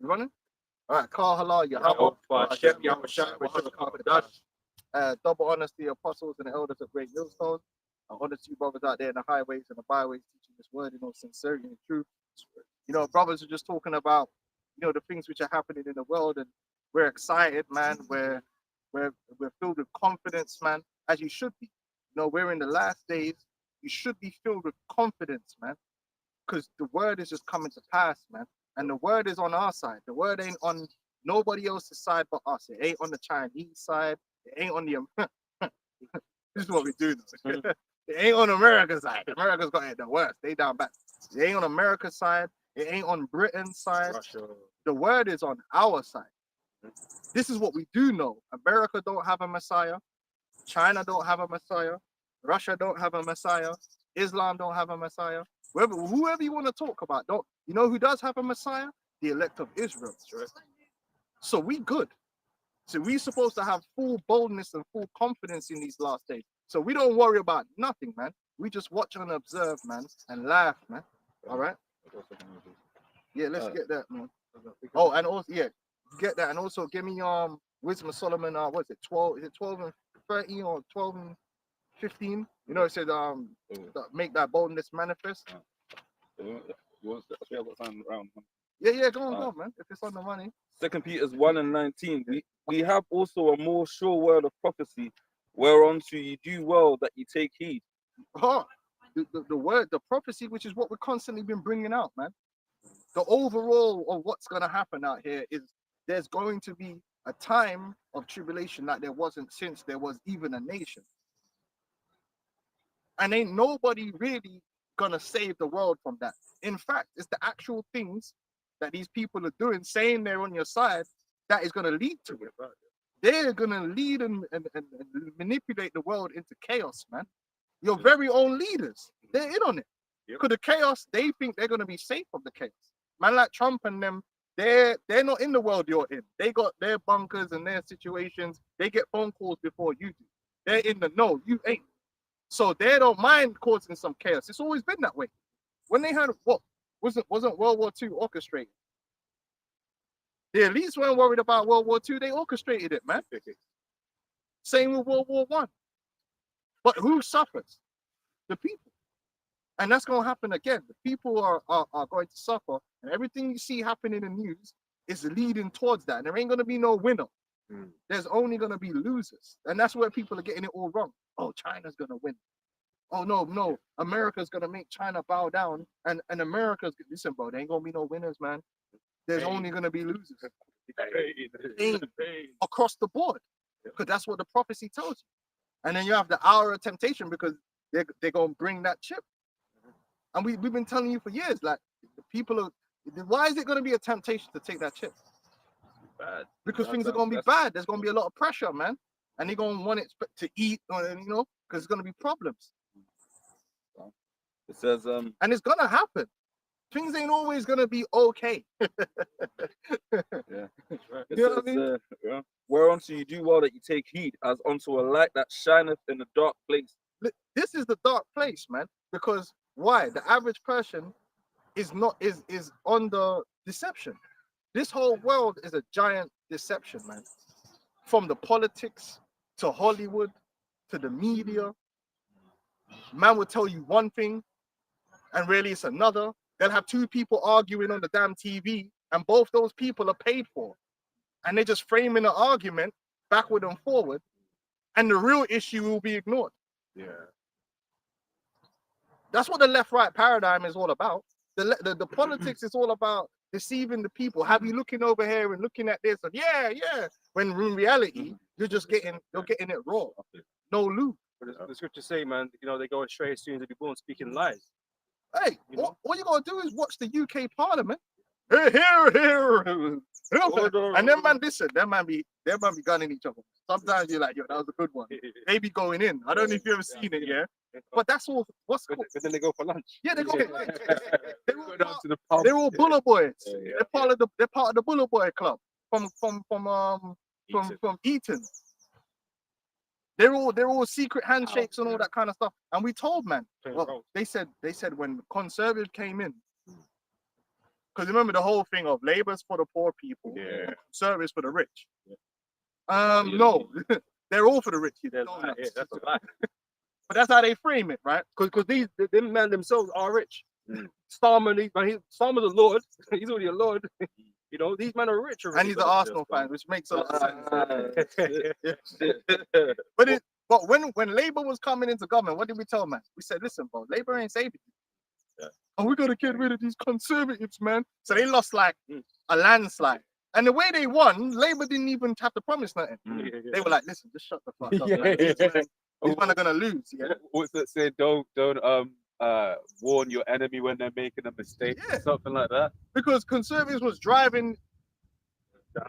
You running? All right, Call Halal, Oh, Yahweh, Shem Hashem, Yahushua, Yahweh, Dash. Double honors to the apostles and the elders of Great Millstone. Honor to you brothers out there in the highways and the byways teaching this word in all sincerity and truth. Brothers are just talking about, the things which are happening in the world, and we're excited, man. We're filled with confidence, man, as you should be. We're in the last days. You should be filled with confidence, man, because the word is just coming to pass, man. And the word is on our side. The word ain't on nobody else's side but us. It ain't on the Chinese side. It ain't on the this is what we do. It ain't on America's side. America's got it the worst. They down bad. It ain't on America's side. It ain't on Britain's side. Russia. The word is on our side. This is what we do know. America don't have a Messiah. China don't have a Messiah. Russia don't have a Messiah. Islam don't have a Messiah. Whoever you want to talk about, don't you know who does have a Messiah? The elect of Israel. Right? So we good. So we supposed to have full boldness and full confidence in these last days. So we don't worry about nothing, man. We just watch and observe, man, and laugh, man. All right. Yeah, let's get that, man. Oh, and also, yeah, get that, and also give me Wisdom of Solomon. What is it? 12? Is it 12 and 13 or 12 and 15? It said make that boldness manifest. Yeah, go on, man. If it's on the money. 2 Peter 1:19. We have also a more sure word of prophecy, whereunto you do well that you take heed. The word, the prophecy, which is what we've constantly been bringing out, man. The overall of what's going to happen out here is there's going to be a time of tribulation like there wasn't since there was even a nation. And ain't nobody really going to save the world from that. In fact, it's the actual things that these people are doing, saying they're on your side, that is going to lead to it. They're going to lead and manipulate the world into chaos, man. Your very own leaders, they're in on it. Because the chaos, they think they're going to be safe from the chaos. Man like Trump and them, they're not in the world you're in. They got their bunkers and their situations. They get phone calls before you do. They're in the know, you ain't. So they don't mind causing some chaos. It's always been that way. When they had what wasn't World War II orchestrated? They at least weren't worried about World War II. They orchestrated it, man. Same with World War I. But who suffers? The people. And that's going to happen again. The people are going to suffer. And everything you see happening in the news is leading towards that. And there ain't going to be no winner. There's only going to be losers. And that's where people are getting it all wrong. Oh, China's going to win. Oh, no. America's going to make China bow down. And America's, listen, bro, there ain't going to be no winners, man. There's only going to be losers. Pain across the board. Because that's what the prophecy tells you. And then you have the hour of temptation because they're going to bring that chip. And we've been telling you for years, like, people are, why is it going to be a temptation to take that chip? Bad. Because things are going to be bad. There's going to be a lot of pressure, man. And they're going to want it to eat, because it's going to be problems. It says, and it's going to happen. Things ain't always going to be okay. Yeah. It says, what I mean? Whereunto you do well that you take heed, as unto a light that shineth in a dark place. This is the dark place, man. Because why? The average person is under deception. This whole world is a giant deception, man. From the politics to Hollywood to the media. Man will tell you one thing and really it's another. They'll have two people arguing on the damn TV and both those people are paid for. And they're just framing an argument backward and forward. And the real issue will be ignored. Yeah. That's what the left-right paradigm is all about. The politics is all about deceiving the people. Have you looking over here and looking at this and yeah. When in reality, you're getting it raw. No loop. But the scriptures say, man, they go astray as soon as they be born, speaking lies. Hey, all you gotta do is watch the UK Parliament. Here. And them man, listen, them man be gunning each other. Sometimes you're like, yo, that was a good one. They be going in. I don't know if you've ever seen it, yeah. But that's all. What's cool. But then they go for lunch. Yeah, they go. They're all Buller Boys. They're part of the Buller Boy Club from Eton. They're all secret handshakes and all that kind of stuff. And we told, man. Well, they said when Conservative came in, Because remember the whole thing of labor's for the poor people, Yeah. service for the rich. No, they're all for the rich. You Yeah, don't lie, know. yeah, that's a lie. But that's how they frame it, right? Because them men themselves are rich. Mm. Starmer's a lord. He's already a lord. You know, these men are rich already. And he's an Arsenal fan, which makes a lot of sense. Ah, But when Labour was coming into government, what did we tell man? We said, listen, bro, Labour ain't saving you. Yeah. And we gotta get rid of these conservatives, man. So they lost like Mm. a landslide. And the way they won, Labour didn't even have to promise nothing. Mm. They were like, listen, just shut the fuck up. Yeah. Man. These men are gonna lose. Yeah. What's that say? Don't warn your enemy when they're making a mistake. Yeah. Something like that. Because conservatives was driving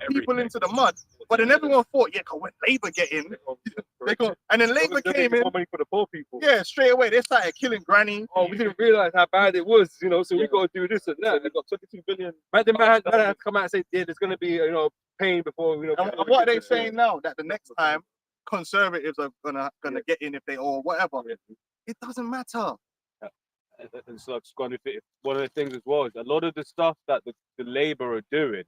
people Everything. into the mud. But then everyone thought, yeah, when Labour get in, they go, and then Labour came in, more money for the poor people. yeah, straight away they started killing Granny. Oh, we didn't realize how bad it was, you know. So we got to do this and that. They got 22 billion. Man had to come out and say, yeah, there's going to be, you know, pain before, you know. And before what are we they get to- saying now? That the next time conservatives are gonna get in if they or whatever. It doesn't matter. And so it's going to fit. One of the things as well is a lot of the stuff that the Labour are doing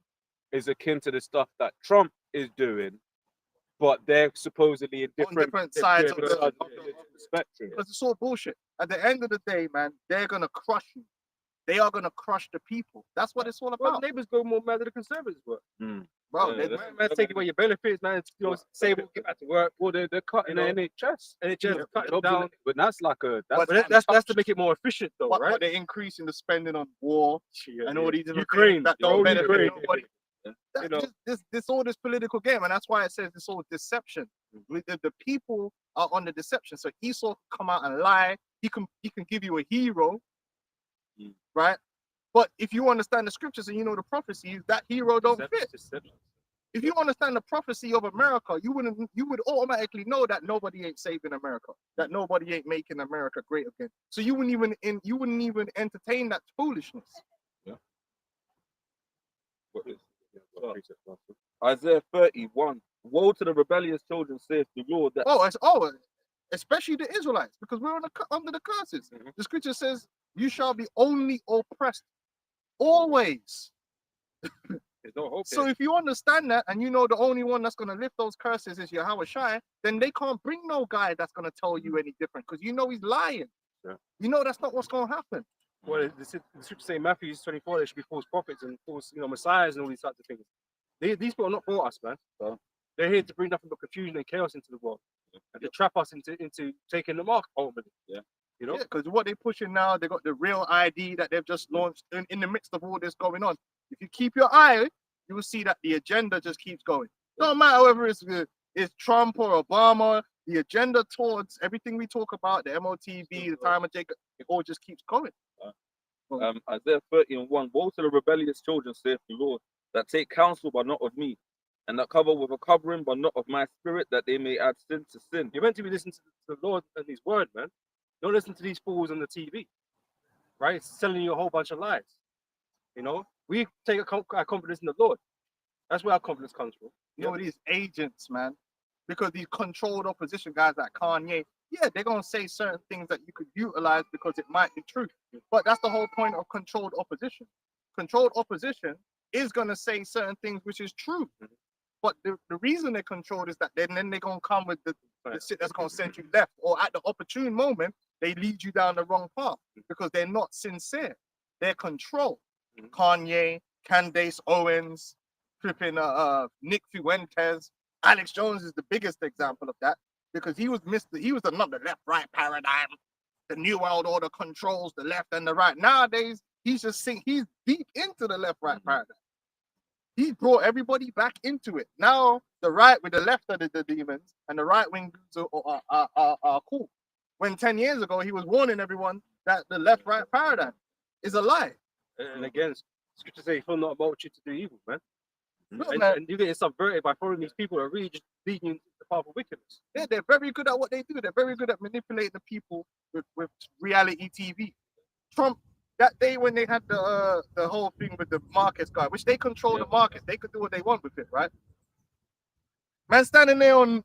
is akin to the stuff that Trump is doing, but they're supposedly in On different, different sides of different the- sides of the spectrum. Because it's all bullshit. At the end of the day, man, they're gonna crush you. They are gonna crush the people. That's what it's all Well, about, neighbors go more mad than the conservatives were. bro. Yeah, they- that's- Man, taking away your benefits, man. You know, say we'll get back to work. Well, they're cutting You know, the NHS. And it just Yeah, cut it jobs down. in- but that's like a But That's to make it more efficient, though, but right? they're increasing the spending on war and all these different Ukraine, things that bro, don't benefit Ukraine. nobody. You know. This all this political game, and that's why it says this all deception. With the people are on the deception. So Esau can come out and lie. He can give you a hero, Mm. right? But if you understand the scriptures and you know the prophecies, that hero don't fit. If you understand the prophecy of America, you would automatically know that nobody ain't saving America, that nobody ain't making America great again. So you wouldn't even entertain that foolishness. Isaiah 31. Woe to the rebellious children, saith the Lord. That Especially the Israelites, because we're under the curses. Mhm. The scripture says, "You shall be only oppressed, always." There's no hope. So if you understand that, and you know the only one that's gonna lift those curses is Yahweh Shai, then they can't bring no guy that's gonna tell you any different, because you know he's lying. Yeah. You know that's not what's gonna happen. Well, the scripture say in Matthew 24, there should be false prophets and false, you know, messiahs and all these types of things. These people are not for us, man. No. They're here to bring nothing but confusion and chaos into the world and to trap us into taking the mark ultimately. Yeah. You know. Because what they're pushing now, they got the real ID that they've just launched in the midst of all this going on. If you keep your eye, you will see that the agenda just keeps going. No matter whether it's Trump or Obama, the agenda towards everything we talk about, the MOTV, the time of Jacob, it all just keeps going. Isaiah 30:1. Woe to the rebellious children, saith the Lord, that take counsel but not of me, and that cover with a covering but not of my spirit, that they may add sin to sin. You're meant to be listening to the Lord and His word, man. Don't listen to these fools on the TV, right? It's telling you a whole bunch of lies. You know, we take our confidence in the Lord. That's where our confidence comes from. You know, these agents, man, because these controlled opposition guys like Kanye, yeah, they're gonna say certain things that you could utilize because it might be true. But that's the whole point of controlled opposition. Controlled opposition is gonna say certain things which is true. But the reason they're controlled is that then they're gonna come with the shit that's gonna send you left, or at the opportune moment they lead you down the wrong path because they're not sincere. They're controlled. Kanye, Candace Owens, flipping Nick Fuentes, Alex Jones is the biggest example of that because he was another left-right paradigm. The New World Order controls the left and the right. Nowadays, he's deep into the left-right paradigm. He brought everybody back into it. Now the right with the left are the demons, and the right wing are cool. When 10 years ago he was warning everyone that the left-right paradigm is a lie. And again, scripture say, "Fear not a multitude to do evil, man." Look, And, man, and you get subverted by following these people that are really just leading you into the path of wickedness. yeah, they're very good at what they do. They're very good at manipulating the people with reality TV. Trump, that day when they had the whole thing with the markets guy, which they control the markets, they could do what they want with it, right? Man standing there on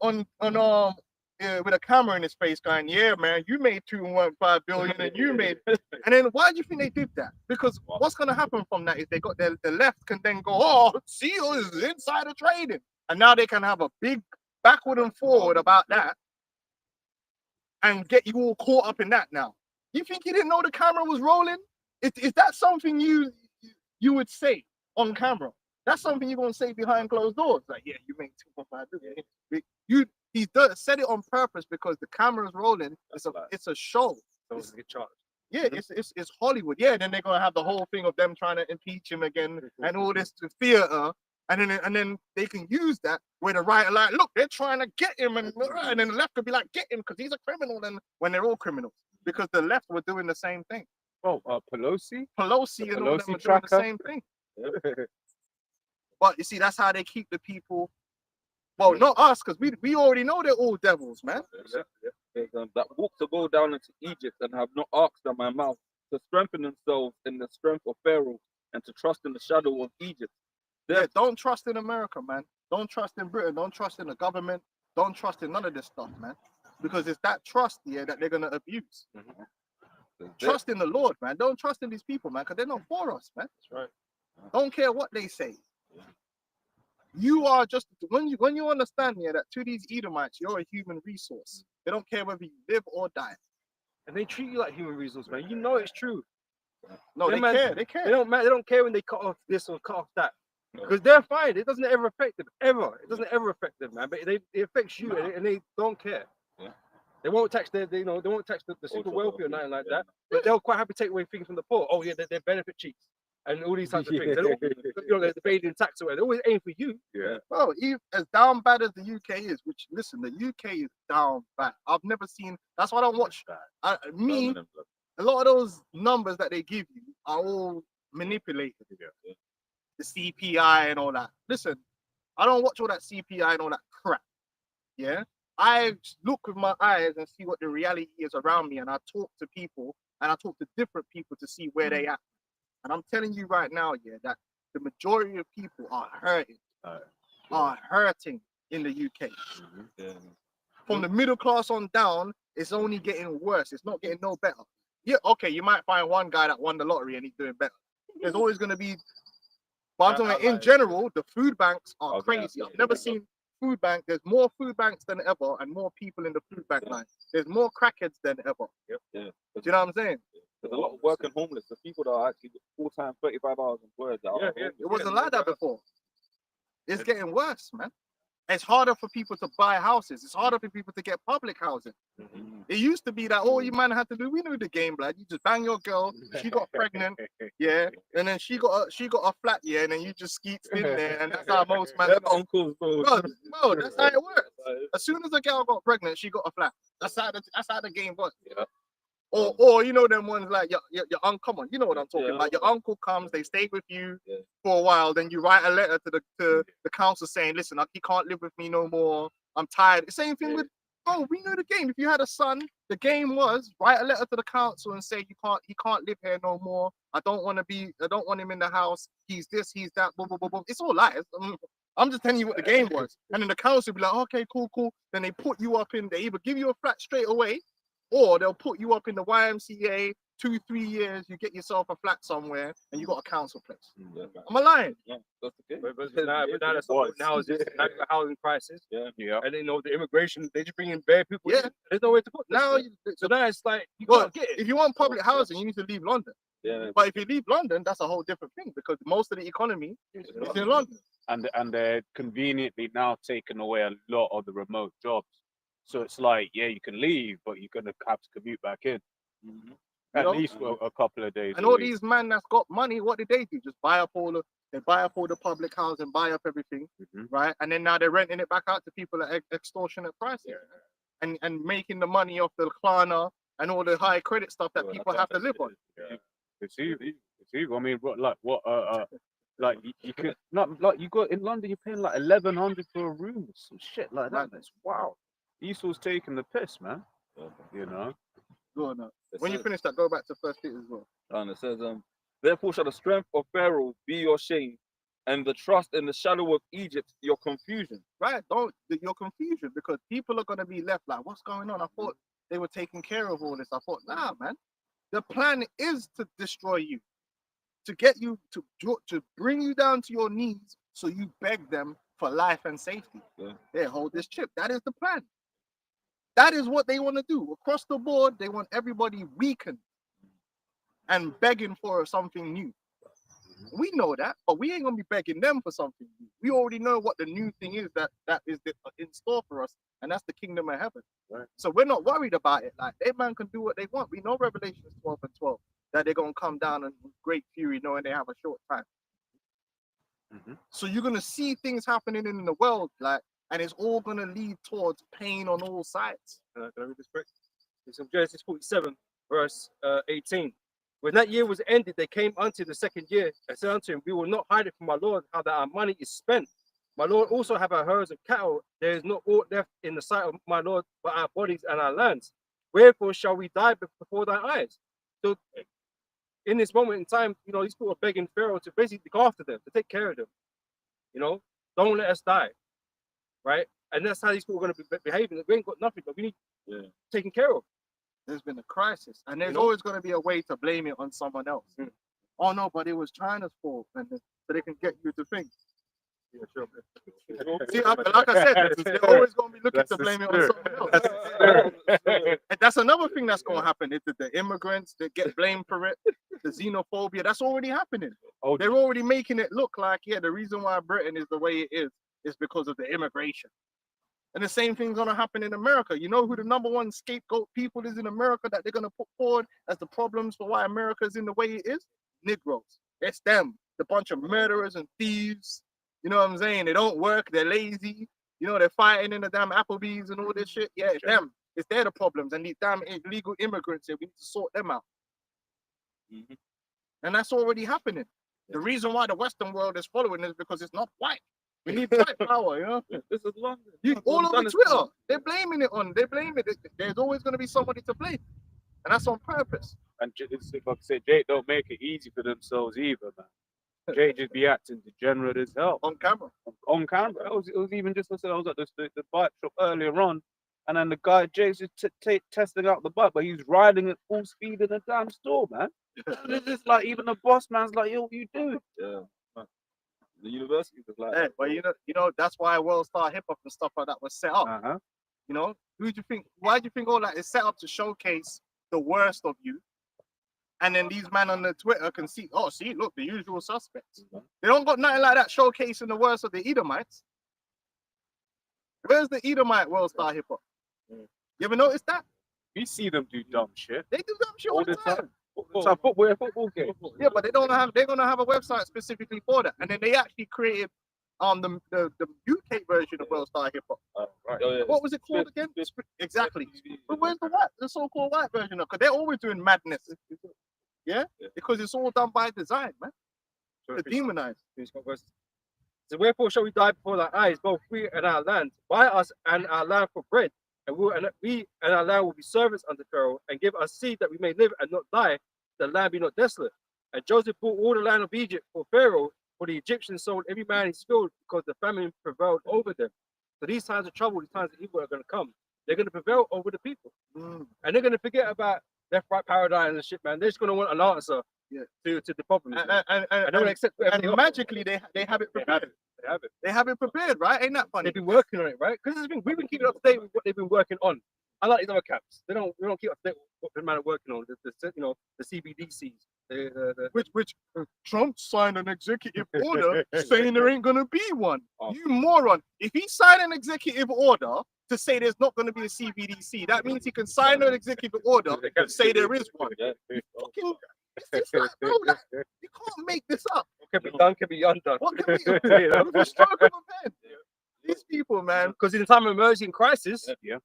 with a camera in his face, going, "Yeah, man, you made 2.5 billion, and you made." And then why do you think they did that? Because what's gonna happen from that is they got the left can then go, "Oh, SEAL is insider trading," and now they can have a big backward and forward about that, and get you all caught up in that. Now, you think you didn't know the camera was rolling? Is that something you would say on camera? That's something you're gonna say behind closed doors. Like, yeah, you made 2.5 billion. Said it on purpose because the camera's rolling. It's a show. Those get charged. Yeah, it's Hollywood. Yeah, then they're gonna have the whole thing of them trying to impeach him again and all this to theater. And then they can use that where the right like, look, they're trying to get him, and then the left could be like, get him because he's a criminal. And when they're all criminals, because the left were doing the same thing. Oh, Pelosi. Pelosi and all them Pelosi are doing tracker. the same thing. But you see, that's how they keep the people. Well, not us, because we already know they're all devils, man. There's, that walk to go down into Egypt and have not asked on my mouth to strengthen themselves in the strength of Pharaoh and to trust in the shadow of Egypt. Yeah, don't trust in America, man. Don't trust in Britain. Don't trust in the government. Don't trust in none of this stuff, man. Because it's that trust here that they're gonna abuse. Trust in the Lord, man. Don't trust in these people, man, because they're not for us, man. That's right. Don't care what they say. You are just when you understand here that to these Edomites, you're a human resource. They don't care whether you live or die. And they treat you like human resource, man. You know it's true. No, they man, care. They care. They don't care when they cut off this or cut off that. Because they're fine. It doesn't ever affect them. Ever. It doesn't ever affect them, man. But it affects you, and they don't care. Yeah. They won't tax they won't tax the super wealthy or nothing like that. But they'll quite happy to take away things from the poor. Oh yeah, they're benefit cheats and all these types of things. They're evading tax away. They always aim for you. Yeah. Well, as down bad as the UK is, which listen, the UK is down bad. I've never seen. That's why I don't watch. A lot of those numbers that they give you are all manipulated. Yeah. The CPI and all that. Listen, I don't watch all that CPI and all that crap. Yeah, I look with my eyes and see what the reality is around me, and I talk to people, and I talk to different people to see where they at. And I'm telling you right now, yeah, that the majority of people are hurting in the UK. From the middle class on down, it's only getting worse. It's not getting no better. Yeah, okay, you might find one guy that won the lottery and he's doing better. There's always going to be, but I'm talking in general, the food banks are crazy. I've never seen food bank. There's more food banks than ever and more people in the food bank line. There's more crackheads than ever. Yeah. Do you know what I'm saying? There's a lot of working homeless. The people that are actually full-time 35 hours employed. It wasn't like that before. It's getting worse, man. It's harder for people to buy houses. It's harder for people to get public housing. It used to be that all you man had to do, we knew the game, blood. You just bang your girl, she got pregnant, yeah, and then she got a flat, yeah, and then you just skeet in there, and that's how most men. Uncles, bro, that's how it works. As soon as a girl got pregnant, she got a flat. That's how the game was. Yeah. Or you know them ones like your uncle. Come on, you know what I'm talking about. Your uncle comes, they stay with you for a while, then you write a letter to the council saying, listen, he can't live with me no more. I'm tired. The same thing with, we know the game. If you had a son, the game was write a letter to the council and say he can't live here no more. I don't want him in the house. He's this, he's that, boom, boom, boom, boom. It's all lies. I'm just telling you what the game was. And then the council be like, okay, cool. Then they put you up in, they either give you a flat straight away, or they'll put you up in the YMCA, 2-3 years, you get yourself a flat somewhere, and you got a council place. Am I lying? Yeah, that's the case. But now that's now it's just a housing crisis. Yeah. And the immigration, they just bring in bare people. Yeah. There's no way to put Now, so now it's like you well, can't get it. if you want public housing, you need to leave London. Yeah. But if you leave London, that's a whole different thing because most of the economy is in London. And they're conveniently now taking away a lot of the remote jobs. So it's like, yeah, you can leave, but you're gonna have to commute back in at least for a couple of days. And all these men that's got money, what did they do? Just buy up all the public housing, buy up everything, right? And then now they're renting it back out to people at extortionate prices, and making the money off the Klarna and all the high credit stuff that people have to live on. It's easy. I mean, like you could not like you got in London, you're paying like 1,100 for a room or some shit like that. That's wow. Esau's taking the piss, man. You know. Go on, when you finish that, go back to 1 Peter as well. And it says, therefore shall the strength of Pharaoh be your shame, and the trust in the shadow of Egypt, your confusion. Right? Don't your confusion, because people are gonna be left like, what's going on? I thought they were taking care of all this. I thought, nah, man. The plan is to destroy you, to get you to bring you down to your knees, so you beg them for life and safety. Yeah. They hold this chip. That is the plan. That is what they want to do across the board. They want everybody weakened and begging for something new. We know that, but we ain't gonna be begging them for something new. We already know what the new thing is that is in store for us, and that's the kingdom of heaven. Right. So we're not worried about it. Like, they man can do what they want. We know Revelations 12 and 12 that they're gonna come down in great fury, knowing they have a short time. So you're gonna see things happening in the world, like, and it's all gonna lead towards pain on all sides. Can I read this quick? It's from Genesis 47, verse 18. When that year was ended, they came unto the second year and said unto him, we will not hide it from my Lord how that our money is spent. My Lord also have our herds of cattle. There is not aught left in the sight of my Lord but our bodies and our lands. Wherefore shall we die before thy eyes? So in this moment in time, you know, these people are begging Pharaoh to basically look after them, to take care of them. You know, don't let us die. Right? And that's how these people are going to be behaving. We ain't got nothing, but we need taken care of. There's been a crisis, and there's You know? always going to be a way to blame it on someone else. Oh no, but it was China's fault, and so they can get you to think. Yeah, sure. See, like I said, they're always going to be looking That's to the blame it spirit. on someone else. And that's another thing that's going to happen. It's the immigrants that get blamed for it, the xenophobia. That's already happening. Oh, They're already making it look like, yeah, the reason why Britain is the way it is because of the immigration. And the same thing's gonna happen in America. You know who the number one scapegoat people is in America that they're gonna put forward as the problems for why America is in the way it is? Negroes. It's them. The bunch of murderers and thieves. You know what I'm saying? They don't work. They're lazy. You know, they're fighting in the damn Applebee's and all this shit. Yeah, it's them. It's they're the problems. And these damn illegal immigrants here, we need to sort them out. And that's already happening. The reason why the Western world is following is because it's not white. We need white power, you know? This is London. All over Twitter, they're blaming it on. They blame it. There's always going to be somebody to blame, and that's on purpose. And like I said, Jay don't make it easy for themselves either, man. Jay just be acting degenerate as hell On camera. on camera. It was even just, I said, I was at the bike shop earlier on, and then the guy Jay's just testing out the bike, but he's riding at full speed in the damn store, man. And it's just like, even the boss man's like, yo, what you do? Yeah. The university was like, Yeah, but you know that's why World Star Hip Hop and stuff like that was set up. Uh-huh. You know, who do you think? Why do you think all that is set up to showcase the worst of you? And then these men on the Twitter can see, oh, see, look, the usual suspects. They don't got nothing like that showcasing the worst of the Edomites. Where's the Edomite World Star Hip Hop? You ever notice that? We see them do dumb shit They do dumb shit all the time. It's a football game. Yeah, but they're gonna have a website specifically for that. And then they actually created the UK version of World Star Hip Hop. Right. oh, yeah, What was it called again? Exactly. But where's the so-called white version of? Because they're always doing madness. Yeah? Because it's all done by design, man. To demonize. So wherefore shall we die before thy eyes, both we and our land? Buy us and our land for bread, and we and our land will be servants unto Pharaoh, and give us seed that we may live and not die, the land be not desolate. And Joseph bought all the land of Egypt for Pharaoh, for the Egyptians sold every man his field, because the famine prevailed over them. So these times of trouble, these times of evil are going to come. They're going to prevail over the people. And they're going to forget about left, right paradigm and shit, man. They're just going to want an answer to the problem. And don't accept and magically they have it prepared. They have it. They have it prepared, right? Ain't that funny? They've been working on it, right? Because we've been keeping up to date with what they've been working on. Unlike these other camps, we don't keep up to date with what the man are working on. The CBDCs. Which Trump signed an executive order saying there ain't gonna be one. You moron! If he signed an executive order to say there's not gonna be a CBDC, that means he can sign an executive order to say there is one. Fucking, it's like, bro, you can't make this up. What can be done can be undone. What can we do? With a stroke of a pen. These people, man. Because in the time of emergency and crisis, we have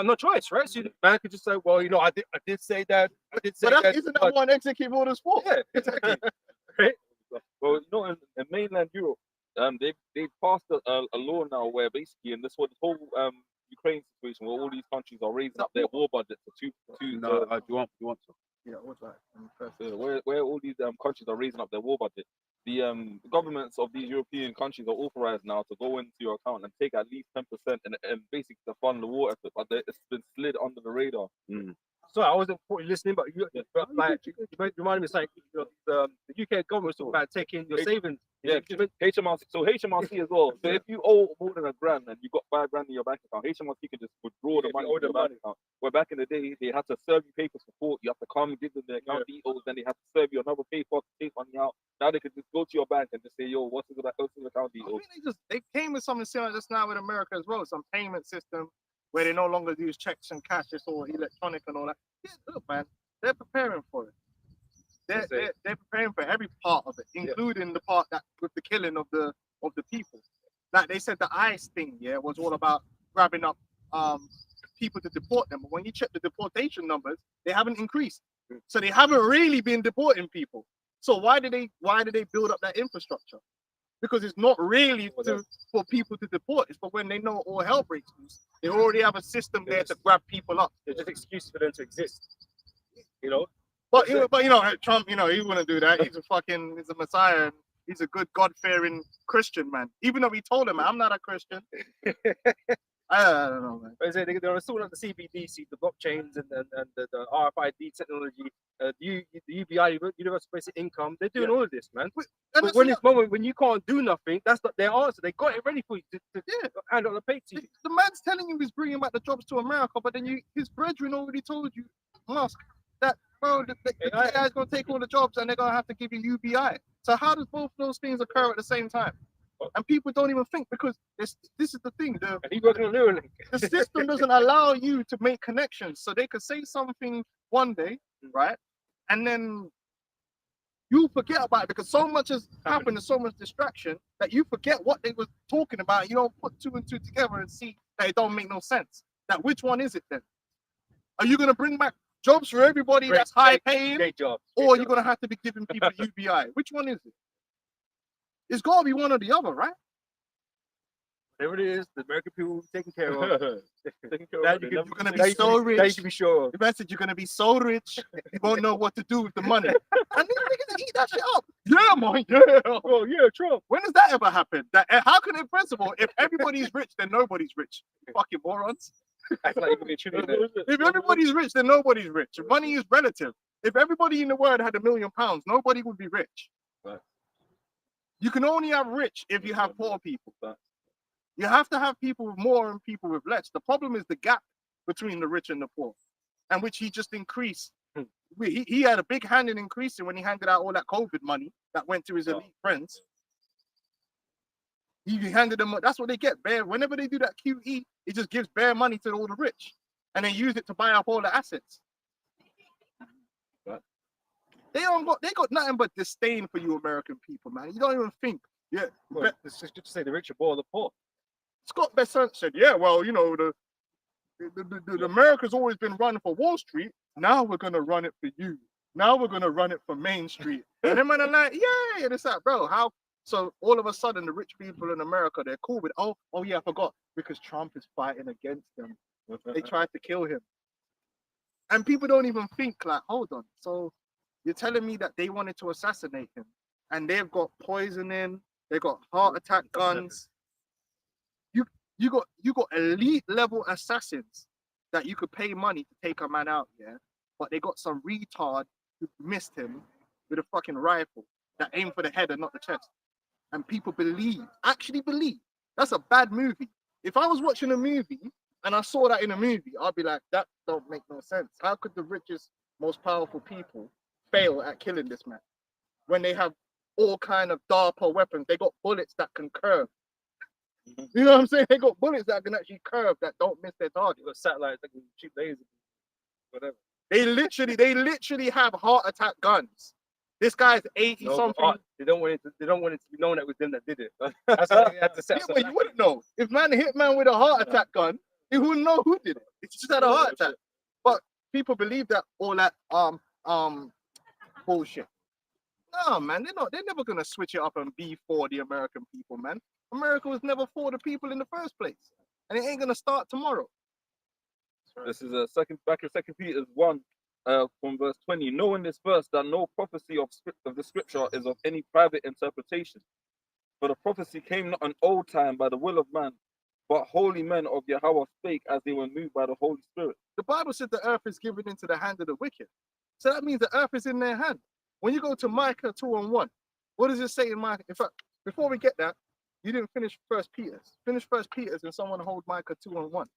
no choice, right? So the man could just say, well, I did say that. I did say But that. isn't that what an executive order's for? Yeah, exactly. Right? well, in mainland Europe, they passed a law now where basically, and this whole Ukraine situation, where all these countries are raising up their war budget to two. No, do you want some? Yeah, what's that? First. Where all these countries are raising up their war budget. The governments of these European countries are authorized now to go into your account and take at least 10% and basically to fund the war effort, but it's been slid under the radar. So I wasn't fully listening, but you, Yeah. but like, you reminded me, it's like the UK government's talking about taking your savings. Yeah, HMRC. So HMRC as well. So if you owe more than £1,000 and you got £5 in your bank account, HMRC can just withdraw the money from your bank account. Where back in the day, they had to serve you papers for court. You have to come and give them the account details. Then they have to serve you another paper to take money out. Now they can just go to your bank and just say, "Yo, what's the account I details?" think they came with something similar just now with America as well, some payment system where they no longer use checks and cash, it's all electronic and all that. Yeah, look, man, they're preparing for it. They're preparing for every part of it, including the part that with the killing of the people. Like they said, the ICE thing, was all about grabbing up people to deport them. But when you check the deportation numbers, they haven't increased, so they haven't really been deporting people. So why did they build up that infrastructure? Because it's not really for people to deport. It's for when they know all hell breaks loose. They already have a system there to grab people up. It's just excuses for them to exist. You know. But Trump, he wouldn't do that. He's a messiah. And he's a good God-fearing Christian man. Even though he told him, I'm not a Christian. I don't know, man. But they were still on the CBDC, the blockchains, and the RFID technology, the UBI, universal basic income. They're doing all of this, man. But when it's moment when you can't do nothing, that's not their answer. They got it ready for you to hand on the plate to you. The man's telling you he's bringing back the jobs to America, but then his brethren already told you, Musk, that bro, the AI is going to take all the jobs and they're going to have to give you UBI. So how does both those things occur at the same time? And people don't even think, because this is the thing. And he's working on Neuralink. The system doesn't allow you to make connections. So they could say something one day, right? And then you forget about it because so much has happened and so much distraction that you forget what they were talking about. You don't put two and two together and see that it don't make no sense. That which one is it then? Are you going to bring back jobs for everybody that's high paying? Or you're going to have to be giving people UBI? Which one is it? It's got to be one or the other, right? Whatever it is, the American people will be taken care of. You're going to be so rich. That you can be sure of. The message, you're going to be so rich, you won't know what to do with the money. And these niggas eat that shit up. Yeah, man, yeah. Oh, yeah, Trump. When does that ever happen? How can it, first of all, if everybody's rich, then nobody's rich? You fucking morons. That's like you If everybody's rich, then nobody's rich. Money is relative. If everybody in the world had £1 million, nobody would be rich. Right. You can only have rich if you have poor people. You have to have people with more and people with less. The problem is the gap between the rich and the poor, and which he just increased. He had a big hand in increasing when he handed out all that COVID money that went to his elite friends. He handed them, that's what they get. Whenever they do that QE, it just gives bare money to all the rich and then use it to buy up all the assets. Right. They got nothing but disdain for you American people, man. You don't even think. Yeah. Well, it's just to say the rich are more the poor. Scott Bessent said, yeah, well, the America's always been run for Wall Street. Now we're going to run it for you. Now we're going to run it for Main Street. And them man are like, yeah, and it's like, bro, how? So all of a sudden, the rich people in America, they're cool with, oh yeah, I forgot, because Trump is fighting against them. They tried to kill him. And people don't even think like, hold on. So you're telling me that they wanted to assassinate him and they've got poisoning, they've got heart attack guns. You got elite level assassins that you could pay money to take a man out, yeah? But they got some retard who missed him with a fucking rifle that aimed for the head and not the chest. And people actually believe. That's a bad movie. If I was watching a movie and I saw that in a movie, I'd be like, that don't make no sense. How could the richest, most powerful people fail at killing this man when they have all kind of DARPA weapons? They got bullets that can curve. You know what I'm saying? They got bullets that can actually curve, that don't miss their target. Got satellites that can shoot lasers, whatever. They literally have heart attack guns. This guy's 80 something. They don't want it to be known that it was them that did it. That's how they had to set but you wouldn't know. If man hit man with a heart attack gun, he wouldn't know who did it. It's just had a heart attack. But people believe that all that bullshit. No, man, they're never gonna switch it up and be for the American people, man. America was never for the people in the first place. And it ain't gonna start tomorrow. This is back in 2 Peter 1, from verse 20, knowing this first, that no prophecy of the scripture is of any private interpretation. For the prophecy came not in old time by the will of man, but holy men of Yahweh spake as they were moved by the Holy Spirit. The Bible said the earth is given into the hand of the wicked. So that means the earth is in their hand. When you go to Micah 2:1, what does it say in Micah? In fact, before we get that, you didn't finish First Peter's. Finish First Peter's and someone hold Micah 2:1.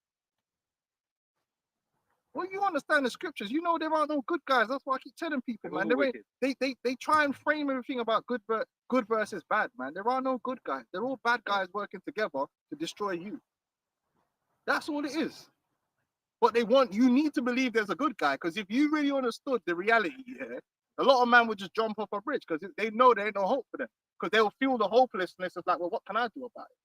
Well, you understand the scriptures. You know there are no good guys. That's why I keep telling people, man. They try and frame everything about good versus bad, man. There are no good guys. They're all bad guys working together to destroy you. That's all it is. But you need to believe there's a good guy, because if you really understood the reality here, a lot of men would just jump off a bridge because they know there ain't no hope for them. Because they'll feel the hopelessness of like, well, what can I do about it?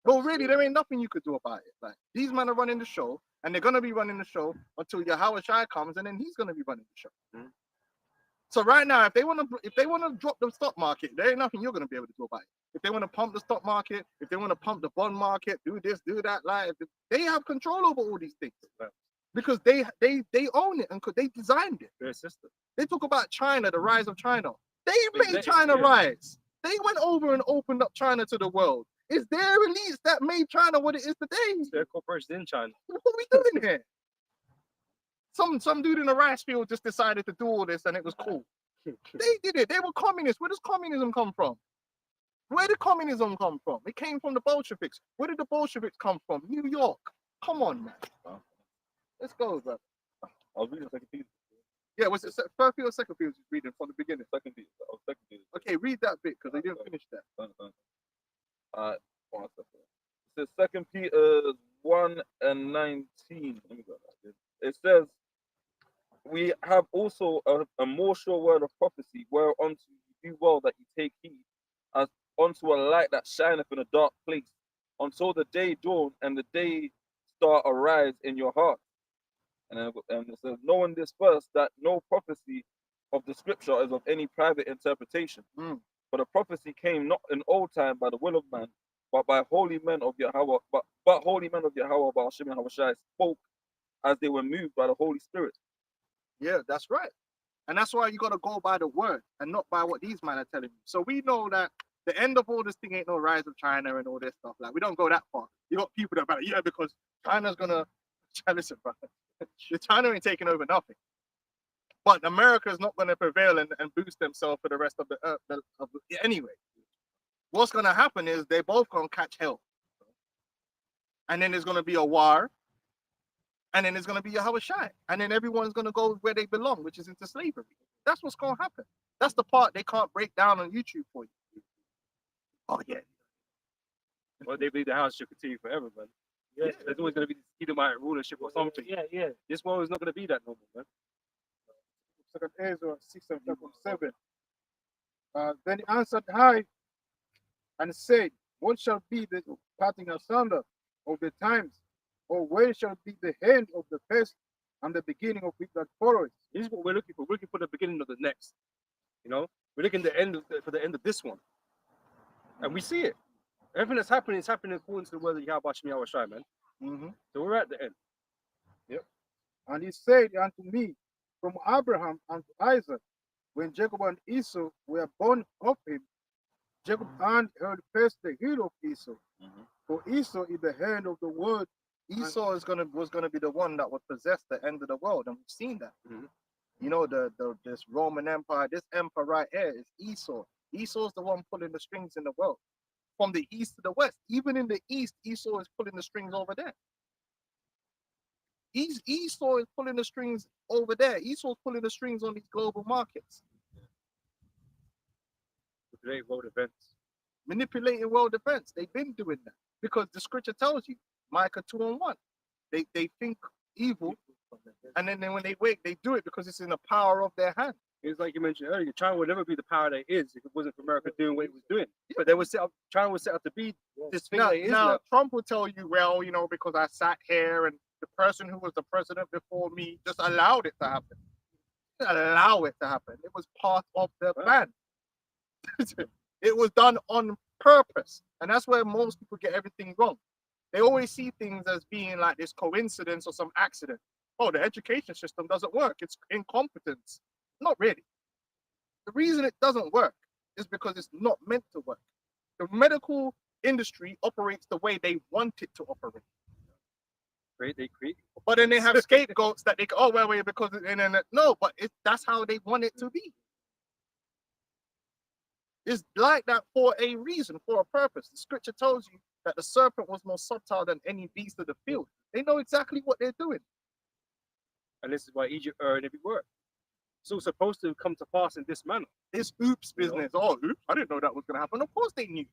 Well, really, there ain't nothing you could do about it. Like, these men are running the show, and they're gonna be running the show until Yahweh Shai comes, and then he's gonna be running the show. Mhm. So right now, if they wanna drop the stock market, there ain't nothing you're gonna be able to do about it. If they want to pump the stock market, if they want to pump the bond market, do this, do that, like they have control over all these things because they own it and they designed it. Their system. They talk about China, the rise of China. They made They- China yeah. rise. They went over and opened up China to the world. It's their elites that made China what it is today. Their corporations in China. What are we doing here? Some dude in a rice field just decided to do all this and it was cool. They did it. They were communists. Where does communism come from? Where did communism come from? It came from the Bolsheviks. Where did the Bolsheviks come from? New York. Come on, man. Let's go, bro. I was reading Second Peter. Yeah, was it first Peter or second Peter? Was reading from the beginning. Second Peter. Second Peter. Okay, read that bit because I didn't finish that. Alright, 1 second. It says Second Peter 1:19. Let me go back there. It says, we have also a more sure word of prophecy, whereunto you do well that you take heed, as unto a light that shineth in a dark place, until the day dawn and the day star arise in your heart. And it says, knowing this first, that no prophecy of the scripture is of any private interpretation. Mm. For the prophecy came not in old time by the will of man, but by holy men of Yahweh, but holy men of Yahweh, by Hashem Yahweh Shai, spoke as they were moved by the Holy Spirit. Yeah, that's right. And that's why you got to go by the word and not by what these men are telling you. So we know that the end of all this thing ain't no rise of China and all this stuff. Like, we don't go that far. You got people that are like, yeah, because China's going to, listen, bro, China ain't taking over nothing. But America's not going to prevail and boost themselves for the rest of the earth. Anyway, what's going to happen is they both going to catch hell. And then there's going to be a war. And then there's going to be Yahweh Shai. And then everyone's going to go where they belong, which is into slavery. That's what's going to happen. That's the part they can't break down on YouTube for you. Oh, yeah. Well, they believe the house should continue forever, man. Yeah. There's always going to be this Edomite rulership or something. Yeah. This world is not going to be that normal, man. Second Ezra 6:7. Then he answered high and said, what shall be the parting asunder of the times? Or where shall be the end of the first and the beginning of it that follows? This is what we're looking for. We're looking for the beginning of the next. You know, we're looking for the end of this one. And we see it. Everything that's happening is happening according to the word of Yahweh Yahweh Shai, man. Mm-hmm. So we're at the end. And he said unto me, from Abraham unto Isaac, when Jacob and Esau were born of him, Jacob hand held first the heel of Esau. For Esau is the hand of the word. Esau was gonna be the one that would possess the end of the world, and we've seen that. Mhm. You know, this Roman Empire, this empire right here is Esau. Esau's the one pulling the strings in the world, from the east to the west. Even in the east, Esau is pulling the strings over there. Esau is pulling the strings over there. Esau's pulling the strings on these global markets, Today, world events. manipulating world events. They've been doing that because the scripture tells you, Micah 2:1. They think evil, and then when they wake, they do it because it's in the power of their hand. It's like you mentioned earlier, China would never be the power that it is if it wasn't for America doing what it was doing. But they were set up, China was set up to be this thing Now, that it is now now. Trump will tell you, well, you know, because I sat here and the person who was the president before me just allowed it to happen. He didn't allow it to happen. It was part of the plan. It was done on purpose. And that's where most people get everything wrong. They always see things as being like this coincidence or some accident. oh, the education system doesn't work. It's incompetence. Not really. The reason it doesn't work is because it's not meant to work. The medical industry operates the way they want it to operate. They create. But then they have scapegoats that they go, oh, well, because of the internet. No, but that's how they want it to be. It's like that for a reason, for a purpose. The scripture tells you that the serpent was more subtle than any beast of the field. They know exactly what they're doing. And this is why Egypt earned every word. So it's supposed to come to pass in this manner. This oops business. Oh, oops, I didn't know that was going to happen. Of course they knew.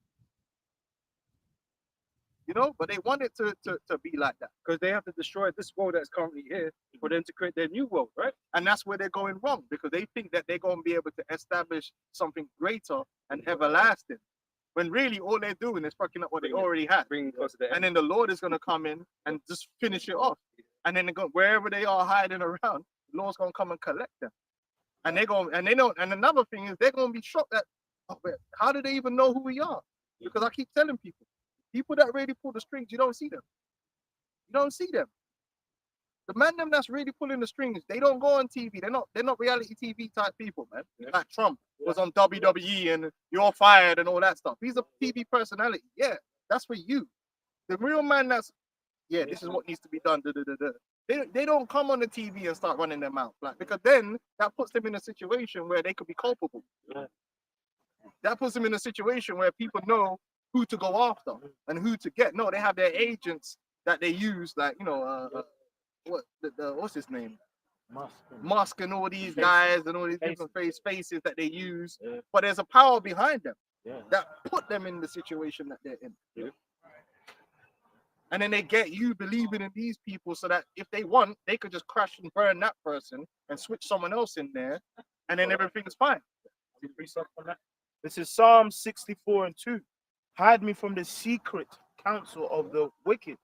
You know, but they want it to be like that. Because they have to destroy this world that's currently here for them to create their new world, right? And that's where they're going wrong, because they think that they're going to be able to establish something greater and everlasting. When really all they're doing is fucking up what they already had. Bringing close to the And end. then the Lord is going to come in and just finish it off. And then wherever they are hiding around, the Lord's going to come and collect them. And they're going, and they don't. And another thing is they're going to be shocked that, oh, how do they even know who we are? Because I keep telling people that really pull the strings, you don't see them. You don't see them. The man them that's really pulling the strings, they don't go on TV. They're not reality TV type people, man. Like Trump was on WWE and you're fired and all that stuff. He's a TV personality. Yeah, that's for you. The real man that's, yeah, this is what needs to be done. They don't come on the TV and start running their mouth, like, because then that puts them in a situation where they could be culpable. That puts them in a situation where people know who to go after and who to get. No, they have their agents that they use, like, you know, what's his name? Musk and all these guys and all these different faces that they use. But there's a power behind them that put them in the situation that they're in. And then they get you believing in these people so that if they want, they could just crash and burn that person and switch someone else in there, and then everything's fine. This is Psalm 64:2. Hide me from the secret counsel of the wicked,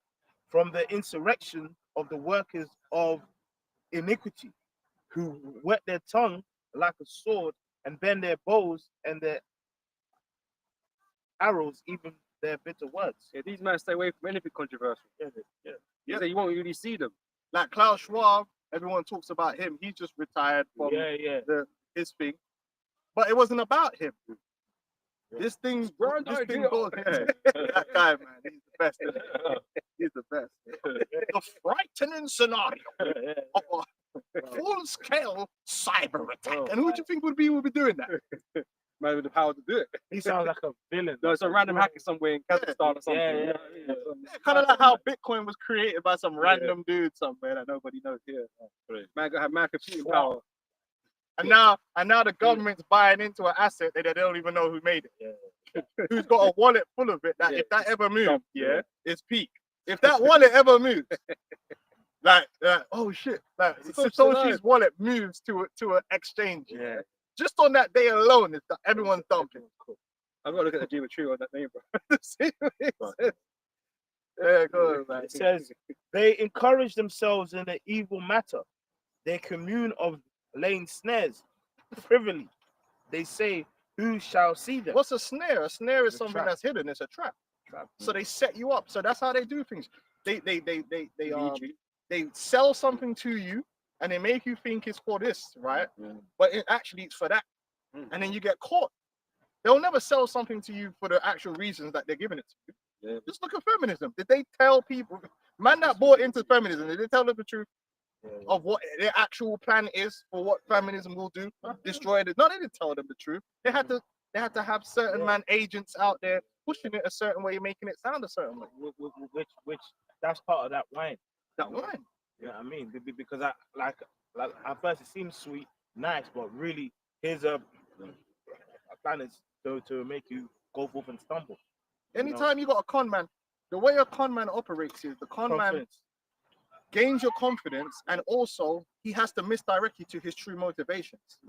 from the insurrection of the workers of iniquity, who whet their tongue like a sword and bend their bows and their arrows, even their bitter words. Yeah, these men stay away from anything controversial. Yeah. You won't really see them. Like Klaus Schwab, everyone talks about him. He just retired from his thing, but it wasn't about him. This thing goes, that guy, man, he's the best. Isn't he? He's the best. The frightening scenario of a full-scale cyber attack. And who do you think would be doing that? Man with the power to do it. He sounds like a villain. No, it's a random hacker somewhere in Kazakhstan or something. Yeah. Kind of like how Bitcoin was created by some random dude somewhere that nobody knows. Man gotta have mad computing power. And now the government's buying into an asset that they don't even know who made it. Who's got a wallet full of it that if that ever moves, it's peak. If that wallet ever moves, like oh shit, like Satoshi's wallet moves to an exchange. Just on that day alone, everyone's dumping. I've got to look at the geometry on that name, bro. Yeah, go on, man. It says they encourage themselves in the evil matter. They commune of laying snares privily. They say, who shall see them? What's a snare? A snare is A something trap. that's hidden. It's a trap. So they set you up. So that's how they do things. They sell something to you and they make you think it's for this, right? But actually it's for that. And then you get caught. They'll never sell something to you for the actual reasons that they're giving it to you. Just look at feminism. Did they tell people, man that bought into feminism, did they tell them the truth of what their actual plan is for what feminism will do? Destroy it? No, they didn't tell them the truth. They had to have certain man agents out there pushing it a certain way, making it sound a certain way. Which that's part of that wine. That line. You know what I mean? Because I like at first it seems sweet, nice, but really here's a plan is to make you go forth and stumble. Anytime you got a con man, the way a con man operates is the con man Confidence. gains your confidence, and also he has to misdirect you to his true motivations.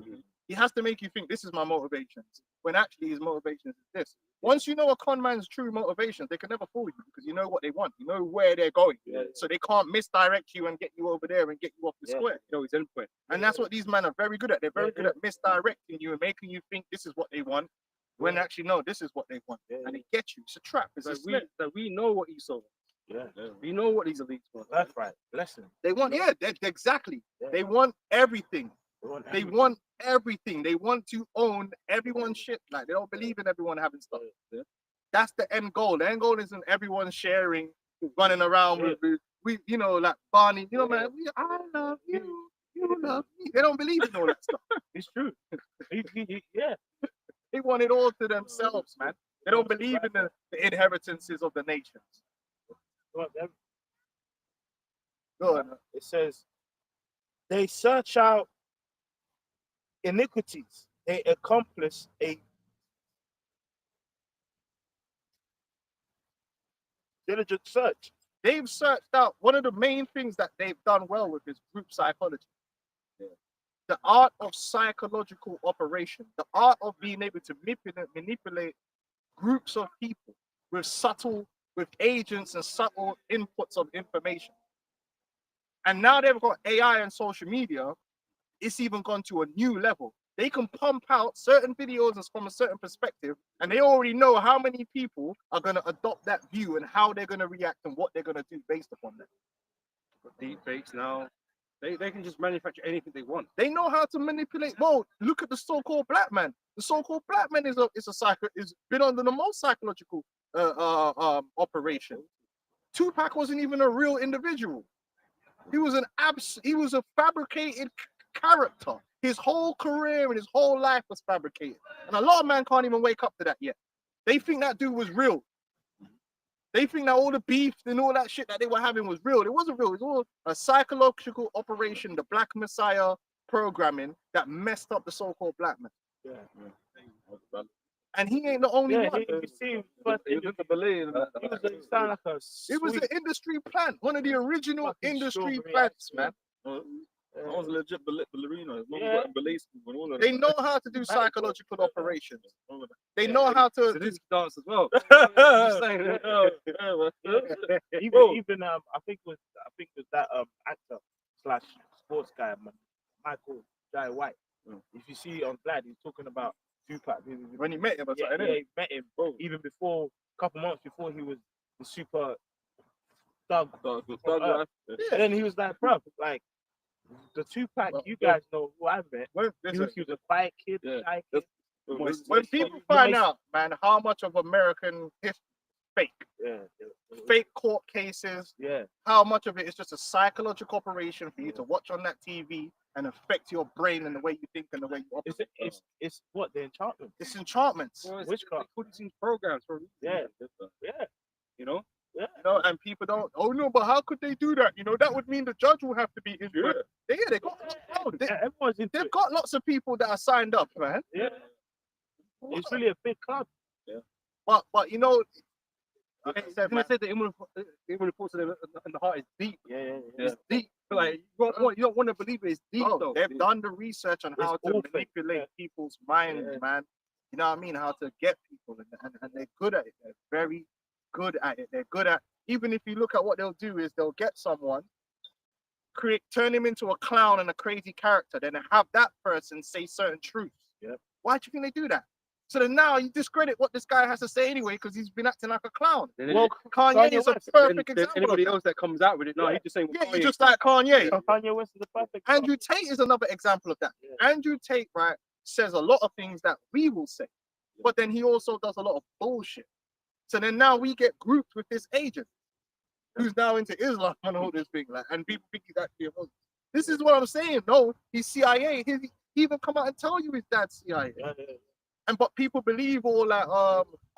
He has to make you think this is my motivations, when actually his motivations is this. Once you know a con man's true motivations, they can never fool you because you know what they want. You know where they're going. So they can't misdirect you and get you over there and get you off the square. You know his endpoint. And that's what these men are very good at. They're very good at misdirecting you and making you think this is what they want, when actually no, this is what they want. And they get you. It's a trap. It's a We know what Esau wants. Yeah. You know what these elites want. That's right. Blessing. They want, exactly. Yeah. They want everything. They want They everything. want everything. They want to own everyone's shit. Like they don't believe in everyone having stuff. Yeah. That's the end goal. The end goal isn't everyone sharing, running around with we, you know, like Barney. You know, man. I love you. You love me. They don't believe in all that stuff. It's true. Yeah. They want it all to themselves, man. They don't believe in the inheritances of the nations. They want everything. Go on. It says, they search out iniquities. They accomplish a diligent search. They've searched out one of the main things that they've done well with is group psychology. The art of psychological operation, the art of being able to manipulate groups of people with agents and subtle inputs of information. And now they've got AI and social media, it's even gone to a new level. They can pump out certain videos from a certain perspective, and they already know how many people are going to adopt that view and how they're going to react and what they're going to do based upon that. Deep fakes now. They can just manufacture anything they want. They know how to manipulate. Well, look at the so-called black man. The so-called black man is been under the most psychological operation. Tupac wasn't even a real individual. He was a fabricated character. His whole career and his whole life was fabricated. And a lot of men can't even wake up to that yet. They think that dude was real. They think that all the beef and all that shit that they were having was real. It wasn't real. It was all a psychological operation, the Black Messiah programming that messed up the so-called black man. Yeah. And he ain't the only Yeah, one. you see, first It was in the Berlin. he sound like a It was sweet- an industry plant, one of the original fucking industry strawberry plants, ice man. I was a legit ballerina. Yeah. They know how to do psychological operations. They Yeah. know how to. Zelensky dance as well. Just saying. even I think it was that actor / sports guy, Michael Jai White. If you see on Vlad, he's talking about Tupac. When he met him, Yeah, he met him even before, a couple months before he was the super thug. life. And then he was like, bro, like the Tupac you guys know who I met. He was a quiet kid, Yeah. shy kid. When people find out, man, how much of American history is fake, Yeah, fake court cases, yeah. how much of it is just a psychological operation for you to watch on that TV and affect your brain and the way you think and the way you operate. It's what the enchantment. It's enchantments. Witchcraft. They put these programs for a reason, Yeah, you know. You know, and people don't. Oh no, but how could they do that? You know, that would mean the judge will have to be in. Yeah. They got. everyone's into They've it. got lots of people that are signed up, man. Yeah, it's really a big club. But you know, like I said, And man, they said the human reports in the heart is deep. Yeah. It's deep. Like you don't want to believe it. It's deep though. they've done the research on how to all fake, manipulate people's minds, man. You know what I mean? How to get people, and they're good at it. They're very good at it. They're good at. Even if you look at what they'll do is they'll get someone, turn him into a clown and a crazy character, then have that person say certain truths. Yep. Why do you think they do that? So then now you discredit what this guy has to say anyway because he's been acting like a clown. Then Well, Kanye is a perfect then example. anybody of else that comes out with it, no, Yeah. he's just saying. that. Yeah, you're just like Kanye. Kanye West is a perfect. Andrew Tate is another example of that. Yeah. Andrew Tate, right, says a lot of things that we will say, but then he also does a lot of bullshit. So then now we get grouped with this agent who's now into Islam and all this thing, like, and people think he's actually a Muslim. This is what I'm saying. No, he's CIA. He even come out and tell you his dad's CIA. Yeah. But people believe all that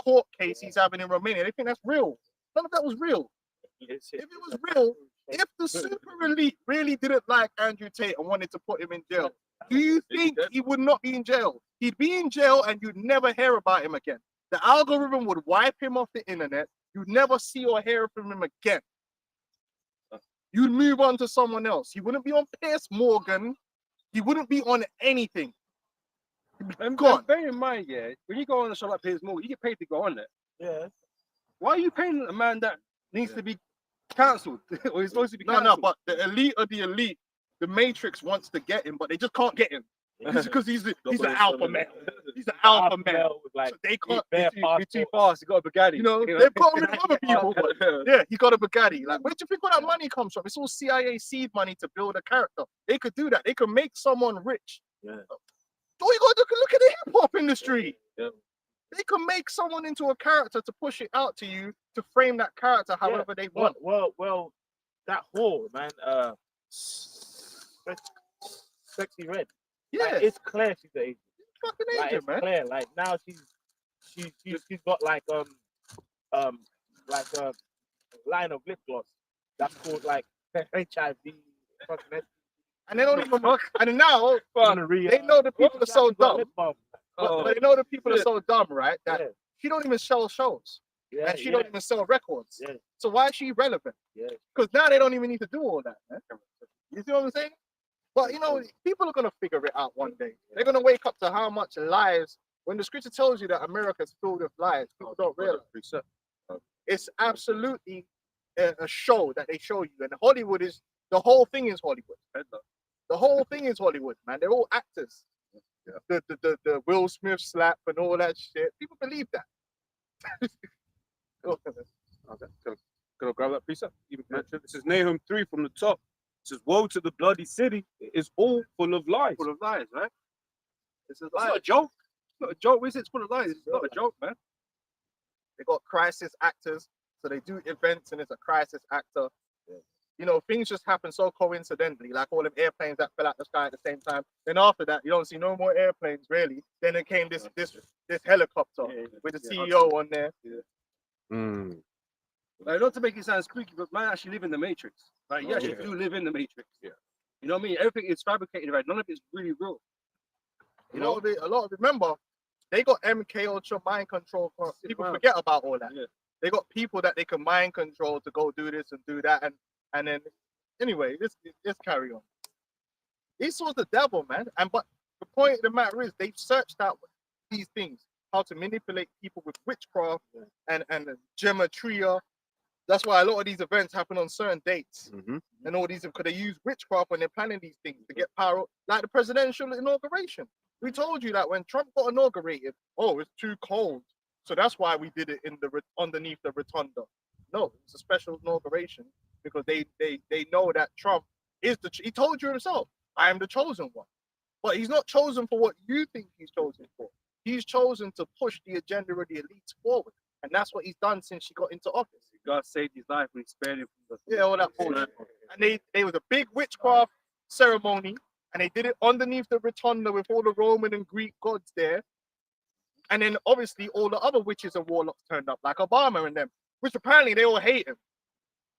court case he's having in Romania. They think that's real. None of that was real. If it was real, if the super elite really didn't like Andrew Tate and wanted to put him in jail, do you think he would not be in jail? He'd be in jail and you'd never hear about him again. The algorithm would wipe him off the internet. You'd never see or hear from him again. You'd move on to someone else. He wouldn't be on Piers Morgan. He wouldn't be on anything. And God. bear in mind, yeah, when you go on a show like Piers Morgan, you get paid to go on there. Yeah. Why are you paying a man that needs to be cancelled or he's supposed to be No, cancelled? but the elite of the elite, the Matrix wants to get him, but they just can't get him. Because he's an Double alpha seven. male. He's an alpha male. with, like So they can't. bare He's too fast. He got a Bugatti. You know, You know? they've got rid of other people. But yeah, he got a Bugatti. Like, where do you think all that money comes from? It's all CIA seed money to build a character. They could do that. They could make someone rich. Yeah. All you got to look at the hip hop industry. Yeah. They can make someone into a character to push it out to you to frame that character however they want. Well, that whore, man. Sexy Red. Yeah, Like, it's clear she's the agent. fucking Like, agent, it's man. clear. Like now she's got like a line of lip gloss that's called like HIV. Fucking And they don't even. And now gonorrhea. they know the people are so She's got dumb. lip balm. But they know the people are so dumb, right? That Yeah. she don't even sell shows Yeah, and she don't even sell records. Yeah. So why is she relevant? Yeah. Because now they don't even need to do all that, man. You see what I'm saying? But you know, people are gonna figure it out one day. They're gonna wake up to how much lies. When the scripture tells you that America's filled with lies, people don't realize. It's absolutely a show that they show you, and Hollywood is the whole thing is Hollywood. The whole thing is Hollywood, man. They're all actors. The Will Smith slap and all that shit. People believe that. Can I grab that precept? Even mention this is Nahum 3 from the top. It says, "Woe to the bloody city! It is all full of lies." Full of lies, right? It's a It's lie. not a joke. It's not a joke. It's full of lies. It's not a joke, man. They got crisis actors, so they do events and it's a crisis actor. You know, things just happen so coincidentally, like all them airplanes that fell out the sky at the same time. Then after that, you don't see no more airplanes really. Then it came this helicopter with the CEO on there. Mm. Like, not to make it sound squeaky, but man actually live in the Matrix. Like, you actually do live in the Matrix. Yeah. You know what I mean? Everything is fabricated, right? None of it's really real. You know, a lot of remember, they got MK Ultra mind control. People forget about all that. Yeah. They got people that they can mind control to go do this and do that, and then anyway, let's carry on. Esau's the devil, man. But the point of the matter is, they've searched out these things, how to manipulate people with witchcraft and gematria. That's why a lot of these events happen on certain dates. And all these, because they use witchcraft when they're planning these things to get power, like the presidential inauguration. We told you that when Trump got inaugurated, oh, it's too cold, so that's why we did it in the underneath the rotunda. No, it's a special inauguration because they know that Trump is he told you himself, I am the chosen one, but he's not chosen for what you think he's chosen for. He's chosen to push the agenda of the elites forward, and that's what he's done since he got into office. God saved his life when he spared him from the Yeah, all that bullshit. And they was a big witchcraft ceremony, and they did it underneath the rotunda with all the Roman and Greek gods there. And then obviously all the other witches and warlocks turned up, like Obama and them, which apparently they all hate him.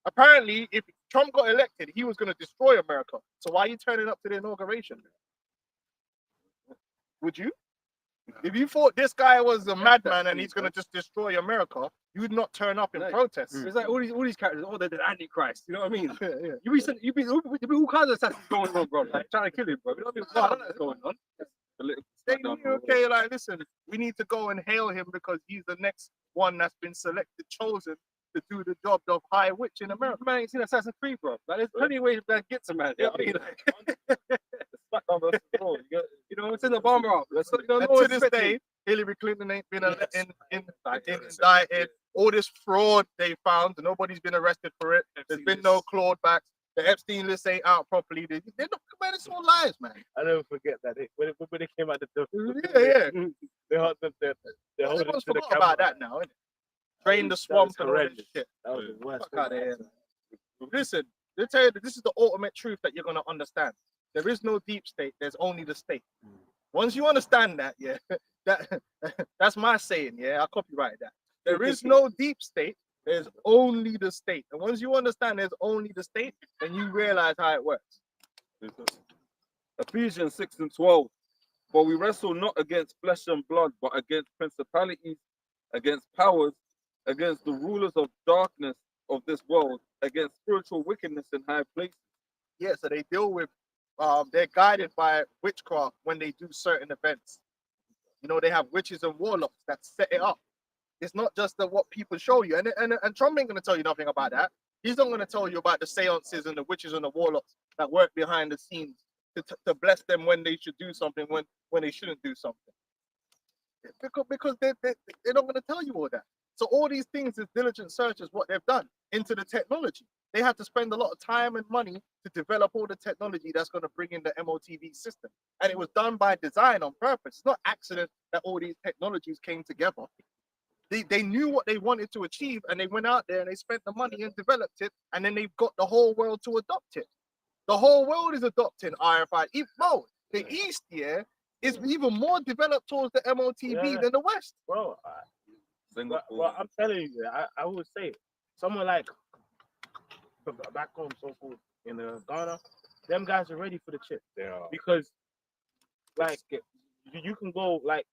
Apparently, if Trump got elected, he was going to destroy America. So why are you turning up to the inauguration? Would you? If you thought this guy was a madman and he's going to just destroy America, you would not turn up in protest. It's like all these characters, they're the Antichrist. You know what I mean? Yeah. You be all kinds of stuff going on, bro. Like trying to kill him, bro. You know what I mean? What's going on? They knew, okay, like, listen, we need to go and hail him because he's the next one that's been selected, chosen to do the job of high witch in America. Man, ain't seen Assassin's Creed, bro. Like, there's plenty of ways that gets a man. You know what I mean? Like, you know, it's in the bomber up. And to this day, Hillary Clinton ain't been indicted. All this fraud they found, nobody's been arrested for it. There's been no clawbacks. The Epstein list ain't out properly. They're not, man, it's all lies, man. I never forget that when they came out the door. Yeah. They hold them. They hold them Everyone's to the forgot camera. about that now, innit? Drain the swamp and all this horrendous. shit. That was the worst. Fuck out of here. Listen, they tell you that this is the ultimate truth that you're gonna understand. There is no deep state. There's only the state. Once you understand that, yeah, that's my saying. Yeah, I copyright that. There is no deep state. There's only the state. And once you understand there's only the state, then you realize how it works. Ephesians 6:12. For we wrestle not against flesh and blood, but against principalities, against powers, against the rulers of darkness of this world, against spiritual wickedness in high places. Yeah, so they deal with, they're guided by witchcraft when they do certain events. You know, they have witches and warlocks that set it up. It's not just what people show you. And Trump ain't going to tell you nothing about that. He's not going to tell you about the seances and the witches and the warlocks that work behind the scenes to bless them when they should do something, when they shouldn't do something. Because they're not going to tell you all that. So all these things, this diligent search is what they've done into the technology. They had to spend a lot of time and money to develop all the technology that's going to bring in the MOTV system. And it was done by design on purpose. It's not accident that all these technologies came together. They knew what they wanted to achieve, and they went out there and they spent the money and developed it, and then they've got the whole world to adopt it. The whole world is adopting RFID. Bro, the East, yeah, is even more developed towards the MOTV than the West. Bro, well, I'm telling you, I would say someone like back home, so-called in Ghana, them guys are ready for the chip. Yeah. Because, like, you can go, like,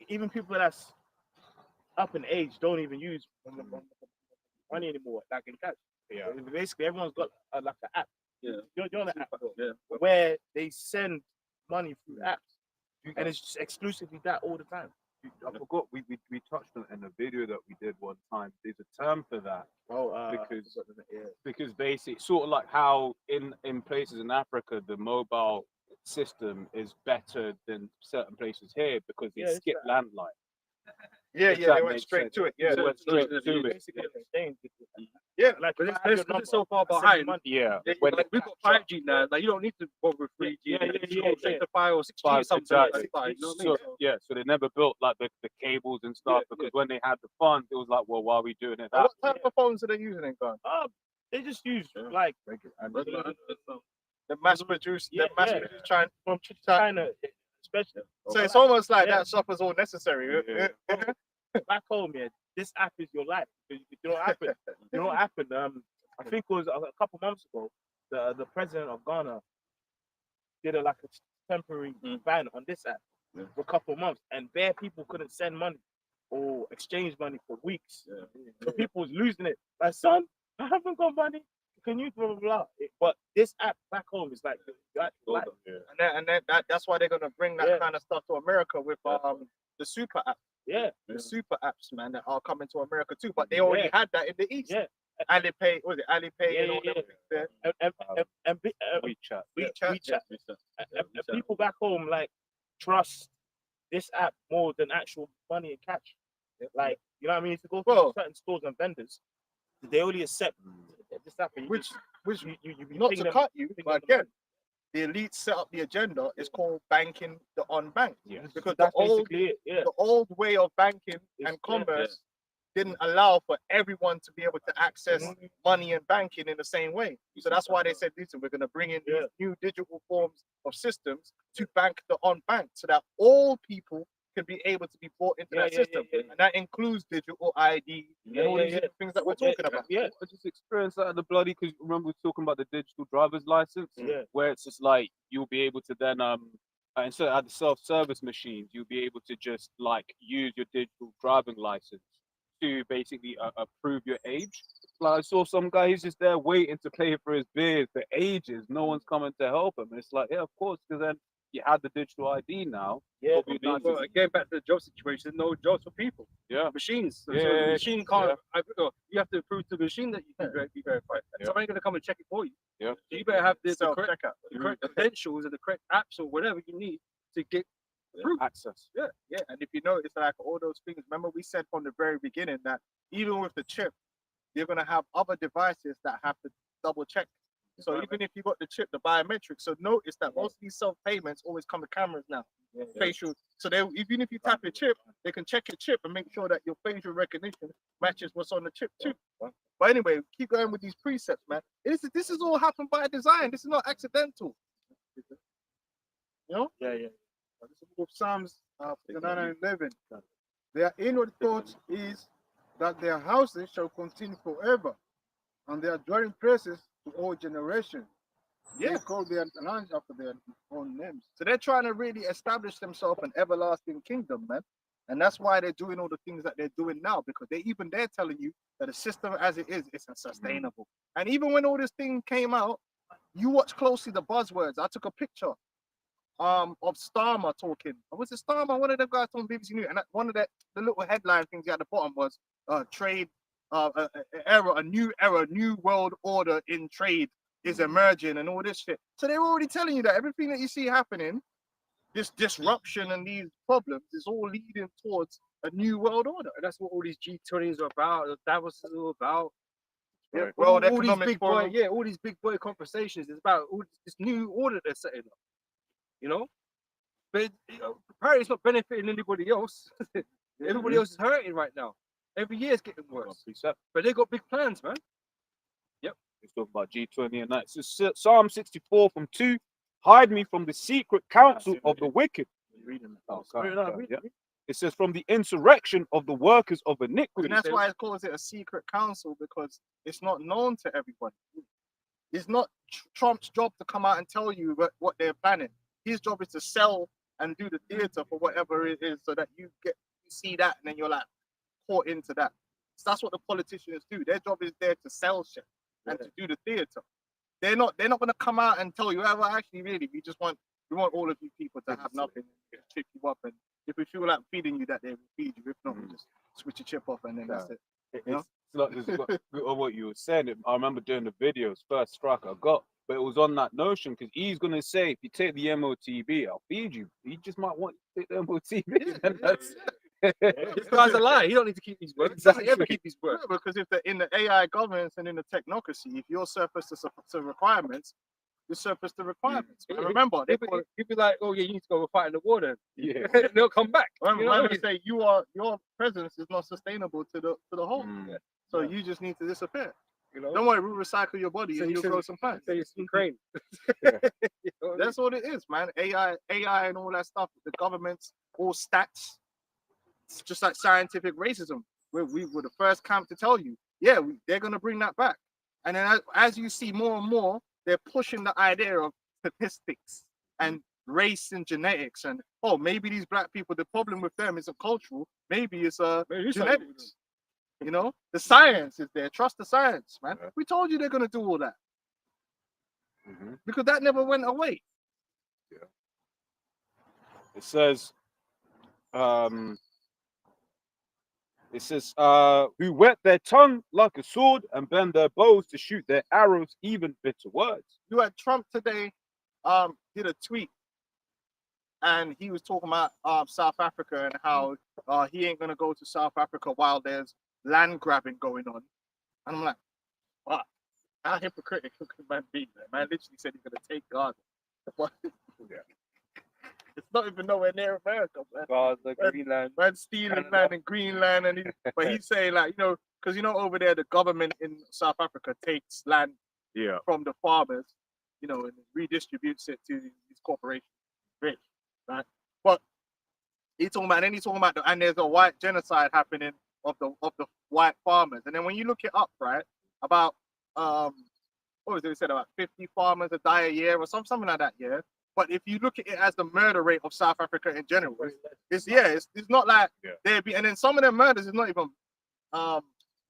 even people that's up in age don't even use money anymore, like in cash. Yeah. Basically, everyone's got like an app. Yeah. You're on the app, Yeah. where they send money through apps, and it's just exclusively that all the time. I forgot we touched on it in a video that we did one time. There's a term for that because basically, sort of like how in places in Africa the mobile system is better than certain places here because they skip landline. Yeah, If they that went makes straight sense. to it. Yeah, They went straight to it. Basically, the same. yeah. Like, Because if I have your it's so number, far I send you behind. money. Yeah. Like, we've got 5G now. Like, you don't need to bother with 3G. Yeah, you yeah, just yeah, go straight yeah. to 5 or 6G Five, something exactly. like that. You know what I So, mean? yeah, so they never built like the cables and stuff because when they had the funds, it was like, well, why are we doing it that What way? type of phones are they using in Ghana? They just use like The mass produced, Yeah, the mass yeah. produced China. from China, especially. So it's almost like Yeah. that stuff is all necessary. Yeah. Back home, yeah, this app is your life. You know what happened? You know what happened? I think it was a couple months ago. The president of Ghana did like a temporary ban on this app for a couple months, and bare people couldn't send money or exchange money for weeks. So people was losing it. Like, son, I haven't got money. Can you blah blah blah? But this app back home is like, like That's why they're gonna bring that Yeah. kind of stuff to America with the super app, yeah, the super apps, man, that are coming to America too. But they already had that in the East. yeah. Alipay, was it Alipay and all Yeah. them things there? And WeChat. WeChat. and people back home like trust this app more than actual money and cash. Like, you know what I mean? If you go to Well- certain stores and vendors, they only accept this app. And Which you not ping to them- cut you, ping but them the again, the elite set up the agenda. It's called banking the unbanked. Yes. Because That's the old basically it. Yeah. the old way of banking It's- and commerce didn't allow for everyone to be able to access money and banking in the same way. So that's why they said, listen, we're going to bring in these new digital forms of systems to bank the unbanked so that all people can be able to be brought into that system. And that includes digital ID and all these different things that we're talking about. Yeah. I just experienced that at the bloody because remember we were talking about the digital driver's license, Yeah. where it's just like you'll be able to then instead of at the self-service machines, you'll be able to just like use your digital driving license to basically approve your age. Like I saw some guy, he's just there waiting to pay for his beers for ages. No one's coming to help him. And it's like, yeah, of course, because then you had the digital ID now. Yeah. but we need Well, to- again, back to the job situation, no jobs for people. Yeah. Machines. So Yeah, the machine can't. yeah. You have to prove to the machine that you can be verified. Yeah. Somebody's going to come and check it for you. Yeah. So you better have the correct, Self-checkout. the correct credentials and the correct apps or whatever you need to get through. access. Yeah. And if you notice, like all those things, remember we said from the very beginning that even with the chip, you're going to have other devices that have to double check. So even if you got the chip, the biometrics, so notice that most of these self-payments always come with cameras now, facial. So they, even if you tap your chip, they can check your chip and make sure that your facial recognition matches what's on the chip too. But anyway, keep going with these precepts, man. This is all happened by design. This is not accidental. You know? Yeah. This is the book of Psalms 59 and 11. Their inward thought is that their houses shall continue forever, and their dwelling places to all generations. They Yeah. call their lands after their own names. So they're trying to really establish themselves an everlasting kingdom, man. And that's why they're doing all the things that they're doing now, because they're telling you that the system as it is unsustainable. And even when all this thing came out, you watch closely the buzzwords. I took a picture of Starmer talking. Was it Starmer? One of the guys on BBC News, and one of the little headline things at the bottom was trade era, a new era, new world order in trade is emerging and all this shit. So they're already telling you that everything that you see happening, this disruption and these problems, is all leading towards a new world order. And that's what all these G20s are about. Davos is all about. Yeah, all World these Economic big Forum. boy, all these big boy conversations is about all this new order they're setting up. You know, but apparently it's not benefiting anybody else. Everybody else is hurting right now. Every year it's getting worse. But they got big plans, man. Let's talk about G20 and that. So Psalm 64 from 2. Hide me from the secret counsel of the wicked. Yeah. It says from the insurrection of the workers of iniquity. And that's why it calls it a secret council, because it's not known to everybody. It's not Trump's job to come out and tell you what they're planning. His job is to sell and do the theater for whatever it is, so that you see that and then you're like caught into that. So that's what the politicians do. Their job is there to sell shit and to do the theater. They're not gonna come out and tell you, well, actually, really, we want all of you people to have nothing, and trip you up, and if we feel like feeding you that day, we'll feed you. If not, we'll just switch your chip off and then that's it. It's like what you were saying. I remember doing the videos, first strike I got, but it was on that notion, because he's gonna say, if you take the MOTB, I'll feed you. He just might want to take the MOTB. And that's This guy's a lie. He don't need to keep his word. He doesn't ever keep his word. Yeah, because if they're in the AI governance and in the technocracy, if you're surplus to requirements, you're surplus to requirements. But remember, He'd be like, oh yeah, you need to go fight in the war then. yeah. They'll come back. You know? Remember, say your presence is not sustainable to the whole. Mm. So you just need to disappear. You know? Don't worry, we'll recycle your body So and you you'll said- grow some plants. Say it's Ukraine. Yeah. You know? That's what it is, man. AI and all that stuff. The governments, all stats. It's just like scientific racism. We were the first camp to tell you, yeah, they're gonna bring that back. And then as you see more and more, they're pushing the idea of statistics and race and genetics, and maybe these black people, the problem with them isn't cultural, maybe it's genetics. You know, the science is there. Trust the science, man. Yeah. We told you they're gonna do all that Mhm. because that never went away. It says, who wet their tongue like a sword and bend their bows to shoot their arrows, even bitter words. You had Trump today, did a tweet, and he was talking about South Africa and how he ain't gonna go to South Africa while there's land grabbing going on. And I'm like, wow, how hypocritical could man be? Man literally said he's gonna take Gaza. It's not even nowhere near America, man. Gaza, Greenland. Man stealing land in Greenland, and but he's saying, like, because over there the government in South Africa takes land from the farmers, and redistributes it to these corporations, rich, right? But he's talking about, and there's a white genocide happening of the white farmers, and then when you look it up, right, about what was it? They said about 50 farmers that die a year or something like that, yeah. But if you look at it as the murder rate of South Africa in general, it's not like and then some of them murders is not even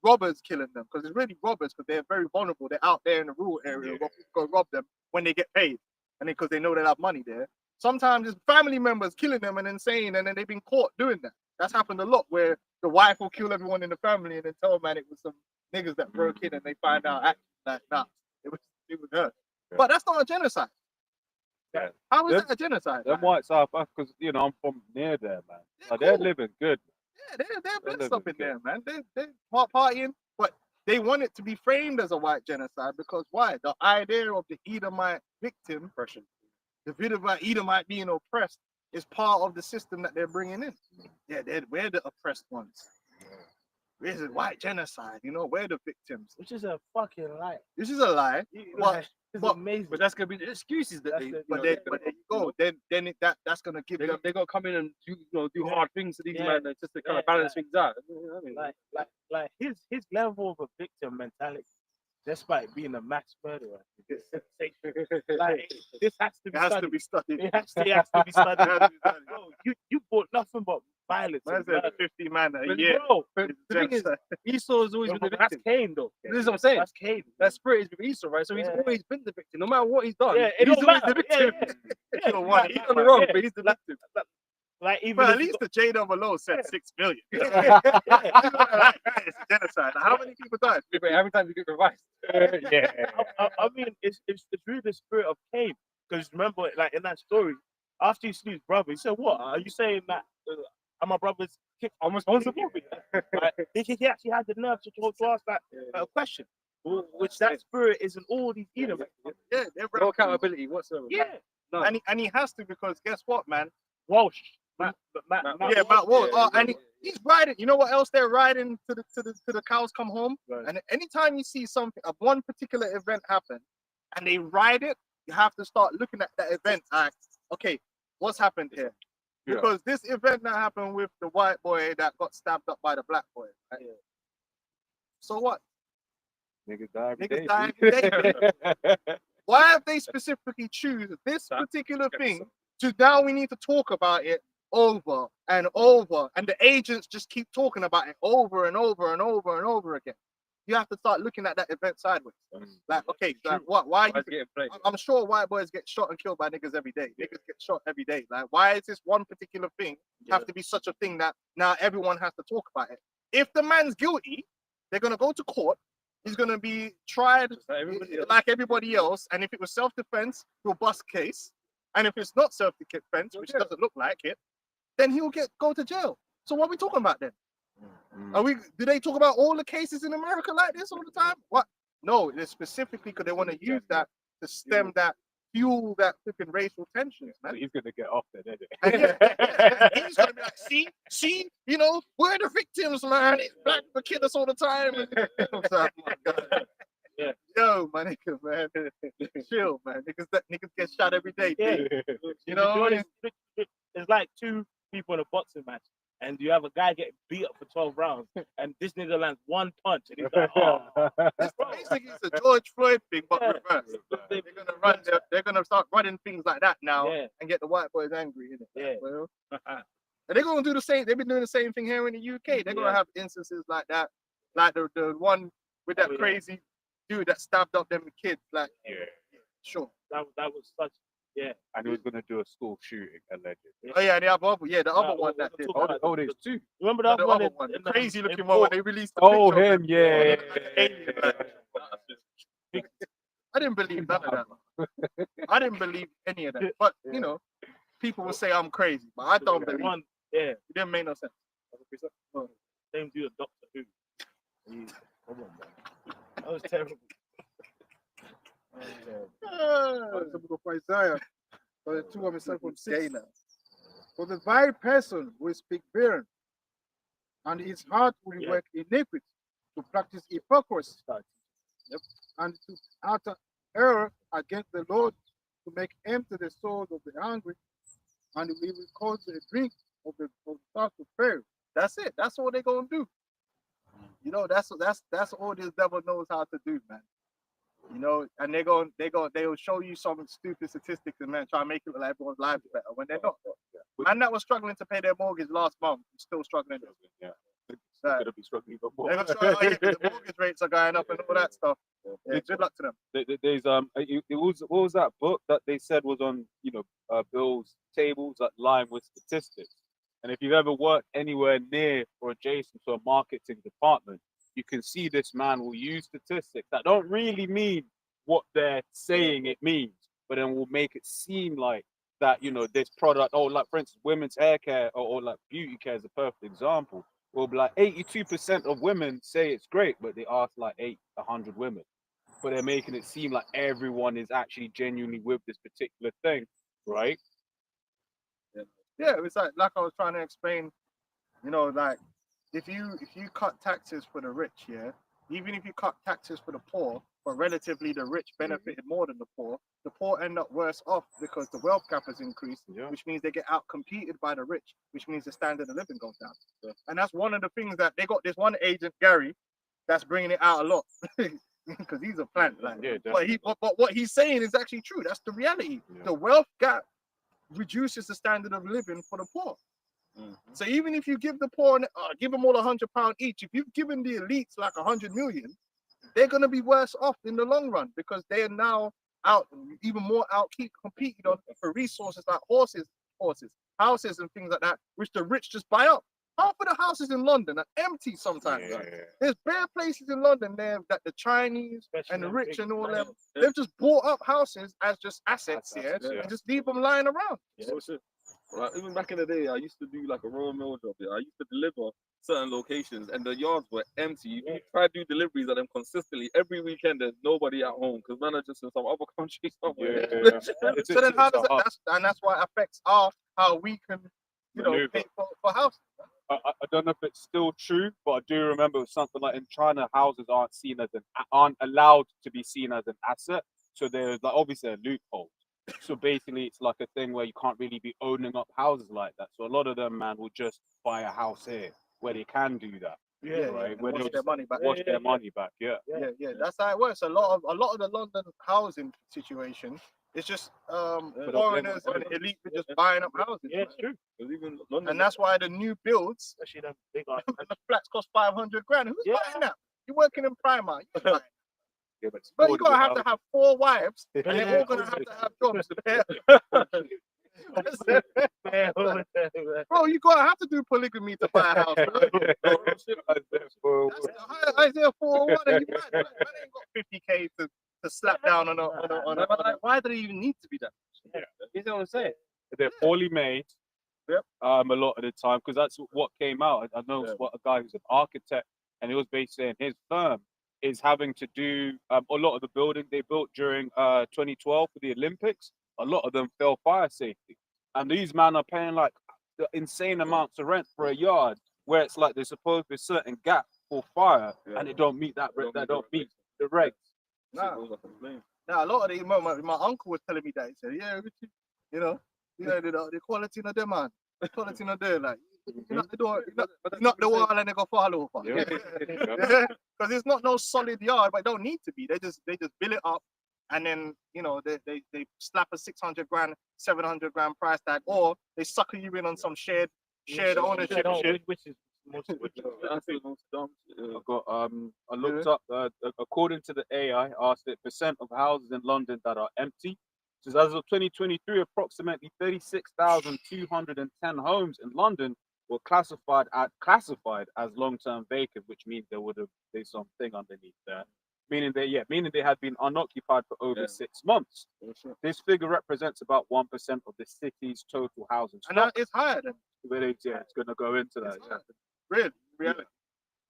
robbers killing them, because it's really robbers, because they're very vulnerable. They're out there in the rural area, go rob them when they get paid, and because they know they have money there. Sometimes it's family members killing them and then saying, and then they've been caught doing that. That's happened a lot, where the wife will kill everyone in the family and then tell man it was some niggas that broke in, and they find out it was her. Yeah. But that's not a genocide. Yeah. How is that a genocide? Them man? white South Africans, I'm from near there, man. They're They're cool. living good. Yeah, they're They're blessed up in living there, man. They're partying, but they want it to be framed as a white genocide, because why? The idea of the Edomite victim, the Edomite being oppressed, is part of the system that they're bringing in. Yeah, we're the oppressed ones. Where's the white genocide? We're the victims. Which is a fucking lie. This is a lie. Like, it's but- amazing. But that's gonna be the excuses that That's they. the- But there you go. Then that's gonna give them. They're gonna come in and do hard things to these Yeah. men just to kind Yeah, of balance things out. You know what I mean? like his level of a victim mentality, despite being a mass murderer, is sensational. Like this has to be It has studied. to be studied. It has to be studied. It has to be studied. Bro, you bought nothing but violence. Man and said murder. 50 man a But year. bro, but It's the thing is, genocide. Esau has always been the That's victim. Cain though. This is what I'm saying. That's Cain. That spirit is with Esau, right? So he's Yeah. always been the victim, no matter what he's done. Yeah, it he's don't always matter. the Yeah, victim. yeah. You don't want Like- it. He's done the wrong, but he's the like- victim. like even But if at you least the J Double O said 6 million. got- It's a genocide. Now, how many people died? But every time you get revised. Yeah. I mean, it's really the spirit of Cain. Because remember, like in that story, after he slew his brother, he said, "What are you saying that I'm my brother's kid? I'm responsible." Right? He actually had the nerve to ask that question, which that spirit is in all these Edomites. Yeah, they're No accountability whatsoever. Yeah, and he has to, because guess what, man? Walsh, Matt Yeah, Matt Walsh. Oh, and he's riding. You know what else they're riding to the cows come home? Right. And anytime you see something, one particular event happen, and they ride it, you have to start looking at that event. Like, okay, what's happened here? Yeah. Because this event that happened with the white boy that got stabbed up by the black boy. Right? So what? Niggas die every Niggas day, die dude. every Why have they specifically choose this particular thing to now we need to talk about it over and over, and the agents just keep talking about it over and over and over and over again? You have to start looking at that event sideways. Like, okay, like, what? Why? Why is it getting played? I'm sure white boys get shot and killed by niggas every day. Niggas get shot every day. Like, why is this one particular thing have to be such a thing that now everyone has to talk about it? If the man's guilty, they're gonna go to court. He's gonna be tried like everybody else. And if it was self-defense, he'll bust case. And if it's not self-defense, which doesn't look like it, then he'll go to jail. So what are we talking about then? Do they talk about all the cases in America like this all the time? What? No, it's specifically because they want to use that to stem that, fuel that flipping racial tensions, man. He's gonna get off then, isn't And it? he's gonna be like, see, you know, we're the victims, man. It's black people kill us all the time. I was like, oh my God. Yeah. Yo, my nigga, man. Chill, man. Niggas get shot every day. Yeah. You know? It's like two people in a boxing match, and you have a guy getting beat up for 12 rounds, and this nigga lands one punch, and he's like, "Oh, It's basically it's a George Floyd thing, but Yeah. reverse. They're gonna start running things like that now Yeah. and get the white boys angry, innit? Yeah. Well, and they're gonna do the same. They've been doing the same thing here in the UK. They're gonna Yeah. have instances like that, like the one with that Oh, yeah. crazy dude that stabbed up them kids. Like, Yeah. sure. that was such." Yeah. And he was gonna do a school shooting, allegedly. Oh yeah, the other Nah, one we'll that did. talk Oh, about oh, there's two. Remember The that other one? one, the in, crazy in looking one when Port- they released the Oh, picture of him, yeah. I didn't believe none of that. Man. I didn't believe any of that. But you know, people will say I'm crazy, but I don't believe it. one. Yeah, It didn't make no sense. same dude, Doctor Who. Come on, man. That was terrible. The book of Isaiah, 32 and 7:6. For the vile person will speak barren, and his heart will Yeah. work iniquity to practice hypocrisy. Yep. And to utter error against the Lord, to make empty the souls of the hungry, and we will cause the drink of the thirst to fail. That's it. That's all they're gonna do. You know, that's all this devil knows how to do, man. You know, and they'll show you some stupid statistics and man try to make it look like everyone's lives better when they're not. Man that was struggling to pay their mortgage last month is still struggling. Yeah. So, Gonna be struggling even more. they're gonna show, oh, yeah, 'cause the mortgage rates are going up and all that stuff. Yeah, good luck to them. There's it was what was that book that they said was on Bill's tables that line with statistics, and if you've ever worked anywhere near or adjacent to a marketing department, you can see this man will use statistics that don't really mean what they're saying it means, but then will make it seem like that this product, like for instance women's hair care or like beauty care is a perfect example. Will be like 82% of women say it's great, but they ask like 100 women. But they're making it seem like everyone is actually genuinely with this particular thing, right? Yeah, it's like I was trying to explain, like if you cut taxes for the rich, yeah, even if you cut taxes for the poor, but relatively the rich benefited more than the poor end up worse off because the wealth gap has increased, Yeah. which means they get out competed by the rich, which means the standard of living goes down. And that's one of the things that they got this one agent, Gary, that's bringing it out a lot. Because he's a plant, like, Yeah, but what he's saying is actually true. That's the reality. Yeah. The wealth gap reduces the standard of living for the poor. So even if you give the poor, give them all £100 each, if you've given the elites like 100 million, they're going to be worse off in the long run because they are now out, even more competed on for resources like horses courses, houses and things like that, which the rich just buy up. Half of the houses in London are empty sometimes. Yeah. There's bare places in London there that the Chinese Especially and the them rich big and all them, mansions. they've just bought up houses as just assets, As yeah, assets, yeah. and just leave them lying around. So shit. Like, even back in the day, I used to do like a Royal Mail job. Yeah, I used to deliver certain locations, and the yards were empty. You try to do deliveries at them consistently every weekend. There's nobody at home because man are just in some other country somewhere. Yeah. It's So then how does a that, that's why it affects how we can, Maneuver. pay for houses. I don't know if it's still true, but I do remember it was something like in China, houses aren't allowed to be seen as an asset. So there's like obviously a loophole. So basically, it's like a thing where you can't really be owning up houses like that. So a lot of them, man, will just buy a house here where they can do that. Yeah, right. yeah. Where Wash they'll their just money back. wash their money back. Yeah. Yeah. That's how it works. A lot of the London housing situation is just foreigners and elite just buying up houses. Yeah, it's true. Because even London, And that's why the new builds Especially them big like and the flats cost 500 grand. Who's Yeah. buying that? You're working in Primark. You're buying. Yeah, but, But you're gonna have to have 4 wives, and they're all gonna have to have jobs. Bro, you gotta have to do polygamy to buy a house. Bro. That's the Isaiah 401, and you man ain't got 50K to slap down on a. Why do they even need to be that? You know what I'm saying? They're poorly made. Yep. A lot of the time, because that's what came out. I know what a guy who's an architect, and he was basically saying his firm is having to do a lot of the building they built during 2012 for the Olympics. A lot of them fell fire safety, and these men are paying like the insane amounts of rent for a yard where it's like there's supposed to be a certain gap for fire, and it don't meet that. That don't meet the regs. Nah, a lot of the my uncle was telling me that. He said, "Yeah, the quality of them, man. The quality of them, like you knock the door, you knock the wall, and they go fall over. Yeah. Because it's not no solid yard, but it don't need to be. They just build it up, and then they slap a 600 grand, 700 grand price tag, or they sucker you in on some shared ownership shit. Which is most that's the most dumb. I've got I looked up according to the AI, asked it percent of houses in London that are empty. It says as of 2023, approximately 36,210 homes in London were classified as long-term vacant, which means there's something underneath there, meaning they had been unoccupied for over 6 months. This figure represents about 1% of the city's total housing stock. And that is higher than It's going to go into that. It's really reality.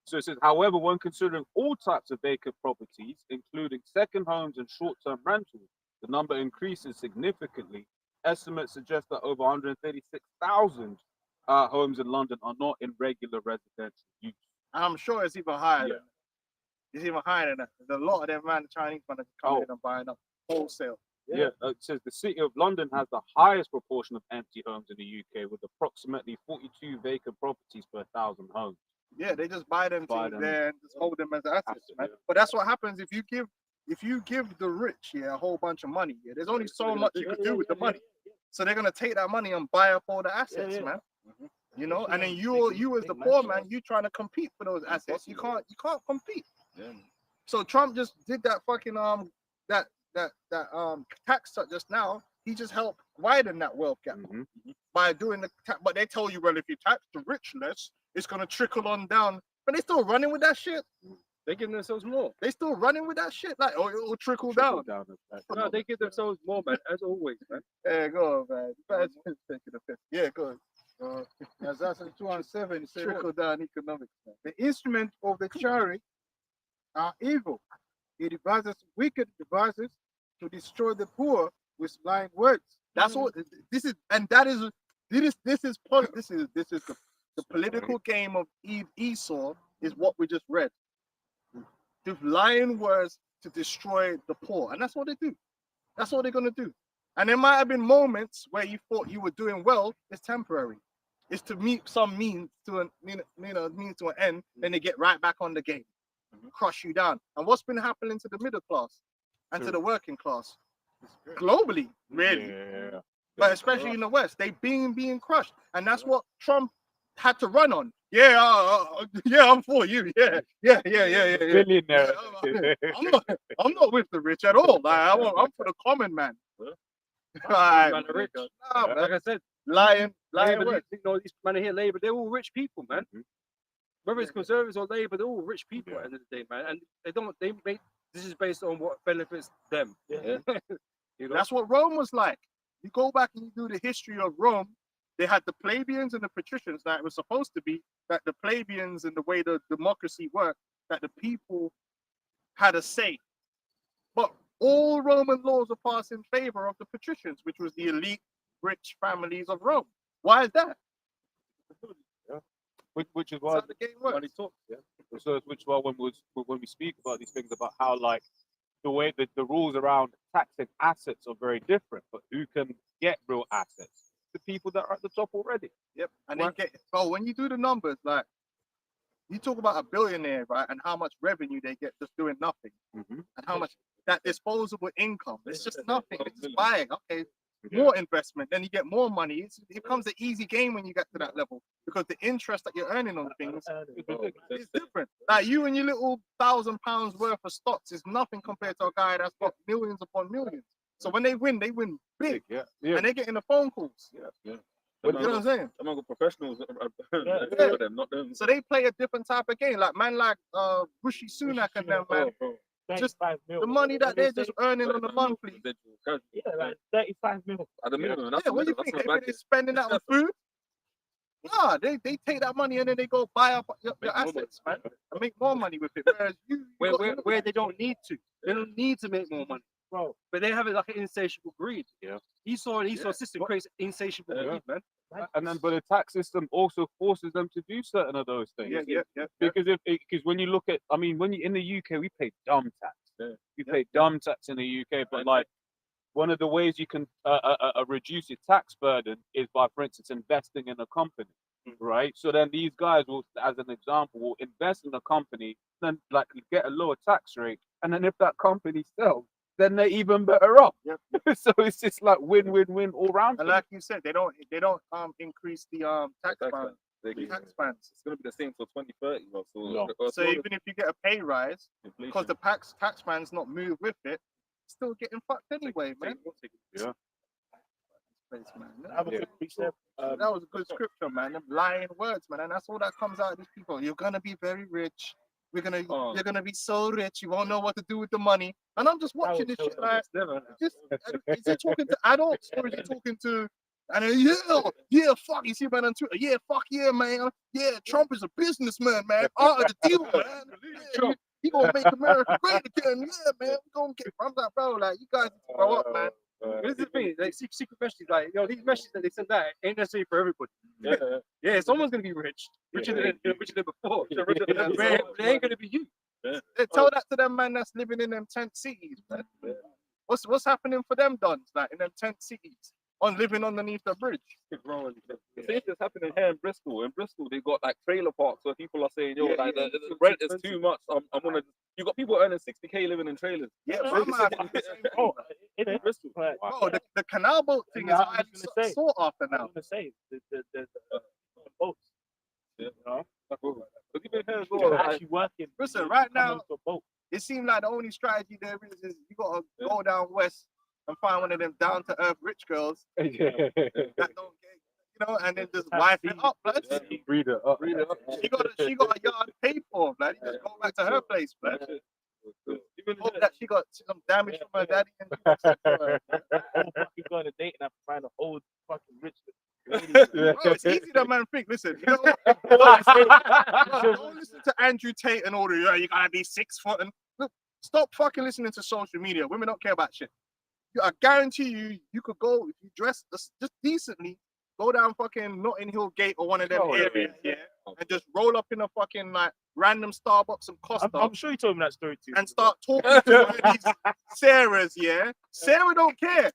So it says, however, when considering all types of vacant properties, including second homes and short-term rentals, the number increases significantly. Estimates suggest that over 136,000 homes in London are not in regular residential use. I'm sure it's even higher. Yeah. It's even higher than that. There's a lot of them, man, the Chinese man are coming in and buying up wholesale. Yeah, it says the City of London has the highest proportion of empty homes in the UK, with approximately 42 vacant properties per 1,000 homes. Yeah, they just buy them Buy things them. there and just hold them as assets, Asset, man. yeah. But that's what happens if you give the rich a whole bunch of money. Yeah, there's only so much you can do with the money. So they're gonna take that money and buy up all the assets, man. You know, and then you as the poor man, you trying to compete for those assets. You can't compete. Yeah. So Trump just did that fucking that tax cut just now. He just helped widen that wealth gap by doing the tax. But they tell you, well, if you tax the rich less, it's gonna trickle on down. But they still running with that shit. They give themselves more. They still running with that shit. Like, oh, it will trickle down. No, they give themselves more, man. As always, man. Yeah, go on, man. Yeah, go on. Isaiah 2:7, it says, Trickle down economics, man. the instrument of the chariot are evil. He devises wicked devices to destroy the poor with lying words. That's what this is, and that is this is the political game of Esau is what we just read. The lying words to destroy the poor, and that's what they do. That's what they're gonna do. And there might have been moments where you thought you were doing well. It's temporary. It's to meet some means to an means to an end. Then they get right back on the game, crush you down. And what's been happening to the middle class and to the working class globally, really, Yeah. but especially in the West, they being crushed, and that's what Trump had to run on. Yeah, I'm for you. Yeah. Billionaire. I'm not with the rich at all. Like, I'm for the common man. Alright. Man, the rich. Nah, man. Like I said, Lying Labour, words. you know, these men here, Labour, they're all rich people, man. Whether it's Conservatives or Labour, they're all rich people at the end of the day, man. And they make decisions based on what benefits them. Yeah. You know? That's what Rome was like. You go back and you do the history of Rome, they had the plebeians and the patricians. That it was supposed to be that the plebeians and the way the democracy worked, that the people had a say. But all Roman laws were passed in favor of the patricians, which was the elite, rich families of Rome. Why is that? Which is That's why how the game works. money talks. Yeah. So which is why when we speak about these things about how like the way that the rules around taxing assets are very different, but who can get real assets? The people that are at the top already. Yep. And Right. they get, bro, when you do the numbers, like you talk about a billionaire, right, and how much revenue they get just doing nothing, Mm-hmm. and how much that disposable income, it's just nothing. It's just Millions. buying. Okay, Yeah. more investment, then you get more money. It becomes an easy game when you get to that level because the interest that you're earning on things is different. Like you and your little £1,000 worth of stocks is nothing compared to a guy that's got millions upon millions. So when they win big, Yeah. Yeah. and they're getting the phone calls. Yeah. You know what I'm saying? I'm got professionals Yeah. for them, not them. So they play a different type of game. Like man, like Rishi Sunak and them, man. Bro. Just the money that they're just earning on a monthly. Yeah, like 35 mil. At the minimum, that's Yeah, what do you that's think? not bad. If they're spending that on food? Nah, they take that money and then they go buy up your Make more assets, man, and make more money with it. Whereas you where they don't need to. They don't need to make more money. Bro, But they have it like an insatiable greed. Yeah. Esau Yeah. system creates insatiable Yeah. greed, man. And then, but the tax system also forces them to do certain of those things. yeah. Because because when you look at, I mean, when you in the UK, we pay dumb tax. Yeah. We pay dumb tax in the UK, but like one of the ways you can reduce your tax burden is by, for instance, investing in a company, right? So then these guys will, as an example, will invest in a company, then like get a lower tax rate, and then if that company sells, then they're even better off. Yep. So it's just like win-win-win all round. And for them. like you said, they don't increase the tax band. Tax bands. It's gonna be the same till 2030, bro. So, No. So even if you get a pay rise, because the tax band's not moved with it, still getting fucked anyway, man. Yeah. Place, man. I have a Yeah. quick precept. That was a good scripture, man. Them lying words, man, and that's all that comes out of these people. You're gonna be very rich. You're gonna be so rich. You won't know what to do with the money. And I'm just watching this shit like, just is he talking to adults or is he talking to? And yeah, fuck. You see, man, on Twitter, yeah, fuck yeah, man. Yeah, Trump is a businessman, man. Art of the deal, man. Yeah, he gonna make America great again. Yeah, man. We gonna get. I'm like, bro, like you guys need to grow up, man. This is the thing, like secret messages, like these messages that they send out ain't necessarily for everybody. Yeah, someone's gonna be rich, richer than before. But they ain't gonna be you. They tell that to them man that's living in them tent cities, man. What's happening for them dons, like in them tent cities, on living underneath the bridge? The same thing's happening here in Bristol. In Bristol, they got like trailer parks where people are saying, "Yo, Yeah, like yeah, the rent is too much. I'm gonna." You got people earning 60K living in trailers. Yeah, No, bro, no, man. Oh, in Bristol. Right. Bro, the canal boat thing is Yeah, I was highly gonna say. sought after I now. was gonna say the boats. Yeah. You know, But even here as you're well, like, actually working. Listen, right come now, onto a boat. it seems like the only strategy there is you gotta go down west and find one of them down to earth rich girls that don't get, and then just wife it up, blood. Breed it up. She got a yard paid for, blood. You just go back to her place, blood. even Hope here, that she got some damage from her daddy and she got sent to her. Whole fucking go on a date and I find an old fucking rich. Bro, it's easy that man think. Listen, you know what? Don't listen to Andrew Tate and all the you gotta be 6 foot and look, stop fucking listening to social media. Women don't care about shit. I guarantee you could go if you dress just decently, go down fucking Notting Hill Gate or one of them areas, and just roll up in a fucking like random Starbucks and Costa I'm sure you told me that story too. and start talking to one of these Sarahs, yeah. Sarah don't care.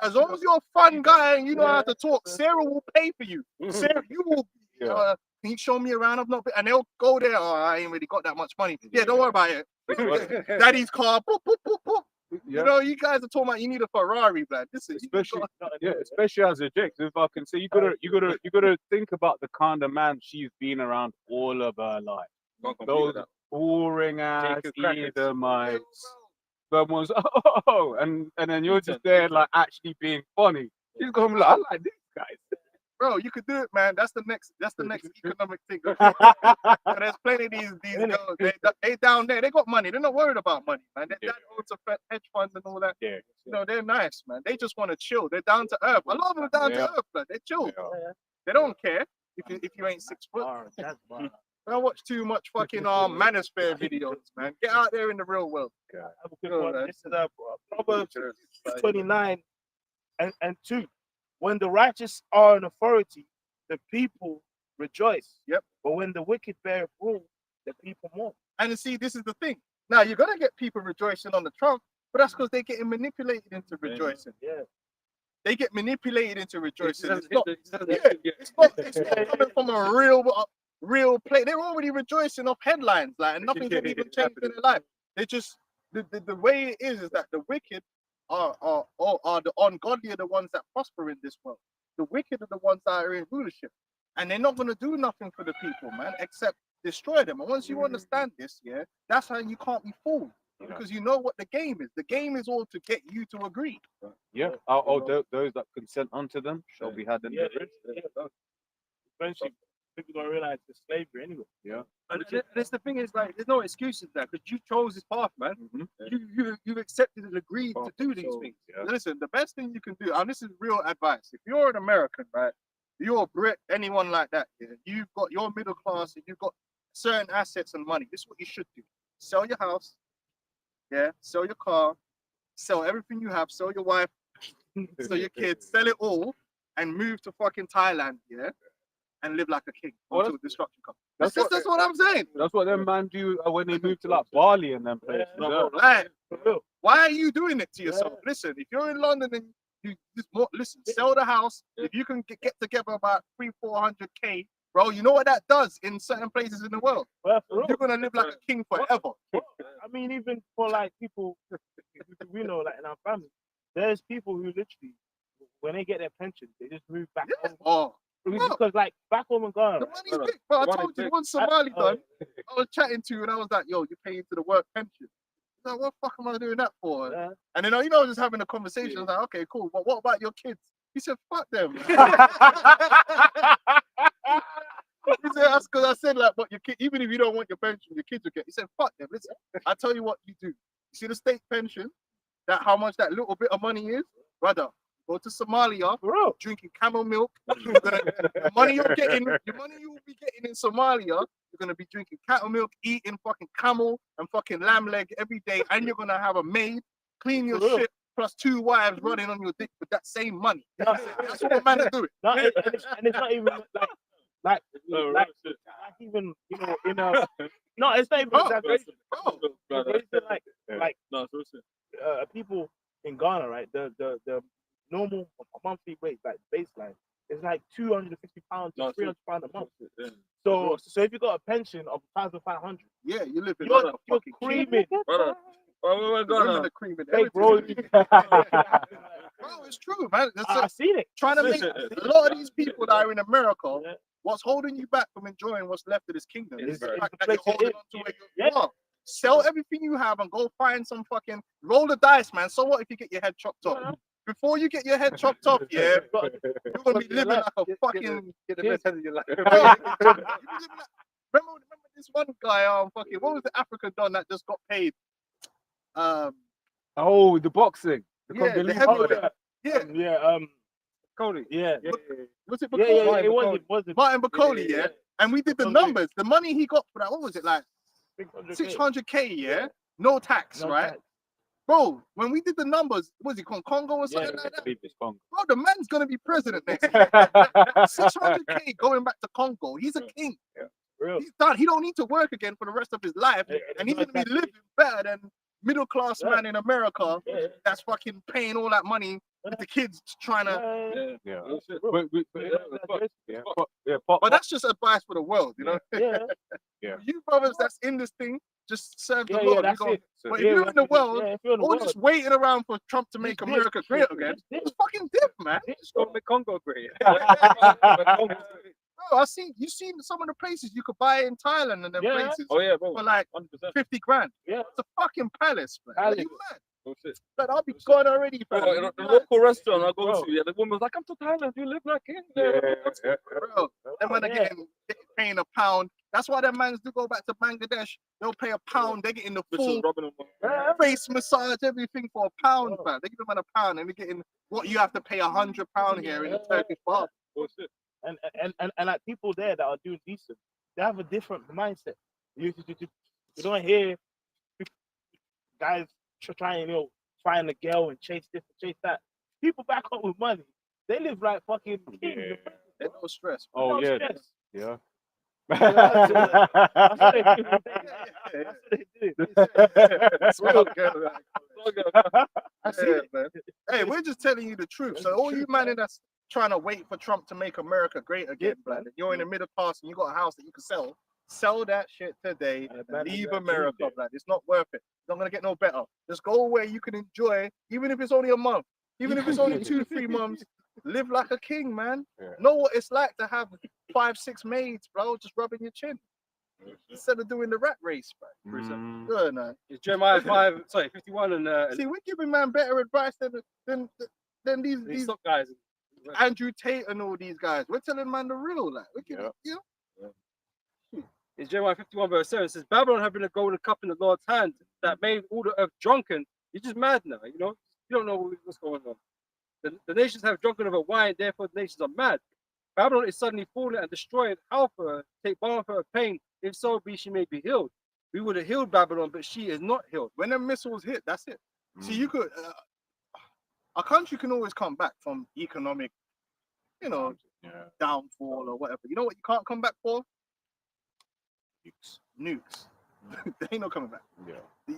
As long as you're a fun guy and you know how to talk, Sarah will pay for you. Sarah, you will. Can you show me around? I've not been, and they'll go there. Oh, I ain't really got that much money. Yeah, don't worry about it. Daddy's car. Boop, boop, boop, boop. You know, you guys are talking about you need a Ferrari, blood. This is especially as a chick. If I can say, you gotta think about the kind of man she's been around all of her life. can't compete Those with that. boring ass Jacob Crackers. Edomites. Someone's and then you're just there like actually being funny. She's gonna be like, I like this Bro, you could do it, man. That's the next economic thing. And there's plenty of these girls. They down there. They got money. They're not worried about money, man. They owns a hedge fund and all that. Yeah. You know, they're nice, man. They just want to chill. They're down to earth. A lot of them are down to earth, man. They chill. They don't care if you ain't 6 foot. Don't watch too much fucking manosphere videos, man. Get out there in the real world. I have a quick one. This is Proverbs 29 and 2. When the righteous are in authority, the people rejoice. Yep. But when the wicked bear rule, the people mourn. And you see, this is the thing. Now you're gonna get people rejoicing on the Trump, but that's because they're getting manipulated into rejoicing. Yeah. They get manipulated into rejoicing. It's It's not coming from a real play. They're already rejoicing off headlines, like, and nothing can even change in their life. They just the way it is that the wicked are the ungodly are the ones that prosper in this world. The wicked are the ones that are in rulership, and they're not gonna do nothing for the people, man, except destroy them. And once you understand this, yeah, that's how you can't be fooled. Because you know what the game is. The game is all to get you to agree. Yeah. Those that consent unto them shall be had in their rest. Eventually, people don't realize it's slavery anyway. Yeah. And this the thing is, like, there's no excuses there because you chose this path, man. You accepted and agreed to do these things. Yeah. Listen, the best thing you can do, and this is real advice. If you're an American, right, you're a Brit, anyone like that, yeah, you've got your middle class, and you've got certain assets and money. This is what you should do: sell your house, yeah, sell your car, sell everything you have, sell your wife, sell your kids, sell it all, and move to fucking Thailand, yeah, and live like a king until destruction comes. That's what I'm saying. That's what them man do when they move to like Bali and them places. Like, why are you doing it to yourself? Listen, if you're in London and you just listen, sell the house. If you can get together about 300-400K, bro, you know what that does in certain places in the world. You're gonna live like a king forever. I mean, even for like people we know, like in our family, there's people who literally, when they get their pension, they just move back home. Oh, Because like back home in Ghana, the money's big. But I told you, once Somali done, I was chatting to you and I was like, yo, you're paying to the work pension. He's like, what the fuck am I doing that for? Yeah. And then, you know, just having a conversation. I was like, okay, cool. But what about your kids? He said, fuck them. He said, that's because I said, like, but your kid, even if you don't want your pension, your kids will get. He said, fuck them. Listen, I tell you what you do. You see the state pension, that how much that little bit of money is, brother. Go to Somalia, drinking camel milk. The money you're getting, the money you will be getting in Somalia, you're gonna be drinking cattle milk, eating fucking camel and fucking lamb leg every day, and you're gonna have a maid clean your shit plus 2 wives running on your dick with that same money. That's what a man is doing. and it's not even like even, you know, in a no, it's not even exaggeration. Like people in Ghana, right? The normal monthly rate, like baseline, is like £250 to £300 a month. So if you got a pension of 1,500, yeah, you live in you're creaming. Women are creaming. Hey, bro, Bro, it's true, man. I seen it. Trying to make a lot of these people that are in America, what's holding you back from enjoying what's left of this kingdom is the fact that you're holding on to where you are. Sell everything you have and go find some fucking roll the dice, man. So what if you get your head chopped off? Before you get your head chopped off, yeah, you're gonna be living like a fucking Get the best head of your life. remember this one guy, fucking what was the African don that just got paid? Oh, the boxing. The heavyweight. Cody. Yeah. Was it Yeah, Bacoli? it wasn't. Martin Bacoli, yeah. And we did the numbers. The money he got for that, what was it, like 600K, yeah? No tax, right? Tax. Bro, when we did the numbers, was it Congo or something like that? Congo. Bro, the man's gonna be president next year. 600K going back to Congo. He's a king. Real. He's done. He don't need to work again for the rest of his life, and he's gonna be living better than middle class man in America that's fucking paying all that money with the kids trying to. But that's just advice for the world, you know. You brothers that's in this thing, just serve the Lord. That's it. But if you're in the world, or just waiting around for Trump to make America great again, it's fucking dip, man. Just go make Congo great. Bro, you seen some of the places you could buy in Thailand and them places Oh yeah, bro. for like 100%. 50 grand. Yeah. It's a fucking palace, man. Are you mad? Oh, shit. But I'll be gone already, Bro, fam. in the local restaurant I go Bro. to, yeah, the woman was like, "I'm to Thailand. You live like king." Bro, them man are Yeah. paying a pound. That's why them mans do go back to Bangladesh. They'll pay a pound. They're getting the full Rubbing face massage, everything for a pound, man. They give them a pound and they're getting what you have to pay £100 here in a Turkish bath. Oh, shit. And like people there that are doing decent, they have a different mindset. You don't hear guys trying, find a girl and chase this and chase that. People back home with money, they live like fucking kings. Yeah. There's no stress. Oh, No yeah. stress. Yeah. That's what they do. That's what they do. It's real good, man. I see Yeah, it. man. Hey, we're just telling you the truth. So all you man that's trying to wait for Trump to make America great again, Yeah, man. You're in the middle class and you got a house that you can sell. Sell that shit today And and leave abandon that America, dream. man. It's not worth it. It's not gonna get no better. Just go where you can enjoy, even if it's only a month, even if it's only 2-3 months. Live like a king, man. Yeah. Know what it's like to have 5-6 maids, bro, just rubbing your chin instead of doing the rat race, man. Mm. Good, man. It's Jeremiah 51 and See, we're giving man better advice than these these top guys. Andrew Tate and all these guys. We're telling man the real, like we're giving, It's Jeremiah 51 verse 7. It says, Babylon have been a golden cup in the Lord's hand that made all the earth drunken. You're just mad now, You don't know what's going on. The nations have drunken of a wine, therefore the nations are mad. Babylon is suddenly fallen and destroyed. How for her? Take balm for her pain. If so be she may be healed. We would have healed Babylon, but she is not healed. when the missiles hit, that's it. See, Mm. you could a country can always come back from economic, Yeah. downfall or whatever. You know what you can't come back for? Nukes. They ain't not coming back. Yeah.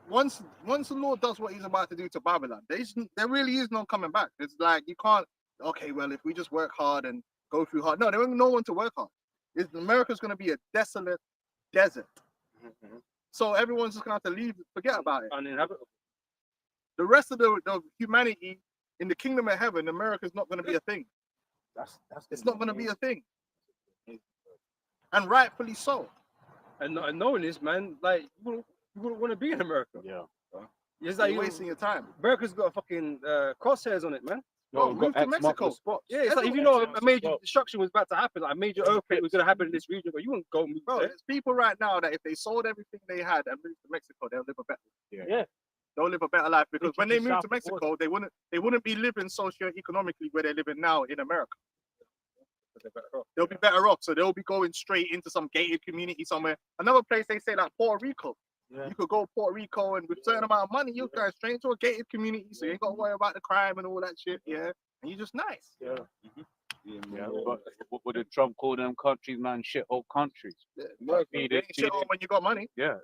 Once the Lord does what he's about to do to Babylon, there really is no coming back. It's like you can't, okay, well, if we just work hard and go through hard. No, there ain't no one to work hard. America's gonna be a desolate desert. So everyone's just gonna have to leave, forget about it. Uninhabitable. The rest of the humanity in the kingdom of heaven, America's not gonna be a thing. It's not gonna be a thing. And rightfully so. And knowing this, man, like you wouldn't want to be in America. Yeah. It's like You're wasting your time. America's got a fucking crosshairs on it, man. Bro, we've move got to X marks Mexico. the spot. Yeah, it's like if you know a major destruction was about to happen, like a major earthquake was gonna happen in this region, but you wouldn't go move Bro, there. there's people right now that if they sold everything they had and moved to Mexico, they'll live a better life. Yeah. They'll live a better life because when they Literally move to south of Mexico, they wouldn't be living socio-economically where they're living now in America. They'll be better off, so they'll be going straight into some gated community somewhere. Another place they say like Puerto Rico. Yeah. You could go to Puerto Rico and with a certain amount of money, you'll go straight into a gated community, so you ain't got to worry about the crime and all that shit. Yeah, and you're just nice. Yeah. Yeah. But what did Trump call them countries, man? Shithole countries. You ain't shit on when you got money. Yeah.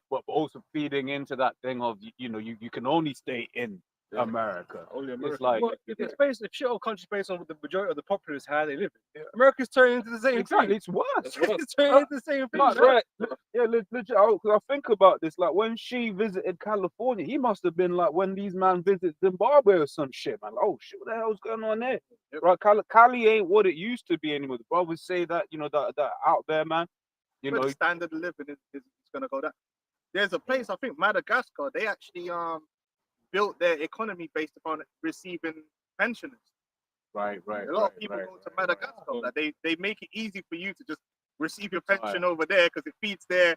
But also feeding into that thing of you can only stay in America. Only It's America. like Well, if it's based, if shithole countries based on what the majority of the populace how they live, America's turning into the same exactly, thing. it's worse. It's turning into the same thing. That's man. right. Yeah, legit. Because I think about this, like when she visited California, he must have been like when these man visit Zimbabwe or some shit, man. Like, oh shit, what the hell's going on there? Right, Cali ain't what it used to be anymore. The brothers say that, that out there, man. But the standard of living is gonna go down. There's a place, I think Madagascar, they actually built their economy based upon receiving pensioners. right. A lot of people go to Madagascar. Like they make it easy for you to just receive your pension over there because it feeds their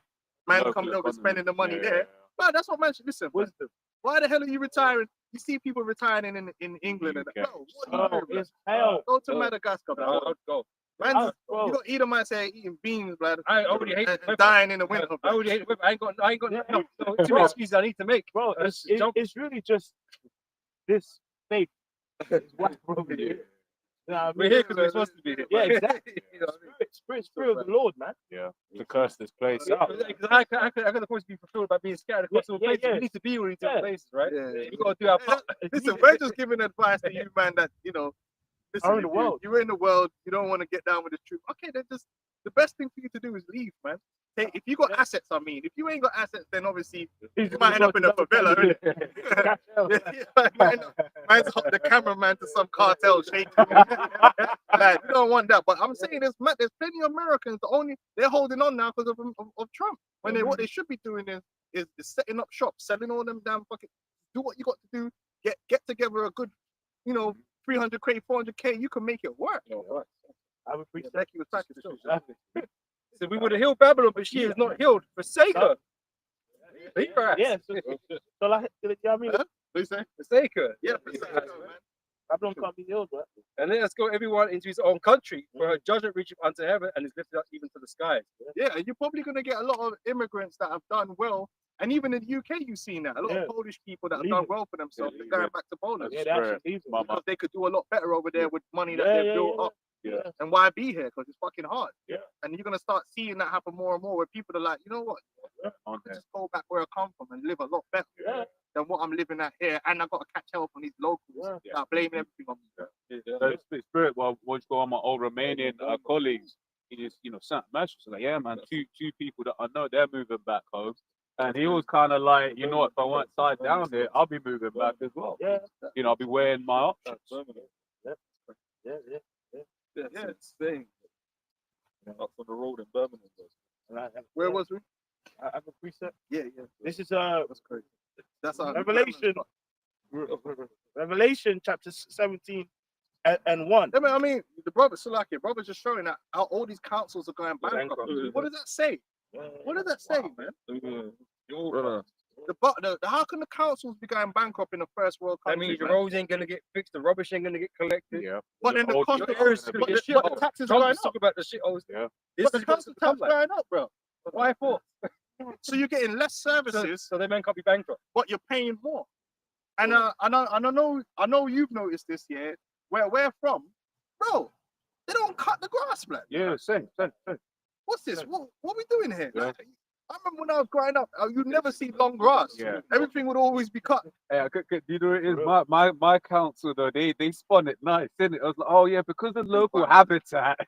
man Local coming over economy. spending the money Yeah, there. But that's what man should listen. Wisdom. Why the hell are you retiring? You see people retiring in England and UK. bro, what are you Oh, doing, it's hell. bro? Go to Madagascar, I bro. would go. Man, Bro. you got Edomites there eating beans, blood. I already hate and the weather. dying in the winter. I already hate it. I ain't got Yeah. no, too many excuses I need to make. Bro, Let's it's, jump. it's really just this faith. Is what over here. You know what I We're mean? here because we're supposed to be here. Yeah, exactly. You know what I mean? Spirit of the Lord, man. Yeah, to curse this place out. Because I can of course be fulfilled by being scattered across all places. yeah. We need to be where these different places, right? Yeah. We got to do our part. Listen, we're just giving advice to you, man, that, listen, Are in the if world. you're in the world, you don't want to get down with the truth. Okay, then just the best thing for you to do is leave, man. If you got assets, I mean, if you ain't got assets, then obviously you might end up in a favela, innit? Mine's the cameraman to some cartel shaking. Like, you don't want that. But I'm saying there's plenty of Americans. They're holding on now because of Trump. When what they should be doing is setting up shops, selling all them damn fucking do what you got to do. Get together a good, 300k, 400k. You can make it work. I would appreciate Like you was talking to. So we would have healed Babylon, but she is not healed. Forsake her. Leave her. Yeah. So like, you know what I mean? Huh? What you say? Forsake her. Yeah, for sure, man. Babylon can't be healed, right? And let us go everyone into his own country, for her judgment reaching unto heaven and is lifted up even to the skies. Yeah, and you're probably gonna get a lot of immigrants that have done well. And even in the UK, you've seen that. A lot Yeah. of Polish people that have Leave done it. well for themselves, Yeah, they're going back to Poland. Yeah, they actually leave it. Because they could do a lot better over there with money that Yeah, they've yeah, built yeah. up. Yeah. And why be here? Because it's fucking hard. Yeah. And you're gonna start seeing that happen more and more, where people are like, you know what? I On could there. just go back where I come from and live a lot better Yeah. than what I'm living at here. And I got to catch help on these locals Yeah. that are blaming everything on me. So the spirit, well, once go on my old Romanian colleagues, he just, sent a message like, yeah, man, two people that I know, they're moving back home. And he was kind of like, if I weren't tied down there, I'll be moving back as well. Yeah. I'll be weighing my options. Yeah. That's insane. Up on the road in Birmingham. And I, Where was we? I have a precept. Yeah. This is That's crazy. That's Revelation. Revelation chapter 17 and 1. I mean, the brother's just showing that how all these councils are going bankrupt. What does that say? What does that say, man? How can the councils be going bankrupt in a first world That country? means the man? roads ain't gonna get fixed, the rubbish ain't gonna get collected. Yeah. But then the Old cost people of are areas gonna gonna be- get shit. but the taxes are Trump going was up. talking about the shit. Yeah. This But the is what's council gonna come tax like. going up, bro. Why for? So you're getting less services, So they man can't be bankrupt. but you're paying more. And I know you've noticed this, yeah. Where we're from, bro, they don't cut the grass, blood. Yeah, same. What's this? What we doing here? Yeah. Like, I remember when I was growing up, you'd never see long grass. Yeah. Everything would always be cut. Hey, you know what it is? My council though, they spun it nice, didn't it? I was like, oh yeah, because of local habitat,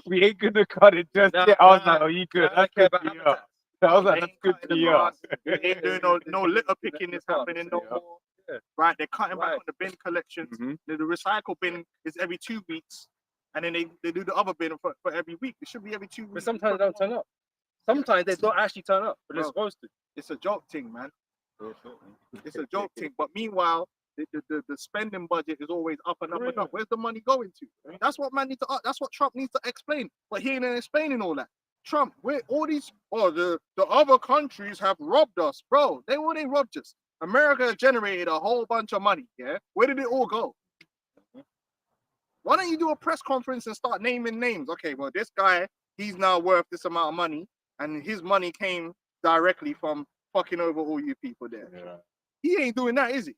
we ain't gonna cut it just Nah, yet. I was nah, like, oh, you good? I That's care good about for you. habitat. I was like, They that's ain't good cutting for the you. grass. They ain't doing no litter picking is Yeah. happening no Yeah. more. Yeah. Right, they're cutting back Right. on the bin collections. Mhm. The recycle bin is every 2 weeks, and then they do the other bin for every week. It should be every 2 weeks. But sometimes they don't turn up. Sometimes they don't actually turn up, but they're Bro. supposed to. It's a joke thing, man. It's a joke thing. But meanwhile, the spending budget is always up and up and up. Where's the money going to? That's what man need to. That's what Trump needs to explain. But he ain't explaining all that. Trump, where all these, the other countries have robbed us, bro. They robbed us. America generated a whole bunch of money. Yeah, where did it all go? Why don't you do a press conference and start naming names? Okay, well, this guy, he's now worth this amount of money, and his money came directly from fucking over all you people there. Yeah. He ain't doing that, is he?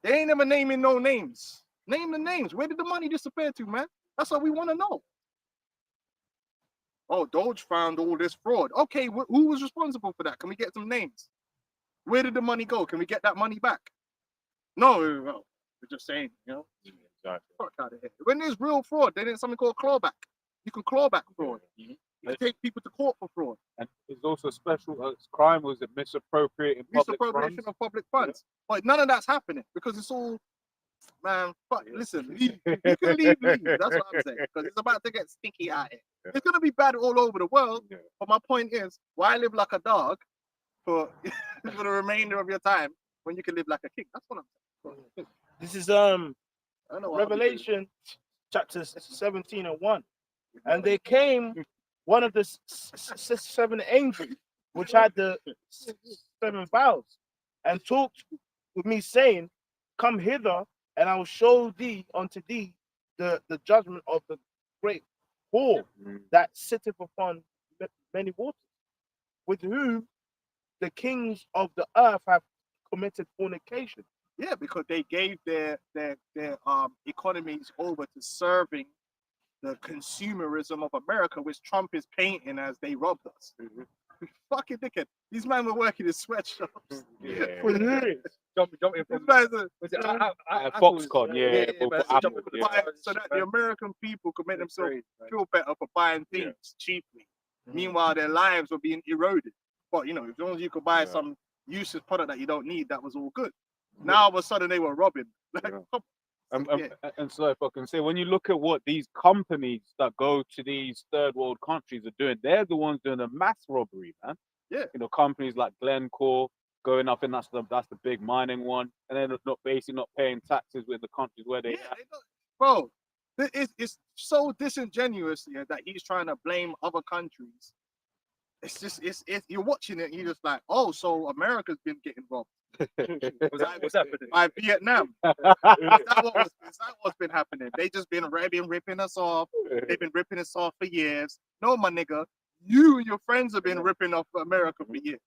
They ain't never naming no names. Name the names. Where did the money disappear to, man? That's what we want to know. Oh, Doge found all this fraud. Okay, who was responsible for that? Can we get some names? Where did the money go? Can we get that money back? No, we're just saying, Exactly. fuck out of here. When there's real fraud, there is something called clawback. You can claw back fraud. You can take people to court for fraud. And there's also special crime was it misappropriating public Misappropriation funds? of public funds. But none of that's happening because it's all, man, fuck, listen, leave. You can leave. That's what I'm saying. Because it's about to get sticky out here. Yeah. It's going to be bad all over the world. Yeah. But my point is, why live like a dog for, for the remainder of your time when you can live like a king? That's what I'm saying. This is I don't know what I'll be doing. Revelation chapter 17 and 1. And there came one of the seven angels which had the 7 vials and talked with me, saying, come hither, and I will show thee unto thee the judgment of the great whore that sitteth upon many waters, with whom the kings of the earth have committed fornication. Yeah, because they gave their economies over to serving the consumerism of America, which Trump is painting as they robbed us. Fucking dickhead. These men were working in sweatshops. Yeah. For years. Jumping These from guys are was it Foxconn, yeah, for man, Apple, jumping from yeah. buying so that the American people could make themselves feel better for buying things cheaply. Meanwhile, their lives were being eroded. But as long as you could buy some useless product that you don't need, that was all good. Now all of a sudden they were robbing. Like, And so if I can say, when you look at what these companies that go to these third world countries are doing, they're the ones doing the mass robbery, man. Yeah. Companies like Glencore, going up, and that's the big mining one, and then not paying taxes with the countries where they Yeah, they don't- bro, it's so disingenuous here that he's trying to blame other countries. It's just it's you're watching it and you're just like, oh, so America's been getting robbed What's happening? by Vietnam. Is that what's been happening? They just been ripping us off. They've been ripping us off for years. No, my nigga, you and your friends have been ripping off America for years.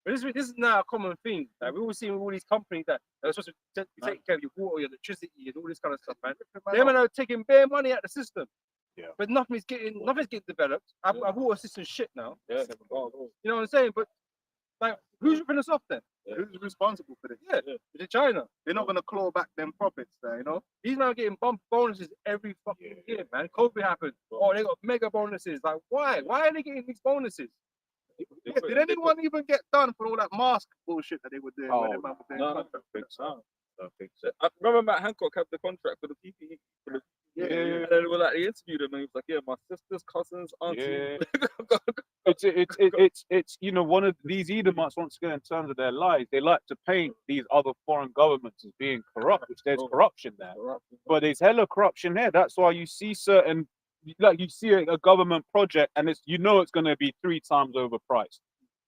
But this is now a common thing. Like we all see with all these companies that are supposed to take care of your water, your electricity, and all this kind of stuff, man. Them are taking bare money out of the system. Yeah. But nothing's getting developed. Our water system's shit now. Yeah. You know what I'm saying? But like, who's ripping us off then? Who's responsible for this? Yeah, is it China? They're not gonna claw back them profits there, you know. He's now getting bonuses every fucking year, man. COVID happened. Oh, they got mega bonuses. Like, why? Why are they getting these bonuses? Yeah, did anyone even get done for all that mask bullshit that they were doing? when Oh, them man were doing No, I contracts? don't think so. I don't think so. I remember Matt Hancock had the contract for the PPE. Yeah, And then they were like, they interviewed him and he was like, yeah, my sister's cousins, auntie. It's you know, one of these Edomites, once again, in terms of their lies, they like to paint these other foreign governments as being corrupt, which there's corruption there. But there's hella corruption here. That's why you see certain, like you see a government project and it's it's going to be 3 times overpriced.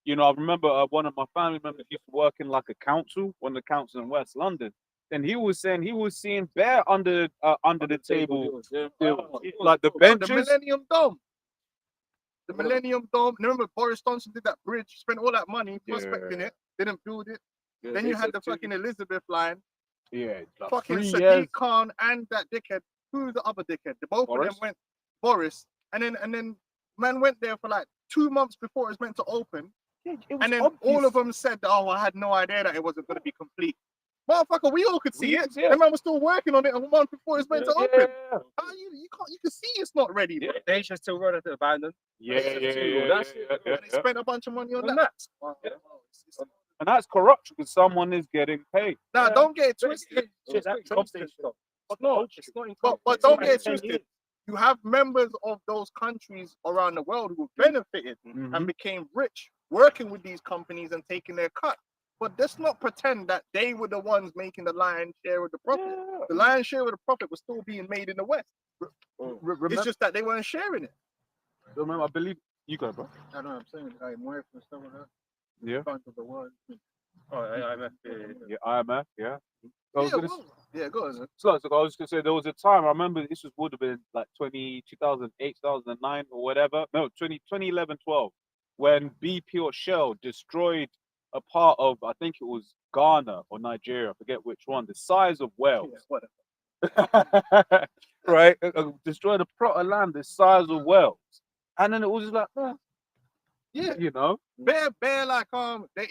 You know, I remember one of my family members used to work in like a council, one of the councils in West London, and he was saying he was seeing bare under the table deals, like the The benches. Millennium Dome. The Millennium Dome. Remember Boris Johnson did that bridge, spent all that money prospecting it, didn't build it. Then you had the fucking Elizabeth line, Yeah, like fucking 3 Sadiq years. Khan and that dickhead. Who's the other dickhead? The both of Boris? them went Boris, and then man went there for like 2 months before it was meant to open, and then all of them said, "Oh, I had no idea that it wasn't going to be complete." Motherfucker, we all could see it. Yeah. The man was still working on it a month before it's meant to open. Yeah, How you can't, you can see it's not ready. Bro. They should still run at the abandoned. yeah. That's it. And they spent a bunch of money on On that. that. Wow. And that's corruption because someone is getting paid. Now, don't get it But it's- twisted. it's that Trump stuff. But no, it's not in But don't get it twisted. You have members of those countries around the world who benefited and became rich working with these companies and taking their cut. But let's not pretend that they were the ones making the lion's share of the profit. The lion's share of the profit was still being made in the West. Remember, It's just that they weren't sharing it. I believe you go, bro. I know what I'm saying. I'm working and stuff like that. Yeah. Front of the world. Oh, IMF. Yeah, IMF. Yeah. I was gonna Yeah, go on. So I was gonna say there was a time I remember this would have been like 2008, 2009 or whatever. No, 2011, 12, when BP or Shell destroyed a part of, I think it was Ghana or Nigeria, I forget which one, the size of Wales. Yeah, whatever. Right? Destroyed a plot of land the size of Wales. And then it was just like, Yeah. you know, Bare like they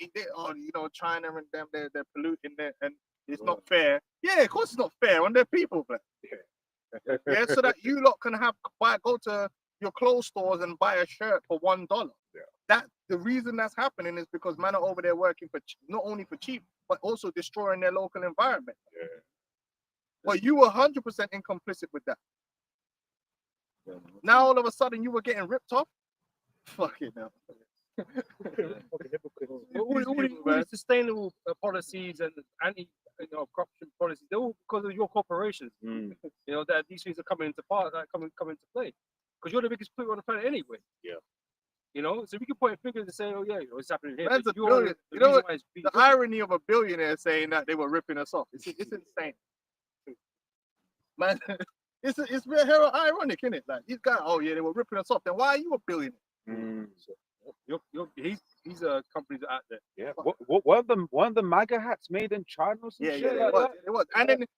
China and them they're polluting it and it's not fair. Yeah, of course it's not fair on their people, but yeah, so that you lot can go to your clothes stores and buy a shirt for $1. Yeah. That the reason that's happening is because men are over there working for not only for cheap but also destroying their local environment. Yeah. Well, you were 100% complicit with that. Now all of a sudden you were getting ripped off. Fuck it now. All these sustainable policies and anti-corruption policies, they're all because of your corporations. You know that these things are coming into into play because you're the biggest polluter on the planet anyway. Yeah. You know, so we can point fingers and say, "Oh yeah, it's happening here." Man's but a you're billion. the You know reason what? why it's being The irony of a billionaire saying that they were ripping us off. It's insane. Man, it's very ironic, isn't it? Like these guys, oh yeah, they were ripping us off. Then why are you a billionaire? These companies are out there. Yeah. What one of the MAGA hats made in China or some Yeah, shit yeah, like that? it was.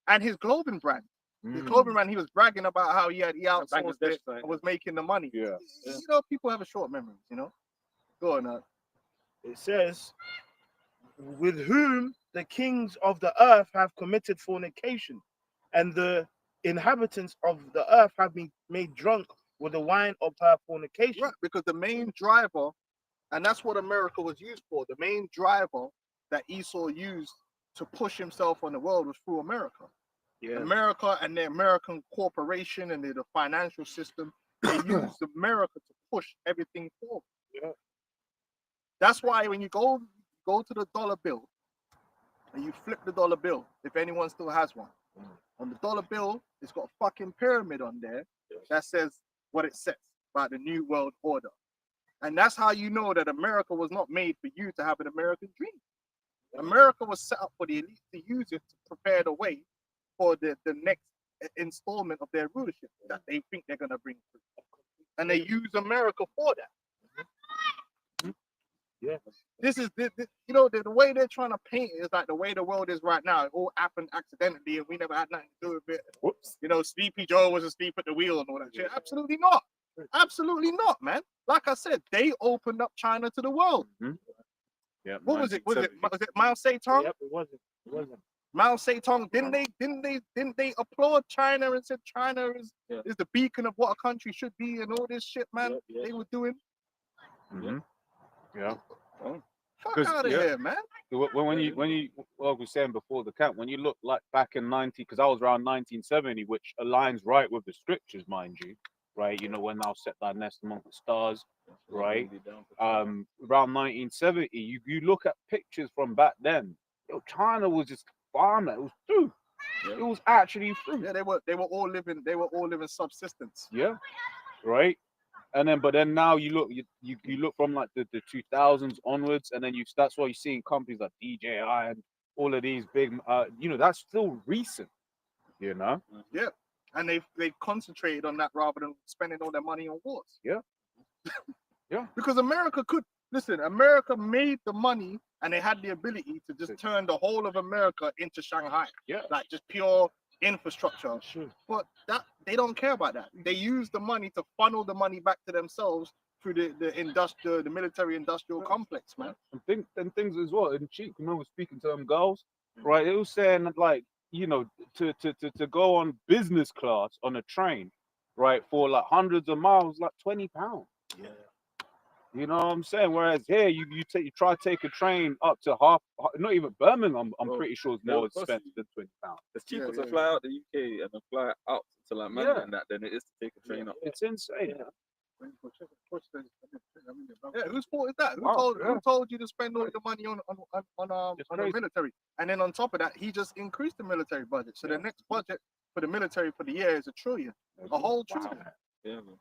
And his clothing brand. His clothing brand, he was bragging about how he outsourced Bangladesh it side. and was making the money. Yeah. You know, people have a short memory, you know? Go on, It says, with whom the kings of the earth have committed fornication, and the inhabitants of the earth have been made drunk with the wine of her fornication. Right, because the main driver, and that's what America was used for, the main driver that Esau used to push himself on the world was through America. Yeah. America and the American corporation and the financial system, they used America to push everything forward. Yeah. That's why when you go go to the dollar bill and you flip the dollar bill, if anyone still has one. On the dollar bill, it's got a fucking pyramid on there that says what it says about the New World Order. And that's how you know that America was not made for you to have an American dream. America was set up for the elite to use it to prepare the way for the next installment of their rulership that they think they're going to bring through. And they use America for that. Yeah. This is, you know, the way they're trying to paint it is like the way the world is right now. It all happened accidentally and we never had nothing to do with it. Whoops. You know, Sleepy Joe was asleep at the wheel and all that shit. Absolutely not. Absolutely not, man. Like I said, they opened up China to the world. Yeah. What was it? Was it 1970. Mao Zedong? Yep, it wasn't. It wasn't. Mao Zedong, didn't they applaud China and said China is the beacon of what a country should be and all this shit, man? Yeah. They were doing. Yeah. Fuck 'Cause, out of yeah. here, man. When you well, I was saying before the camp, when you look like back in 90, because I was around 1970, which aligns right with the scriptures, mind you, right? You know, when thou set thy nest among the stars, right? Around 1970, you look at pictures from back then. Yo, China was just farmland. It was fruit. It was actually fruit. Yeah, they were all living subsistence. Yeah, right. And then, but then now you look from like the 2000s onwards, and then that's why you're seeing companies like DJI and all of these big, you know, that's still recent, you know. Yeah, and they've concentrated on that rather than spending all their money on wars. Yeah. Yeah. Because America America made the money and they had the ability to just turn the whole of America into Shanghai. Yeah. Like just pure infrastructure. Sure. But that they don't care about that. They use the money to funnel the money back to themselves through the military industrial complex, man. And things as well. And Cheek, I remember speaking to them girls, right? It was saying that, like, you know, to go on business class on a train, right, for like hundreds of miles, like £20. Yeah. You know what I'm saying? Whereas here, you try to take a train up to not even Birmingham. I'm pretty sure it's more expensive than £20. It's cheaper Yeah. to fly out the UK and then fly out to like Manhattan and that than it is to take a train up. It's insane. Yeah, whose fault is that? Who told you to spend all the money on the crazy. military? And then on top of that, he just increased the military budget. So the next budget for the military for the year is $1 trillion. A whole trillion. Yeah, man.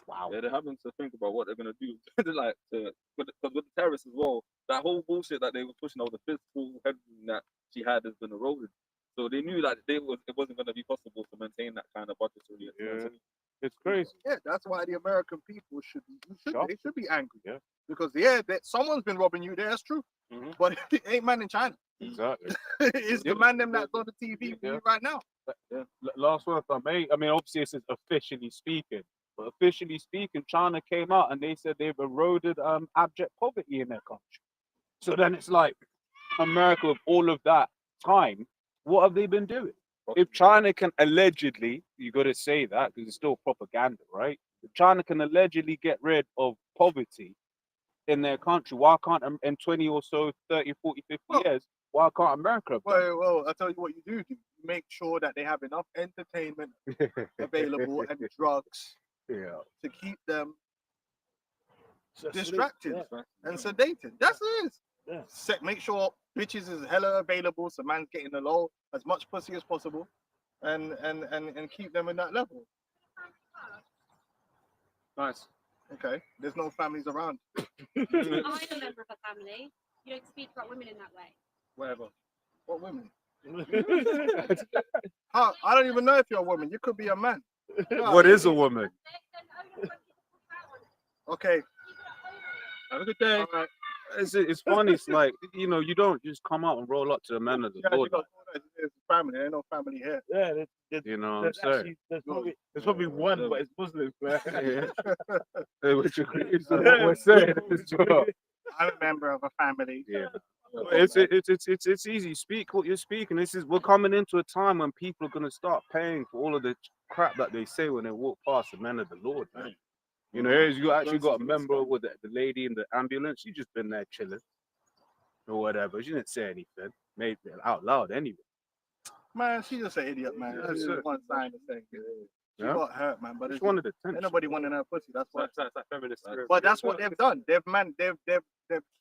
Wow. Yeah, they're having to think about what they're gonna do. Like, because with the terrorists as well, that whole bullshit that they were pushing over the fiscal headroom that she had has been eroded. So they knew that it wasn't gonna be possible to maintain that kind of budgetary. Yeah. It's crazy. Yeah, that's why the American people should be angry. Yeah. Because someone's been robbing you there. That's true. Mhm. But it ain't man in China. Exactly. It's the man them that's on the TV with you right now. Last one, if I may. I mean, obviously, this is officially speaking. But officially speaking, China came out and they said they've eroded abject poverty in their country. So then it's like, America, with all of that time, what have they been doing? If China can allegedly, you got to say that because it's still propaganda, right? If China can allegedly get rid of poverty in their country, why can't, in 20 or so, 30, 40, 50 years, why can't America have done it? Well, I'll tell you what you do. You make sure that they have enough entertainment available and drugs to keep them distracted and sedated. That's it. Yeah. Make sure bitches is hella available, so man's getting the low as much pussy as possible, and keep them in that level. Nice. Okay, there's no families around. I'm a member of a family. You don't speak about women in that way. Whatever. What women? How? I don't even know if you're a woman. You could be a man. What is a woman? Okay. Have a good day. All right. It's funny. It's like, you know, you don't just come out and roll up to the men of the Yeah, Lord. there's family. There ain't no family here. Yeah, You know what I'm saying? there's probably one, but it's Muslim. Yeah. Which agrees with what we're saying as well. I'm a member of a family. Yeah. It's easy. Speak what you're speaking. We're coming into a time when people are gonna start paying for all of the crap that they say when they walk past the men of the Lord, man. You know, you actually got a member with the lady in the ambulance. She just been there chilling or whatever. She didn't say anything, made it out loud anyway. Man, she's just an idiot, man. That's just one sign of thing. She Yeah. got hurt, man. But She it's wanted ain't attention. nobody wanting her pussy. That's why. It's like feminist spirit. But that's what they've done. They've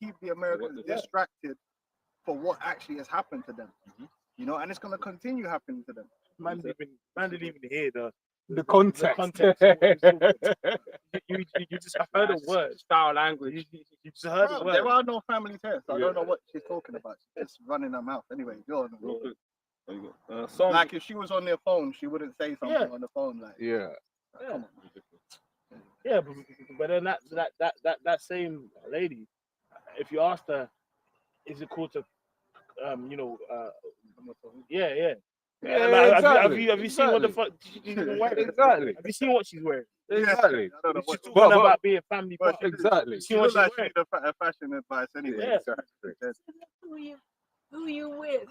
keep the Americans Yeah. distracted for what actually has happened to them. You know, and it's gonna continue happening to them. Man didn't even hear The context. context of what he was talking about. You just heard the words, foul language. You just heard the Bro, words. there are no families here, so I Yeah. don't know what she's talking about. She's just running her mouth. Anyway, go on. Real quick. There you go. Psalms, Like if she was on their phone, she wouldn't say something Yeah. on the phone. Like, Yeah. come on. Yeah, but then that same lady, if you asked her, is it cool to, yeah. Yeah, Like, exactly. have you seen what the Exactly. fuck she's even wearing? Exactly. Have you seen what she's wearing? Exactly. I don't know She's what. talking But- about being family but partner. Exactly. You She see what looks she's like wearing? she's a fashion advice anyway. Yeah. Exactly. Who you with?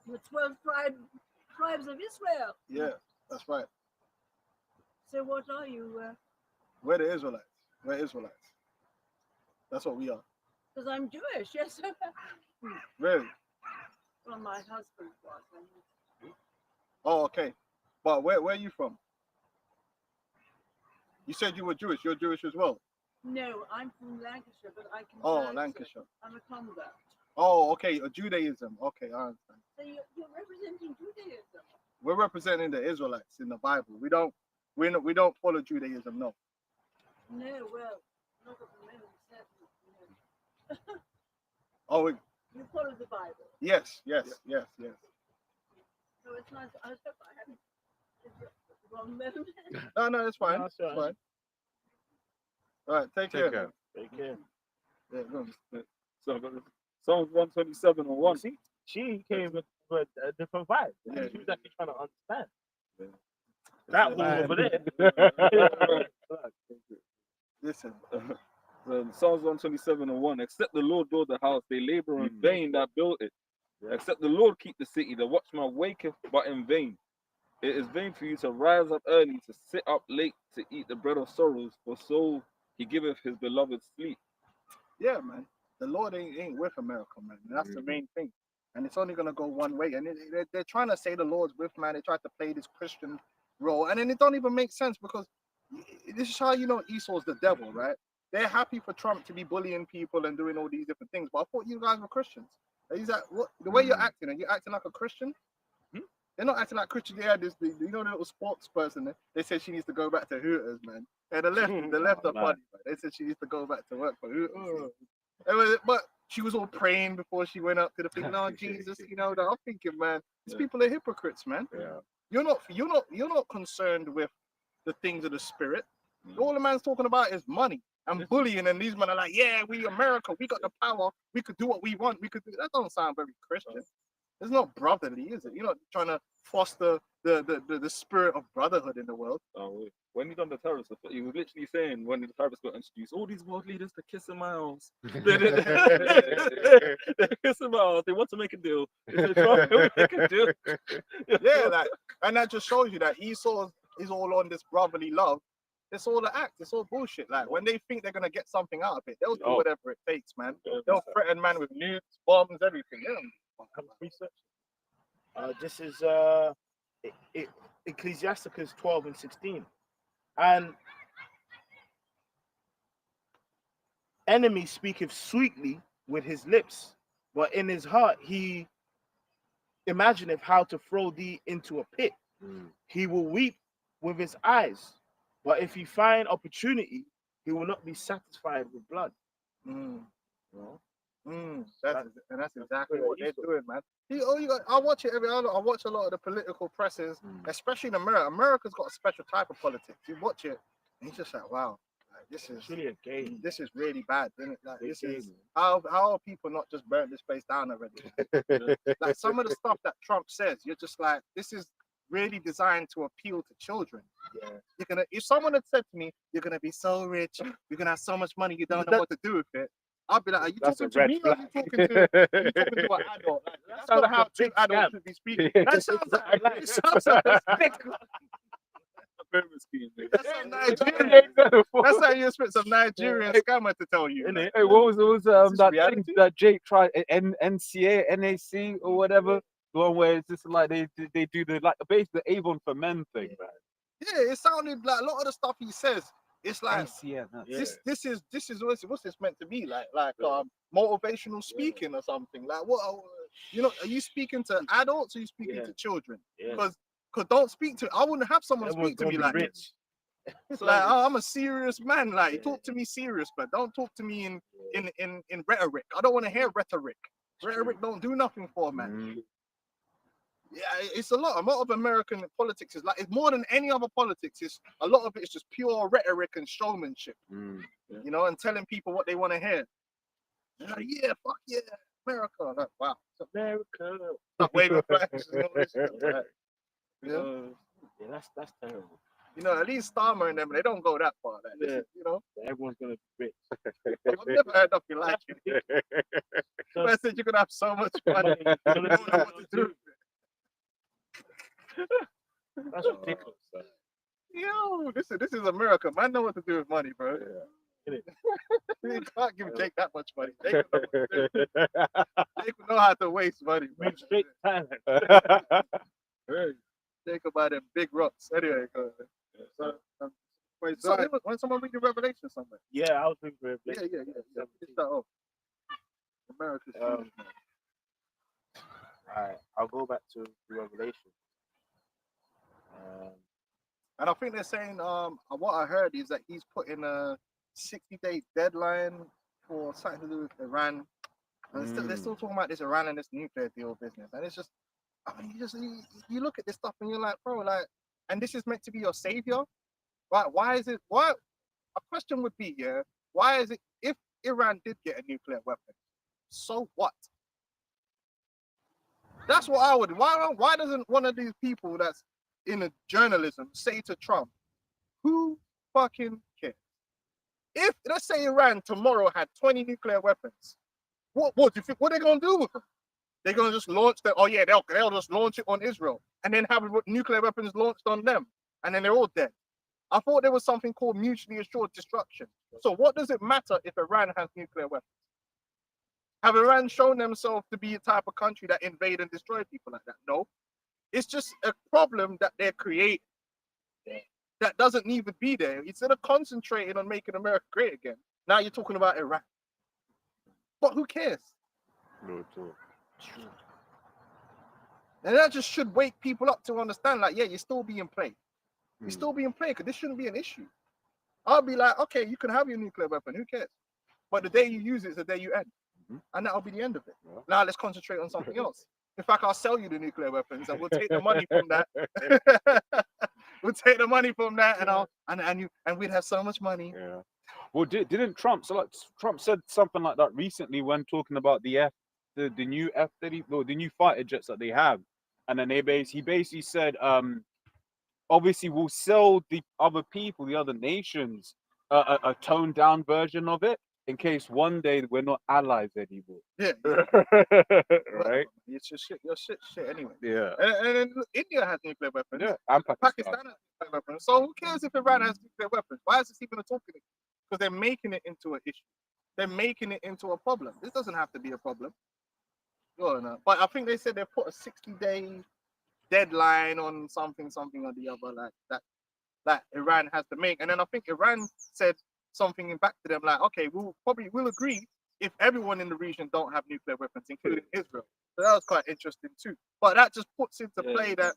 The 12 tribes of Israel. Yeah, that's right. So what are you? We're the Israelites. We're Israelites. That's what we are. Because I'm Jewish, yes. Really? Well, my husband was. Oh, okay. But where are you from? You said you were Jewish. You're Jewish as well. No, I'm from Lancashire, but I can. Oh, Lancashire. I'm a convert. Oh, okay. Judaism. Okay, I understand. So you're representing Judaism. We're representing the Israelites in the Bible. We don't follow Judaism. No. No, well, not at the moment, certainly. No. Oh, You follow the Bible. yes. So it's nice. I hope I haven't. It's the wrong moment. No, it's fine. No, It's it's all fine. right. All right, take care. Take care. Take care. Yeah, go on. So, Psalms 127 and 1. See, she came with a different vibe. Yeah. She was actually trying to understand. Yeah. That one over there. Listen. Psalms 127 and 1. Except the Lord build the house, they labor in Mm. vain that built it. Except the Lord keep the city, the watchman waketh, but in vain. It is vain for you to rise up early, to sit up late, to eat the bread of sorrows, for so he giveth his beloved sleep. Yeah, man. The Lord ain't with America, man. And that's the main thing. And it's only gonna go one way. And they're trying to say the Lord's with, man. They tried to play this Christian role, and then it don't even make sense because this is how you know Esau's the devil, right? They're happy for Trump to be bullying people and doing all these different things, but I thought you guys were Christians. Is that what the way you're acting? Are you acting like a Christian? They're not acting like Christians. They had this, you know, the little sports person. They said she needs to go back to Hooters, man. And the left are man. funny, man. They said she needs to go back to work for Hooters. But she was all praying before she went up to the thing. No, Jesus, you know. I'm thinking, man, these people are hypocrites, man. Yeah. You're not concerned with the things of the spirit. All the man's talking about is money and bullying, and these men are like, yeah, we America, we got the power, we could do what we want, we could do. That don't sound very Christian. It's not brotherly, is it? You're not trying to foster the spirit of brotherhood in the world. When he done the terrorists, he was literally saying when the terrorists got introduced, all these world leaders to kiss in my house. They're kissing my house. They want to make a deal. They said, "Trump, can we make a deal?" Yeah, like, and that just shows you that Esau is all on this brotherly love. It's all an act. It's all bullshit. Like when they think they're gonna get something out of it, they'll do Oh. whatever it takes, man. They'll threaten man with nukes, bombs, everything. They don't Have a research. This is Ecclesiasticus 12 and 16. And enemy speaketh sweetly with his lips, but in his heart he imagineth how to throw thee into a pit. He will weep with his eyes, but if he find opportunity, he will not be satisfied with blood. That's exactly what they're doing, man. I watch it I watch a lot of the political presses, especially in America. America's got a special type of politics. You watch it, and you're just like, wow, like, this is It's really a game. this is really bad, isn't it? Like, Big this is game. how are people not just burnt this place down already? Like some of the stuff that Trump says, you're just like, this is really designed to appeal to children. Yeah. If someone had said to me, you're gonna be so rich, you're gonna have so much money, you don't know what to do with it, I'd be like, are you That's talking a to me or are you talking to an adult? Like, that's sounds not like how a two big adults scam. should be speaking. That sounds like it sounds like a big Pyramid scheme, man. That's some Nigerian. That's how you expect some Nigerian scammer to tell you. innit? Hey, what was This is that thing reality. that Jake tried, NCA, NAC or whatever? The one where it's just like they do the like basically the Avon for men thing, man. Yeah, it sounded like a lot of the stuff he says. It's like ACN, that's Yeah. this is what's this meant to be like motivational speaking or something. Like what are you speaking to adults or are you speaking Yeah. to children? Yeah. Because don't speak to I wouldn't have someone Everyone's speak to gonna me be like rich. this. It's like So- I'm a serious man. Like Yeah. talk to me serious, but don't talk to me in rhetoric. I don't want to hear rhetoric. Rhetoric don't do nothing for a man. Mm. Yeah, it's a lot. A lot of American politics is like it's more than any other politics. It's a lot of it is just pure rhetoric and showmanship, Mm. you know, and telling people what they want to hear. Like, yeah, fuck yeah, America. Like, wow, America. stop waving flags and all this shit, like, yeah. Yeah, that's terrible. You know, at least Starmer and them, they don't go that far. Like, this Yeah. is, you know, Everyone's gonna be rich. I've never heard nothing like it. I said you're gonna have so much money, you don't know what to do. That's ridiculous. Man. Yo, this is America. Man, know what to do with money, bro. You can't give Jake that much money. Jake would know, what to do. Jake would know how to waste money, bro. Big straight talent. Hey, Jake about them big rocks. Anyway, go ahead. So, wait, So so when someone read the Revelation somewhere. Yeah, I was thinking of Yeah. it. It's that off. America's Um, Alright, I'll go back to the Revelation. and I think they're saying what I heard is that he's putting a 60-day deadline for something to do with Iran. And they're still talking about this Iran and this nuclear deal business. And it's just I mean you look at this stuff and you're like, bro, like, and this is meant to be your savior? Why is it a question would be, yeah, why is it if Iran did get a nuclear weapon, so what? That's what I would. Why doesn't one of these people that's in a journalism say to Trump, who fucking cares? If let's say Iran tomorrow had 20 nuclear weapons, what do you think? What are they gonna do with them? They're gonna just launch them. Oh yeah, they'll just launch it on Israel and then have nuclear weapons launched on them, and then they're all dead. I thought there was something called mutually assured destruction. So what does it matter if Iran has nuclear weapons? Have Iran shown themselves to be a type of country that invade and destroy people like that? No. It's just a problem that they're creating that doesn't need to be there. Instead of concentrating on making America great again, now you're talking about Iran. But who cares? No, at all. And that just should wake people up to understand, like, yeah, you're still being played. You're still being played because this shouldn't be an issue. I'll be like, okay, you can have your nuclear weapon, who cares? But the day you use it is the day you end. And that'll be the end of it. Yeah. Now let's concentrate on something else. In fact, I'll sell you the nuclear weapons and we'll take the money from that. We'll take the money from that and we'd have so much money. Yeah. Well, didn't Trump? So like Trump said something like that recently when talking about the new F-30, well, the new fighter jets that they have, and then he basically said, obviously we'll sell the other people, the other nations, a toned down version of it in case one day we're not allies anymore. Yeah. Right? It's just shit. Your shit anyway. Yeah. And then look, India has nuclear weapons. Yeah. And Pakistan. Pakistan has nuclear weapons. So who cares if Iran has nuclear weapons? Why is this even a talking? Because they're making it into an issue. They're making it into a problem. This doesn't have to be a problem. No. But I think they said they put a 60-day deadline on something or the other like that Iran has to make. And then I think Iran said something back to them like, okay, we'll agree if everyone in the region don't have nuclear weapons, including Israel. So that was quite interesting too. But that just puts into play that,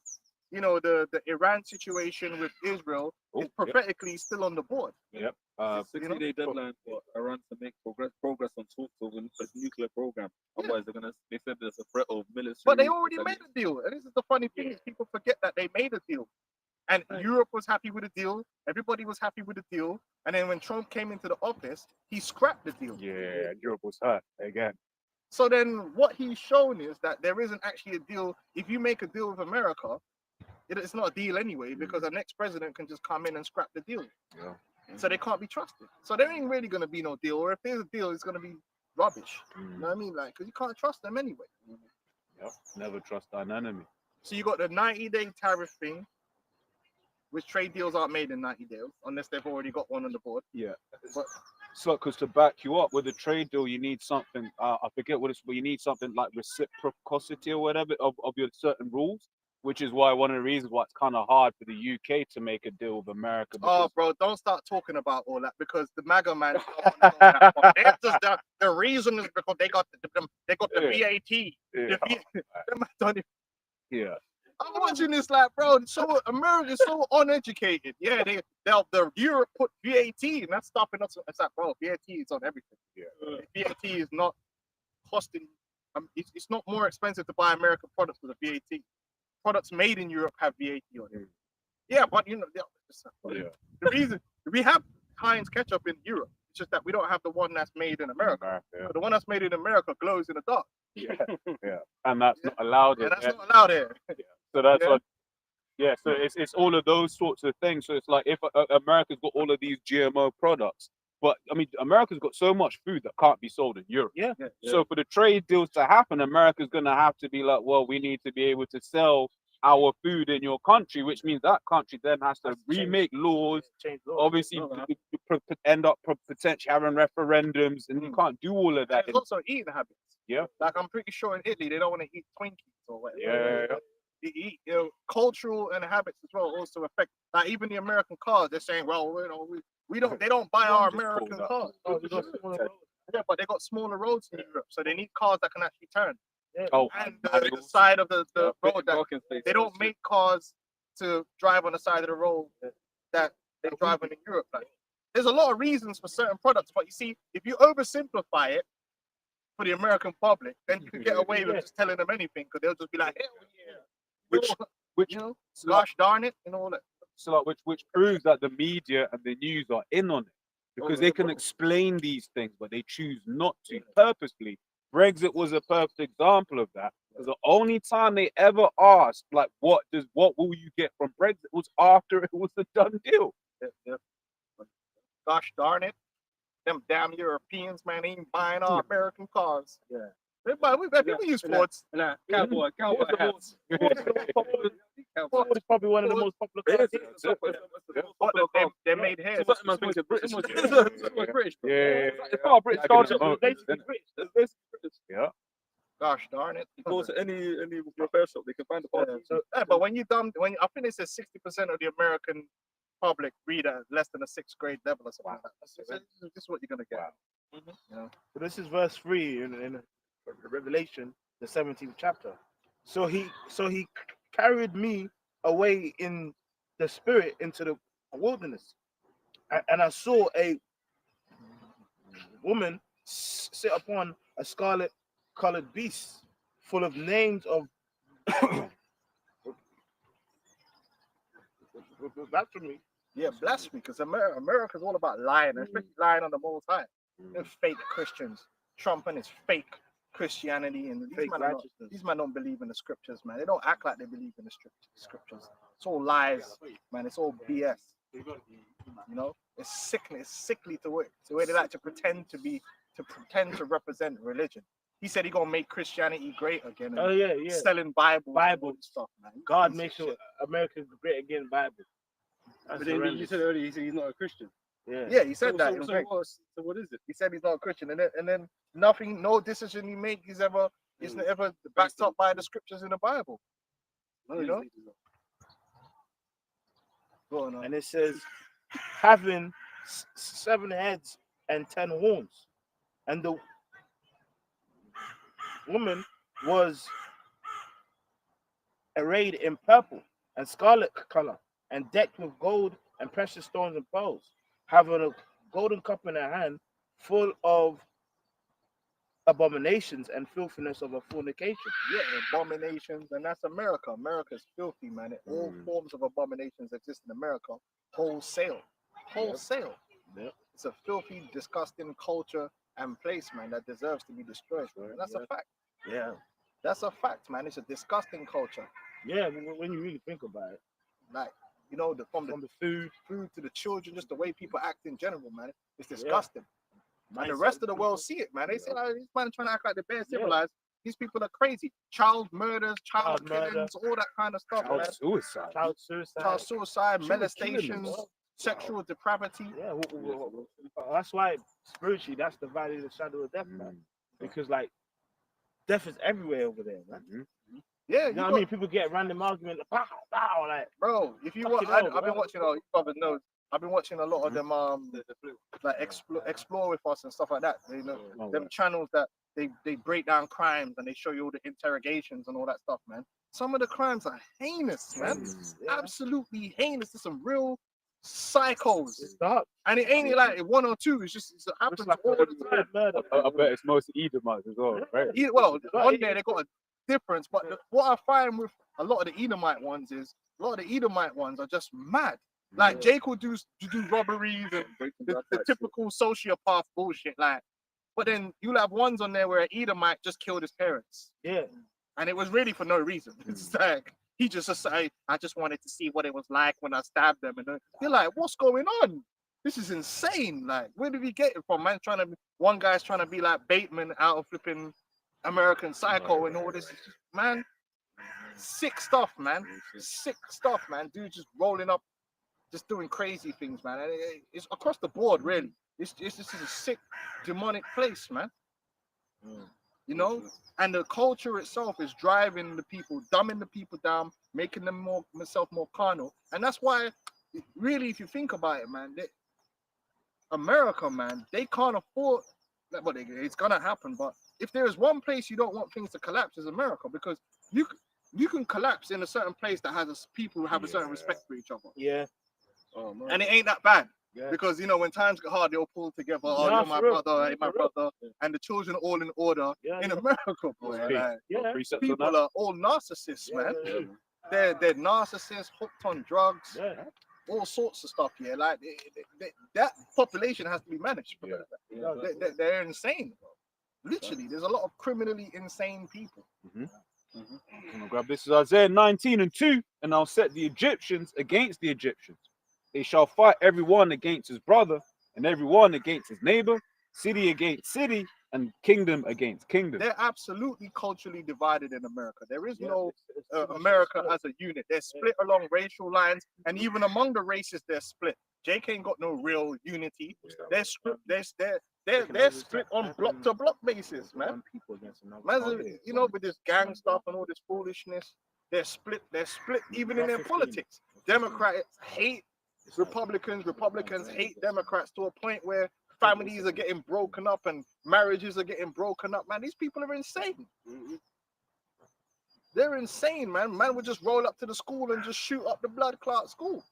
you know, the Iran situation with Israel is prophetically still on the board. Yep. 60-day deadline for Iran to make progress on talks over the nuclear program. Otherwise, they said there's a threat of military. But they already made a deal. And this is the funny thing is people forget that they made a deal. And Europe was happy with the deal. Everybody was happy with the deal. And then when Trump came into the office, he scrapped the deal. Yeah, Europe was hurt again. So then what he's shown is that there isn't actually a deal. If you make a deal with America, it's not a deal anyway, because the next president can just come in and scrap the deal. Yeah. So they can't be trusted. So there ain't really going to be no deal. Or if there's a deal, it's going to be rubbish. You know what I mean? Like, because you can't trust them anyway. Yep. Never trust thine enemy. So you got the 90-day tariff thing, which trade deals aren't made in 90 days unless they've already got one on the board. Yeah. But So, because to back you up with a trade deal, you need something. I forget what it's. But you need something like reciprocity or whatever of your certain rules. which is why one of the reasons why it's kind of hard for the UK to make a deal with America. Oh, because- bro, don't start talking about all that because the MAGA man. They're just the reason is because they got the VAT. Yeah. Them man don't even- Yeah. I'm watching this like, bro. So America's so uneducated. Yeah, the Europe put VAT, and that's stopping us. It's like, bro, VAT is on everything. Yeah. VAT is not costing. It's not more expensive to buy American products with a VAT. Products made in Europe have VAT on it. Yeah, but you know, Yeah. the reason we have Heinz ketchup in Europe, it's just that we don't have the one that's made in America. Yeah. But the one that's made in America glows in the dark, Yeah. And that's not allowed. and that's yeah. not allowed here. So that's Yeah. like, yeah. So it's all of those sorts of things. So it's like if America's got all of these GMO products, but I mean, America's got so much food that can't be sold in Europe. Yeah. So for the trade deals to happen, America's gonna have to be like, well, we need to be able to sell our food in your country, which means that country then has to remake laws. Change laws. Obviously, end up potentially having referendums, and you can't do all of And that. there's also eating habits. Yeah. Like I'm pretty sure in Italy they don't want to eat Twinkies or whatever. Yeah. They eat, cultural and habits as well also affect. Like even the American cars, they're saying, well, you know, we don't. They don't buy our Just call American that. cars. Oh, we got smaller roads. Yeah, but they got smaller roads in Europe, so they need cars that can actually turn. Oh, And the side of the road that they don't make cars to drive on the side of the road that they drive on in Europe. Like, there's a lot of reasons for certain products, but you see, if you oversimplify it for the American public, then you can get away with just telling them anything because they'll just be like, hell yeah. which You know, so like, gosh darn it, and all that. so like which proves that the media and the news are in on it because they can explain these things, but they choose not to purposely. Brexit was a perfect example of that. Because the only time they ever asked, like, what will you get from Brexit was after it was a done deal. Yeah. Gosh darn it. Them damn Europeans, man, ain't buying our American cars. Yeah. They buy, people use Fords. Nah, cowboy hats. Ford is probably one of the most popular cars. They made heads. British. Yeah. It's not a British Back in culture. the It's basically moment, British. It's basically British. Yeah. Gosh darn it. You go to any repair shop, they can find the part. But when you I think it says 60% of the American public read at less than a 6th grade level or something like that. This is what you're gonna get. You know? So this is verse 3 in Revelation, the 17th chapter. So he carried me away in the spirit into the wilderness, and I saw a woman sit upon a scarlet colored beast full of names of blasphemy. Yeah, blasphemy, because America's all about lying, especially lying on the Most High. They're fake Christians. Trump and his fake Christianity and Fake righteousness. these men don't believe in the scriptures, man. They don't act like they believe in the scriptures. It's all lies, man. It's all BS. You know, it's sickly to it. It's the way they like to pretend to represent religion. He said he gonna make Christianity great again. Oh yeah, yeah. Selling Bible and stuff, man. God Piece of makes shit. America great again. Bible. That's But then you horrendous. said earlier, he said he's not a Christian. Yeah. Yeah, he said that. So what is it? He said he's not a Christian, and then nothing, no decision he makes is ever backed up by the scriptures in the Bible. You know? Go on. And it says, having 7 heads and 10 horns, and the woman was arrayed in purple and scarlet color, and decked with gold and precious stones and pearls, having a golden cup in her hand, full of abominations and filthiness of a fornication. Yeah, abominations, and that's America. America's filthy, man. All forms of abominations exist in America, wholesale. Yep. It's a filthy, disgusting culture and place, man, that deserves to be destroyed. And that's a fact. Yeah. That's a fact, man. It's a disgusting culture. Yeah, when you really think about it. Like, you know, from the food to the children, just the way people act in general, man. It's disgusting. And the rest of the world see it, man. They say, like, these men trying to act like they're bare civilized. These people are crazy. Child murders, child killings, all that kind of stuff, man. Child suicide. Child suicide, Children molestation, killing, sexual depravity. Yeah, that's why spiritually, that's the valley of the shadow of death, man. Because like, death is everywhere over there, man. Yeah, You know what I mean? People get random argument, pow, pow, like. bro. If you Fucking watch, hell, I've been bro. watching. You brother knows. I've been watching a lot of them. Like explore with us and stuff like that. You know, Oh, them right. channels that they break down crimes and they show you all the interrogations and all that stuff, man. Some of the crimes are heinous, man. Yeah. Absolutely heinous. There's some real psychos, It's dark. and it ain't like one or two. It's just it happens It's like all the time. murder. I bet it's mostly Edomites as well, right? Yeah, well, But on it- there they got a difference, but what I find with a lot of the Edomite ones is a lot of the Edomite ones are just mad. Like Jake will do robberies and the typical sociopath bullshit, like. But then you'll have ones on there where an Edomite just killed his parents, Yeah. and it was really for no reason. It's like he just decided, I just wanted to see what it was like when I stabbed them, and you're like, what's going on? This is insane. Like, where did he get it from? Man, one guy's trying to be like Bateman out of flipping American Psycho and all this. Man, sick stuff, man. Sick stuff, man. Dude just rolling up, just doing crazy things, man. And it's across the board, really. This is a sick, demonic place, man. You know, and the culture itself is driving the people, dumbing the people down, making them more carnal, and that's why, really, if you think about it, man, America, man, they can't afford. Well, it's gonna happen, but if there is one place you don't want things to collapse, is America, because you can collapse in a certain place that has people who have a certain respect for each other, Yeah. and it ain't that bad. Yeah. Because you know when times get hard, they'll pull together. Oh, Yeah, you're my for real. brother, hey, my For real. brother, and the children all in order. Yeah, In yeah. America, boy, Peace. like, Yeah. Precepts on people that. are all narcissists, Yeah, man. yeah, They're narcissists, hooked on drugs, yeah. all sorts of stuff. Yeah, like that population has to be managed. Yeah. They're insane, bro. Literally, there's a lot of criminally insane people. I'm gonna grab this is Isaiah 19:2, and I'll set the Egyptians against the Egyptians. They shall fight everyone against his brother, and everyone against his neighbor, city against city, and kingdom against kingdom. They're absolutely culturally divided in America. There is no America as a unit. They're split along racial lines, and even among the races, they're split. Jake ain't got no real unity. They're split on block to block basis, man. Man, you know, with this gang stuff and all this foolishness, they're split. They're split even in their politics. Democrats hate Republicans. Republicans hate Democrats to a point where families are getting broken up and marriages are getting broken up. Man, these people are insane. They're insane, man. Man would just roll up to the school and just shoot up the blood clot school.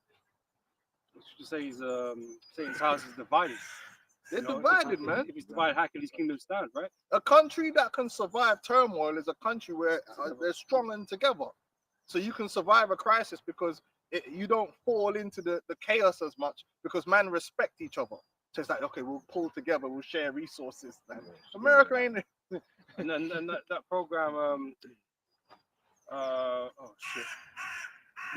You say his house is divided. They're You know, divided, man. If he's divided, how can his kingdom stand, right? A country that can survive turmoil is a country where they're strong and together. So you can survive a crisis because you don't fall into the chaos as much because man respect each other. So it's like, okay, we'll pull together, we'll share resources. Man. America ain't. And that program, oh shit,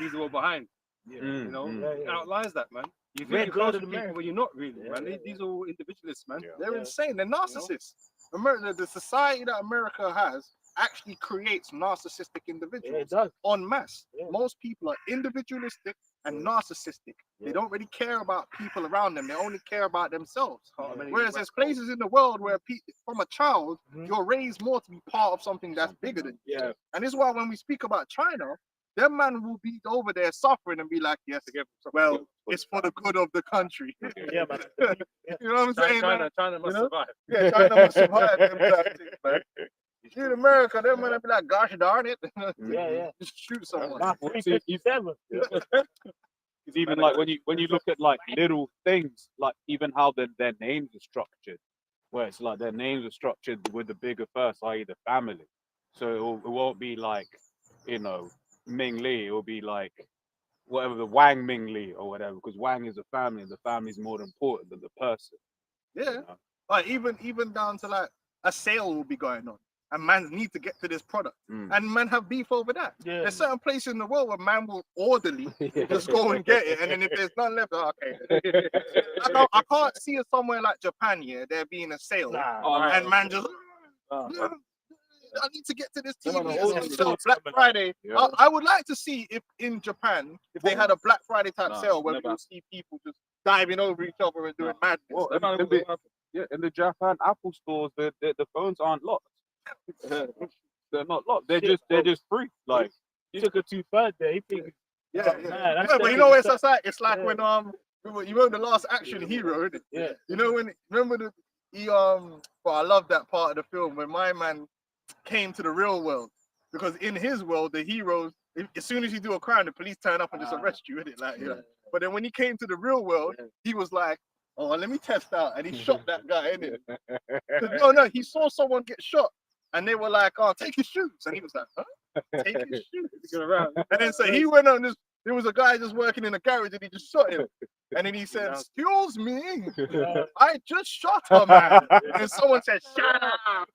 Leave the World Behind. You know, it outlines that, man. You think you're close to people, but you're not really, man. These are all individualists, man. They're insane. They're narcissists. America, the society that America has actually creates narcissistic individuals it does. en masse. Yeah. Most people are individualistic and narcissistic. They don't really care about people around them. They only care about themselves. Whereas there's places in the world where from a child, you're raised more to be part of something that's bigger than you. Yeah. And this is why when we speak about China, them man will be over there suffering and be like, yes, well, it's for the good of the country. Yeah, man. You know what I'm saying? man? China must You know? survive. Yeah, China must survive them tactics, man. In America, them man be like, gosh darn it. Yeah. Just shoot someone. Nah, 357. It's even like when you look at like little things, like even how their names are structured, where it's like their names are structured with the bigger first, i.e. the family. So it won't be like, you know, Ming Li, it will be like whatever, the Wang Ming Li or whatever, because Wang is a family and the family is more important than the person. Yeah. You know? Like even down to like a sale will be going on. And man need to get to this product. And man have beef over that. Yeah. There's certain places in the world where man will orderly just go and get it. And then if there's none left, okay. I can't see it somewhere like Japan here, there being a sale. And man just I need to get to this TV. Black Friday. Yeah. I would like to see if in Japan, if they had a Black Friday type sale where we would see people just diving over each other and doing madness. Well, in the Japan Apple stores, the phones aren't locked. They're not locked. They're Shit, just free. Like You took a 2/3 there. He thinks, Yeah, oh, yeah. man, No, that's but you definitely know what the it's like? It's like Yeah. when you know the Last Action Hero, innit? Yeah. You know when remember but I love that part of the film when my man came to the real world, because in his world the heroes, as soon as you do a crime, the police turn up and just arrest you, innit? Like, you know. But then when he came to the real world, he was like, oh, let me test out, and he shot that guy, innit? 'Cause no, he saw someone get shot, and they were like, oh, take his shoes, and he was like, huh? Take his shoes. And then so he went on this. There was a guy just working in a garage, and he just shot him. And then he said, "Excuse me, I just shot a man." And someone said, "Shut up."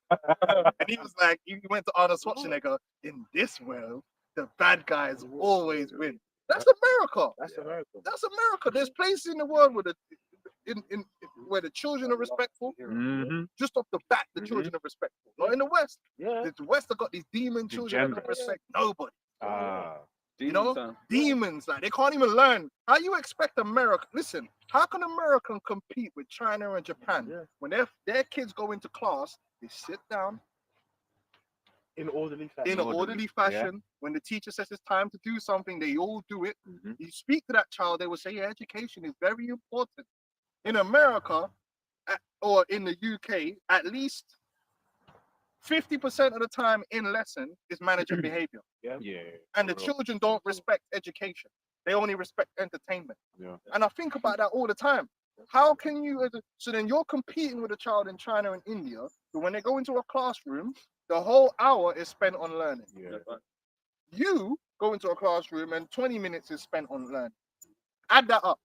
And he was like, he went to Arnold Schwarzenegger. In this world, the bad guys always win. That's America. That's America. That's America. There's places in the world where where the children are respectful. Mhm. Just off the bat, the children are respectful. Not in the West. Yeah. The West have got these demon children that don't Degenerates. respect nobody. Ah. You know, demons, like they can't even learn. How you expect America? Listen, how can America compete with China and Japan when their kids go into class, they sit down In orderly fashion. in an orderly fashion. When the teacher says it's time to do something, they all do it. Mhm. You speak to that child, they will say, yeah, education is very important. In America or in the UK, at least 50% of the time in lesson is managing behavior. Yeah. And the Real. children don't respect education. They only respect entertainment. Yeah. And I think about that all the time. How can you, so then you're competing with a child in China and India, but when they go into a classroom, the whole hour is spent on learning. Yeah. You go into a classroom and 20 minutes is spent on learning. Add that up.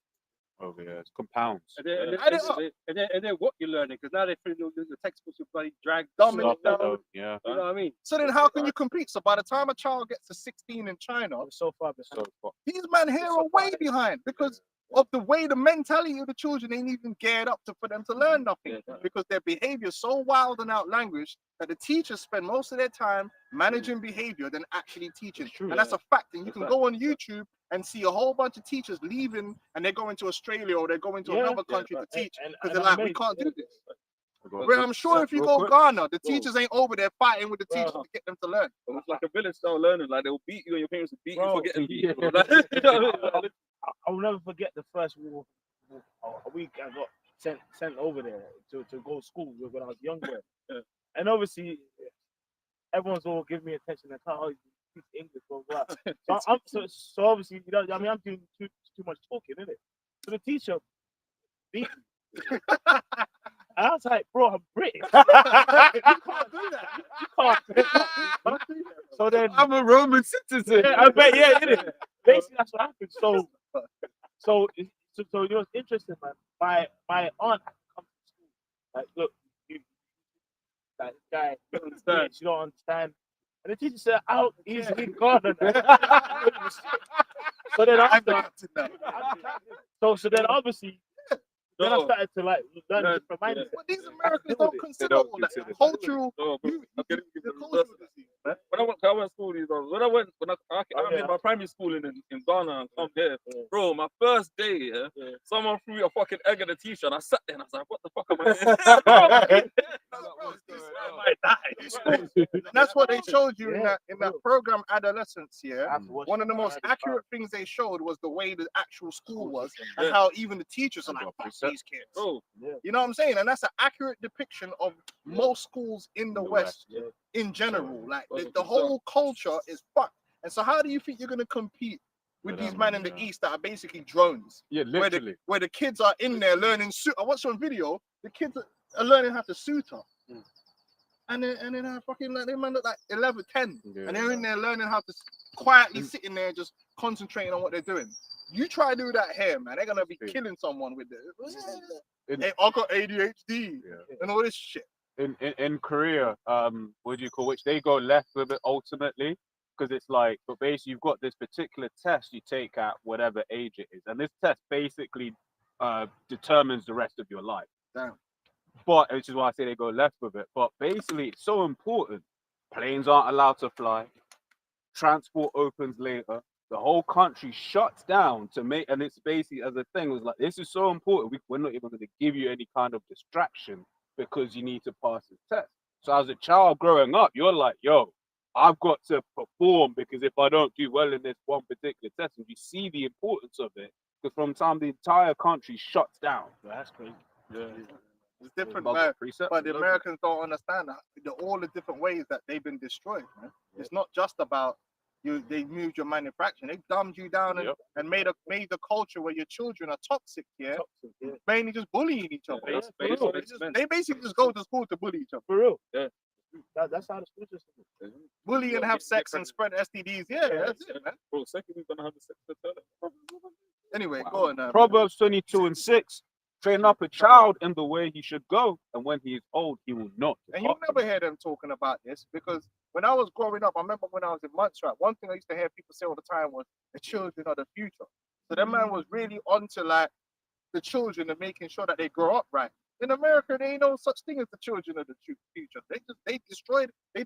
Over here, it's compounds. And then, Add it up. and then what you're learning, because now they feel the textbooks are bloody dragged. Dumb Stuff that down. don't- yeah. You know what I mean? So then how can you compete? So by the time a child gets to 16 in China, I'm so far So behind. these men here are way behind because of the way the mentality of the children ain't even geared up for them to learn nothing, because their behavior is so wild and out language that the teachers spend most of their time managing behavior than actually teaching. And that's a fact. And you can go on YouTube and see a whole bunch of teachers leaving and they're going to Australia or they're going to another country to teach because they're like, we can't do this. Where I'm sure if you Real go quick. Ghana, the teachers ain't over there fighting with the teachers to get them to learn. It's like a village style learning. Like they'll beat you and your parents will beat you Bro, for getting beat. yeah. Bro. Like, you know what I mean? I'll never forget the first a week I got sent over there to go to school when I was younger. And obviously, everyone's all giving me attention and how you speak English, blah, blah. So obviously, you know, I mean, I'm doing too much talking, isn't it? So the teacher beat me. And I was like, bro, I'm British. You can't do that. You can't. So then, I'm a Roman citizen. yeah, I bet, yeah, innit? Basically, that's what happened. So you know, it's interesting, man. My aunt comes to school. Like, look, that guy, you don't understand. You don't understand. And the teacher said, "Out, he's in Ghana." So then after, so then obviously, then I started to like learn a different mindset. But these Americans don't consider don't all that consider it. cultural. No, but You, I'm getting the the cultural reverse. disease, man. When I went to school, when I made my primary school in Ghana and come here, bro, my first day, someone threw a fucking egg at the teacher and I sat there and I was like, what the fuck am I doing? And that's what they showed you in Yeah, that program Adolescence, yeah. I have to watch One of the it. most accurate things they showed was the way the actual school was and how even the teachers are like, fuck these kids. Bro, You know what I'm saying? And that's an accurate depiction of most schools in the West Yeah. in general. Like the whole culture is fucked. And so how do you think you're gonna compete with these men in the East that are basically drones? Yeah, literally. Where the kids are in there learning I watched one video, the kids are learning how to suture. And then fucking like they man look like 11, 10. Yeah. And they're in there learning how to quietly sit in there just concentrating on what they're doing. You try to do that here, man, they're gonna be killing someone with this. Hey, I got ADHD and all this shit. In Korea, what do you call, which they go left with it ultimately, because it's like, but basically you've got this particular test you take at whatever age it is, and this test basically determines the rest of your life. Damn. But which is why I say they go left with it. But basically, it's so important. Planes aren't allowed to fly. Transport opens later. The whole country shuts down to make, and it's basically as a thing, it was like, this is so important. We're not even going to give you any kind of distraction because you need to pass this test. So as a child growing up, you're like, yo, I've got to perform because if I don't do well in this one particular test, and you see the importance of it, because from time the entire country shuts down. That's crazy. Yeah. It's different, Multiple man. precepts But the and Americans don't understand all the different ways that they've been destroyed, man. It's not just about you. They moved your manufacturing. They dumbed you down and, Yep. and made the culture where your children are toxic. Yeah, Toxic, yeah. mainly just bullying each other. Base- for base real. of expense. They basically just go to school to bully each other, For real. Yeah. That's how the school system is. bully and have sex and spread STDs. Yeah, that's it, man. Bro, second we're gonna have the sex with her. Anyway, Wow. go on. Proverbs 22:6. Train up a child in the way he should go, and when he is old, he will not. And you'll depart from never hear them talking about this because when I was growing up, I remember when I was in Montserrat, one thing I used to hear people say all the time was the children are the future. So that man was really onto like the children and making sure that they grow up right. In America, there ain't no such thing as the children of the future. They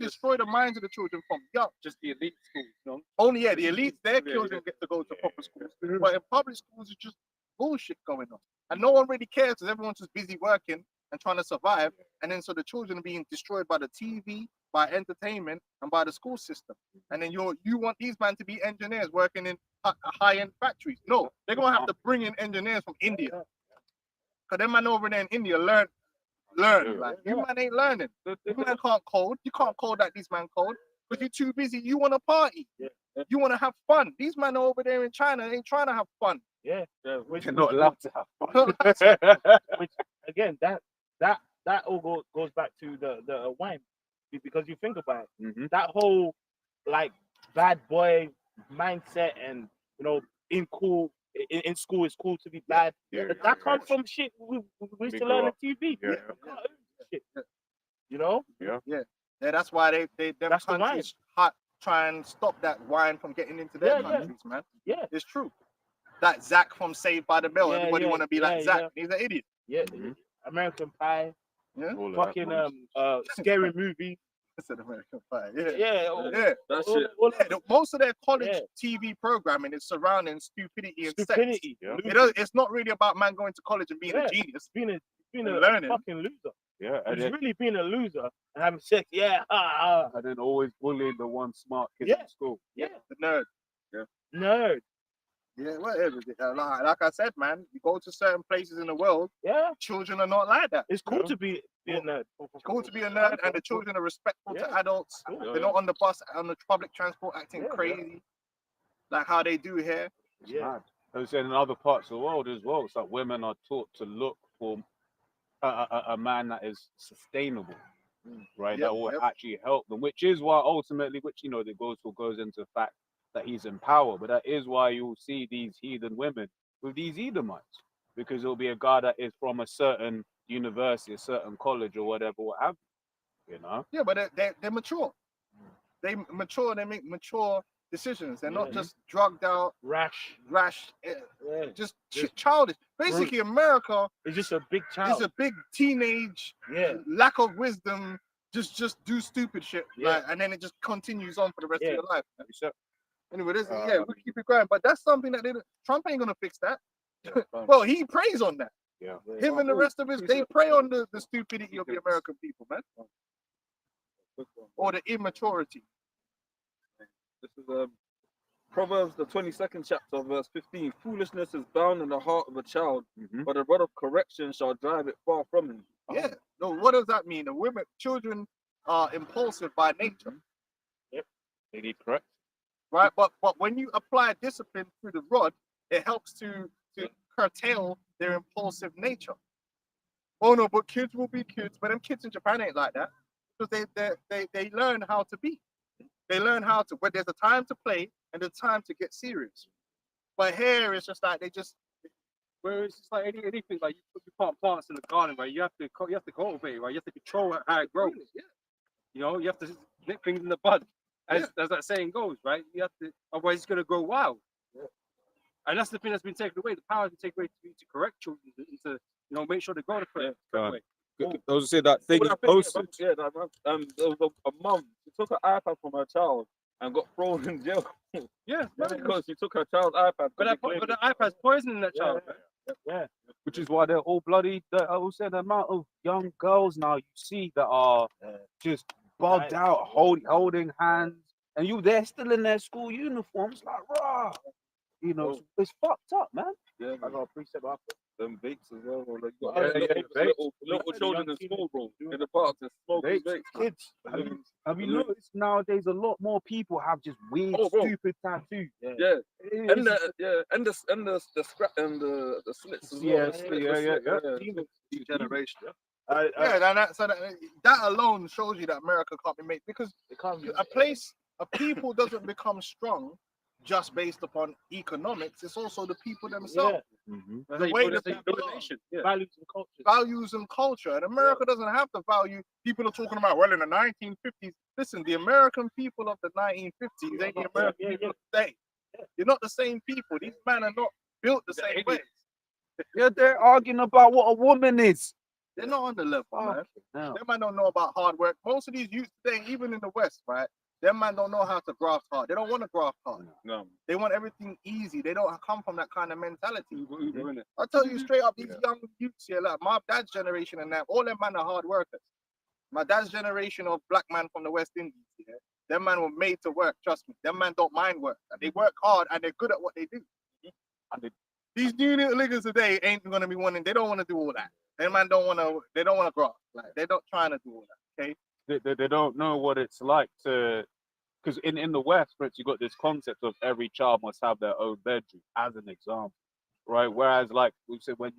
destroy the minds of the children from young. Just the elite schools, you know? Only the elites, their Yeah, children get to go to proper schools. But in public schools, it's just bullshit going on. And no one really cares because everyone's just busy working and trying to survive. And then so the children are being destroyed by the TV, by entertainment, and by the school system. And then you want these men to be engineers working in high-end factories. No, they're gonna have to bring in engineers from India. Cause them man over there in India learn. Like you man ain't learning. You man can't code. You can't code like these man code. Because you're too busy. You want to party. You want to have fun. These men over there in China ain't trying to have fun. Yeah. Which are not allowed to have fun. Which again, that all goes back to the wine, because you think about it, Mhm. that whole like bad boy mindset, and in school it's cool to be bad. Yeah, That comes from shit we used to grew learn on up. TV. Yeah. Shit. You know, Yeah, that's why them That's the countries try and stop that wine from getting into their Yeah, yeah. countries, man. yeah, It's true. That Zach from Saved by the Bell. Yeah, Everybody yeah, want to be like yeah, Zach. yeah. He's an idiot. yeah. Mhm. American Pie, Yeah, All of that fucking nonsense. scary movie. it's an American Pie. Yeah, Yeah, yeah. That all- shit. all- Yeah, most of their college Yeah. TV programming is surrounding stupidity and stupidity. Yeah. sex. It's not really about man going to college and being Yeah. a genius. Being And a learning. fucking loser. Yeah, and It's then, really being a loser and having sex. Yeah, and then always bullying the one smart kid Yeah. in school. yeah, The nerd. nerd. Yeah, whatever. Like I said, man, you go to certain places in the world, Yeah, children are not like that. it's cool Yeah. to be a nerd. It's cool to be a nerd, and the children are respectful to Yeah. adults. Cool. They're not on the bus, on the public transport, acting Yeah. crazy, like how they do here. It's Yeah. mad. As I said, in other parts of the world as well, it's like women are taught to look for a man that is sustainable, right? Yep, that will yep. actually help them, which is why ultimately, which that goes into the fact that he's in power. But that is why you'll see these heathen women with these Edomites, because it'll be a guy that is from a certain university, a certain college, or whatever, what have you. Yeah, but they're mature. They mature. They make mature decisions. They're not Yeah. just drugged out, Rash. rash, Yeah. just Just childish. Basically, America It's just a big is child. a big teenage Yeah. lack of wisdom. Just do stupid shit, Yeah. like, and then it just continues on for the rest Yeah. of your life. So, Anyway, this Uh, yeah, we keep it going, but that's something that Trump ain't gonna fix that. Well, he preys on that. yeah. Him and the rest of his, they prey on the stupidity of the American people, man, or the immaturity. This is Proverbs, the 22nd chapter, verse 15. Foolishness is bound in the heart of a child, Mhm. but a rod of correction shall drive it far from him. Yeah. No, what does that mean? The children are impulsive by nature, Did he correct? right? But when you apply discipline through the rod, it helps to curtail their impulsive nature. Oh no, but kids will be kids. But them kids in Japan ain't like that, because they learn how to be. They learn how to, but there's a time to play and a time to get serious. But here it's just like they just. Whereas it's like anything, like you plant plants in the garden, right? You have to cultivate, it, right? You have to control how it grows. Yeah. You know, you have to nip things in the bud, as that saying goes, right? You have to, otherwise it's gonna grow wild. And that's the thing that's been taken away. The power has been taken away to correct children, to make sure they grow the correct way. Those say that thing is But I think, posted. yeah, that man, there was a mum. She took her iPad from her child and got thrown in jail Yeah, because she took her child's iPad. but the iPad's poisoning that child. Yeah. Which is why they're all bloody. I will say the amount of young girls now you see that are just bugged out, holding hands, and they're still in their school uniforms, like rah. You know, it's fucked up, man. Yeah, I got a precept after. them vapes as well. Bro. Like, you got Yeah, little, vapes. little children in school, bro. In the park, just smoking Vapes, vapes. kids. Have you noticed nowadays a lot more people have just weird, Oh, bro. stupid tattoos? Yeah, It's and the scrap and the slits as well. Yeah, The slits, yeah. Each generation. I, Yeah, that alone shows you that America can't be made, because a people doesn't become strong just based upon economics. It's also the people themselves. Mhm. The way that they values and culture. values and culture. And America doesn't have the value. People are talking about, well, in the 1950s. Listen, the American people of the 1950s ain't the American people of today. You're not the same people. These men are not built the same way. Yeah, they're arguing about what a woman is. They're not on the level, man. No. Them man don't know about hard work. Most of these youths today, even in the West, right? Them man don't know how to graft hard. They don't want to graft hard. No. They want everything easy. They don't come from that kind of mentality. Doing it. I tell you straight up, these young youths here, like my dad's generation and that, all them man are hard workers. My dad's generation of black man from the West Indies, yeah, them man were made to work. Trust me, them man don't mind work. And they work hard and they're good at what they do. And these new little niggas today ain't gonna be wanting. They don't want to do all that. Them man don't want to. They don't want to graft. Like they're not trying to do all that. Okay. They don't know what it's like to, because in the West, for instance, you got this concept of every child must have their own bedroom, as an example, right? Whereas, like we said, when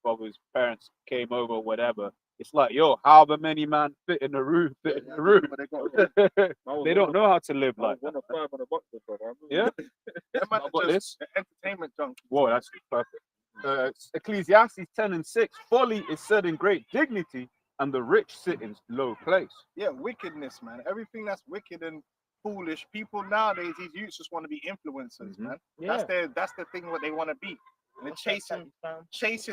brother's parents came over, or whatever, it's like, yo, however many man fit in the room, fit in the room. But they got They don't know how to live like One that. of 5 on a box, brother. Yeah, them man I've got are this. just entertainment junkies. Whoa, that's perfect. Ecclesiastes 10:6. Folly is set in great dignity, and the rich sit in low place. Yeah, wickedness, man. Everything that's wicked and foolish. People nowadays, these youths just want to be influencers, man. That's the thing what they want to be. And they're chasing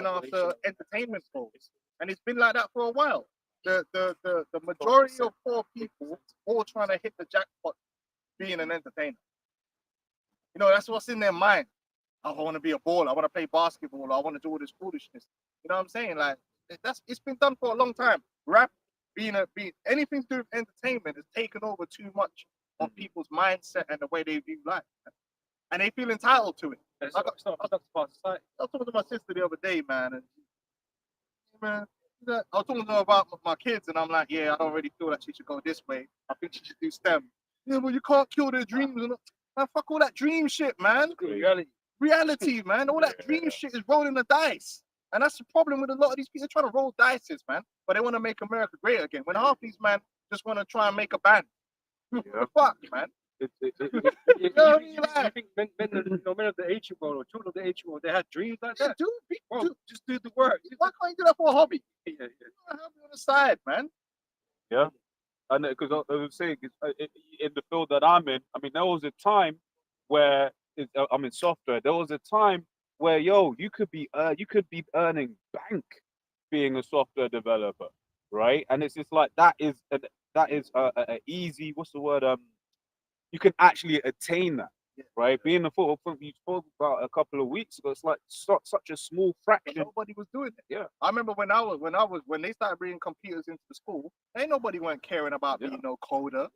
after entertainment goals. And it's been like that for a while. The majority of poor people all trying to hit the jackpot being an entertainer. You know, that's what's in their mind. I want to be a baller. I want to play basketball. I want to do all this foolishness. You know what I'm saying? Like it's been done for a long time. Rap being anything to do with entertainment has taken over too much of people's mindset and the way they view life. And they feel entitled to it. I was talking to my sister the other day, man, and man, I was talking to her about my kids, and I'm like, yeah, I don't really feel that she should go this way. I think she should do STEM. Yeah, but you can't kill their dreams. And man, fuck all that dream shit, man. Reality, man. All that dream shit is rolling the dice. And that's the problem with a lot of these people trying to roll dices, man. But they want to make America great again. When half these men just want to try and make a band. Fuck, man. You know what I mean? Like, you think men of the 8-year-old or children of the 8-year-old, they had dreams like that? Dude, Just do the work. why can't you do that for a hobby? You do a hobby on the side, man. Yeah, and because I was saying, in the field that I'm in, I mean, there was a time where I'm in software. There was a time where you could be earning bank being a software developer, right? And it's just like that is a easy, what's the word? You can actually attain that, right? Being a football, you spoke about a couple of weeks ago. It's like such a small fraction. Nobody was doing it. Yeah, I remember when they started bringing computers into the school, ain't nobody weren't caring about being no coder.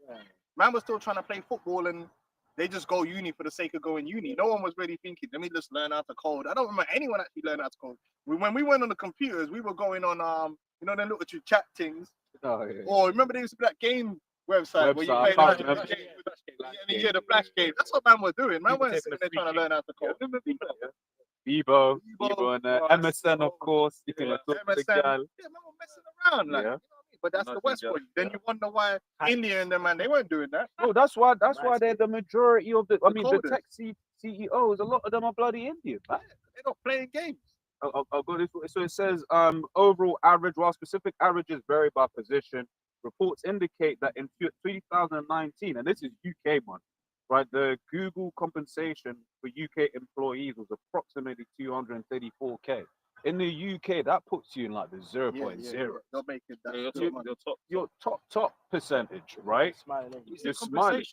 Man was still trying to play football, and they just go uni for the sake of going uni. No one was really thinking, let me just learn how to code. I don't remember anyone actually learning how to code. When we went on the computers, we were going on them little chat things. Oh, yeah. Or remember there used to be that game website where you I play can't the remember. the flash game. That's what man was doing. Man wasn't sitting there trying to learn how to code. Bebo, and oh, MSN, of course. You can Yeah, talk to the MSN. girl. Yeah, man was messing around, like, Yeah. you know what I mean? But that's the Nothing West else. for you. Then you wonder why India and them, man, they weren't doing that. No, that's why they're the majority of the. I mean, the coders. tech CEOs. A lot of them are bloody Indian. Man. They're not playing games. I'll go this way. So it says overall average, while specific averages vary by position, reports indicate that in 2019, and this is UK month, right? The Google compensation for UK employees was approximately 234k. In the UK, that puts you in like the 0.0. They'll make it that. Your good money. Your top percentage, right? Your smiley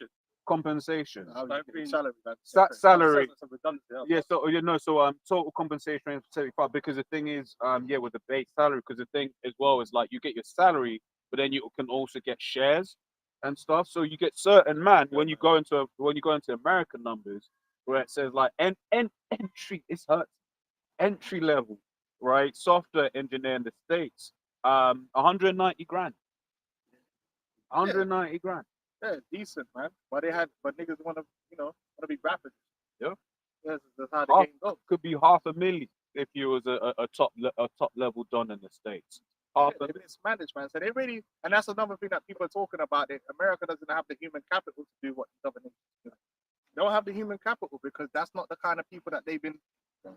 compensation. Salary, man. Salary. Yeah, so total compensation is 75 because the thing is, with the base salary, because the thing as well is like you get your salary, but then you can also get shares. and stuff. So you get certain man when you go into American numbers where it says like entry, it's hurt entry level, right? Software engineer in the States, 190 grand. 190 grand. Yeah, decent, man. But niggas want to, want to be rappers. Yeah. That's how the Half, game goes. could be $500,000 if you was a top level don in the States. Half a It's managed, man. So they really, and that's another thing that people are talking about. That America doesn't have the human capital to do what these other nations do. They don't have the human capital because that's not the kind of people that they've been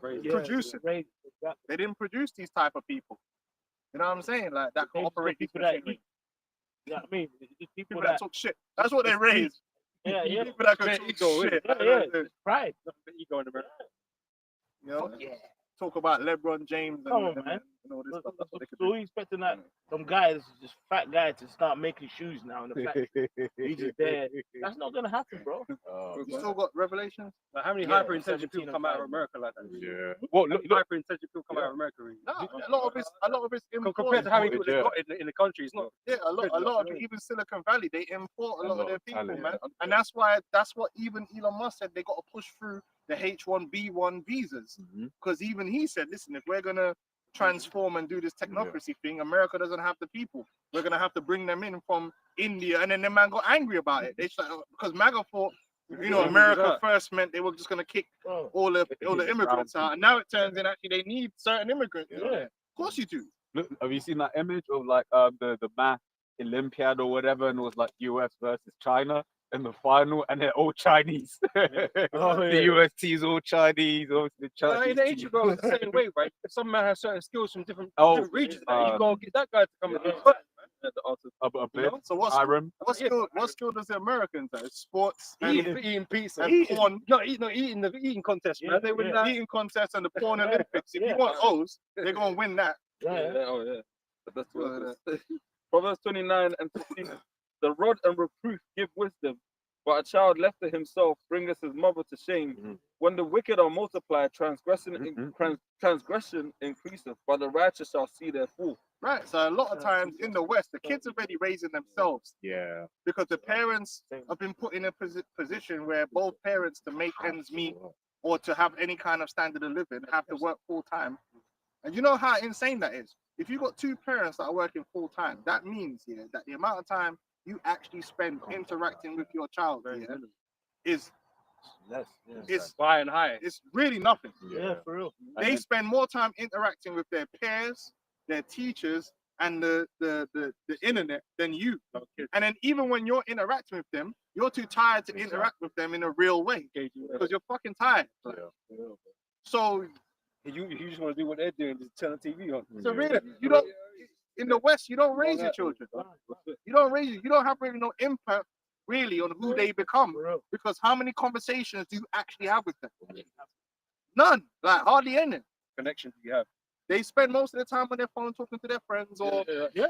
producing. Right, exactly. They didn't produce these type of people. You know what I'm saying? Like that can operate these people that machinery. You know what I mean? It's just People people that talk shit. That's what they raise. yeah, yeah. People that can Man, talk ego, shit. Yeah. Right. Ego in America. You know? Talk about LeBron James and, Come on, and, man. and all this stuff. That's what they can So do. we expecting that some guys, just fat guy, to start making shoes now in the factory. He's just there. That's not gonna happen, bro. You still got Revelations? Like, how many Yeah, hyper-intelligent 17 people come out of and America like that? Yeah. Well, How look, many hyper-intelligent people come out of America? Really? No, a lot of it's Compared to how many imported, people they've got in the country, it's not. Yeah, a lot of it, even Silicon Valley, they import a lot of their people, talent, man. And that's what even Elon Musk said, they got to push through the H1B1 visas. Because even he said, listen, if we're gonna transform and do this technocracy thing, America doesn't have the people. We're gonna have to bring them in from India. And then the man got angry about it. They because MAGA thought, America first meant they were just gonna kick Bro. all the immigrants out. And now it turns in actually they need certain immigrants. Yeah. Of course you do. Look, have you seen that image of like the math Olympiad or whatever, and it was like US versus China in the final, and they're all Chinese. The US team's all Chinese, obviously the Chinese. In the ancient team. world, it's the same way, right? Some man has certain skills from different regions. uh, You go get that guy to come and do a bit. So Iron. what skill does the Americans have? Sports and eating pizza. and porn. Eating the eating contest, man. Yeah, They win yeah. that. Eating contests and the porn Olympics. If Yeah. you want those, they're gonna win that. Yeah. That's what it is. Proverbs 29 and 15. The rod and reproof give wisdom, but a child left to himself bringeth his mother to shame. When the wicked are multiplied, transgression increaseth, but the righteous shall see their fall. Right. So a lot of times in the West, the kids are already raising themselves Yeah. because the parents have been put in a position where both parents, to make ends meet or to have any kind of standard of living, have to work full time. And you know how insane that is. If you've got two parents that are working full time, that means that the amount of time you actually spend interacting with your child is High and high. it's really nothing. Yeah, for real. They spend more time interacting with their peers, their teachers, and the internet than you. And then even when you're interacting with them, you're too tired to interact with them in a real way because you're fucking tired. So You just want to do what they're doing, just turn the TV on. so really, you don't. In the West, you don't raise your children. You don't have really no impact really on who they become, For real. because how many conversations do you actually have with them? None, like hardly any. Connection you have. They spend most of the time on their phone talking to their friends, or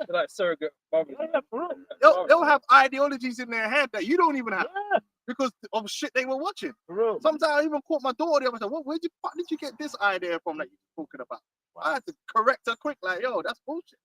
Like surrogate mother. Yeah, for real. they'll have ideologies in their head that you don't even have Yeah, because of shit they were watching. for real. Sometimes I even caught my daughter. I was like, "Where did you get this idea from that you're talking about?" I had to correct her quick, like, "Yo, that's bullshit."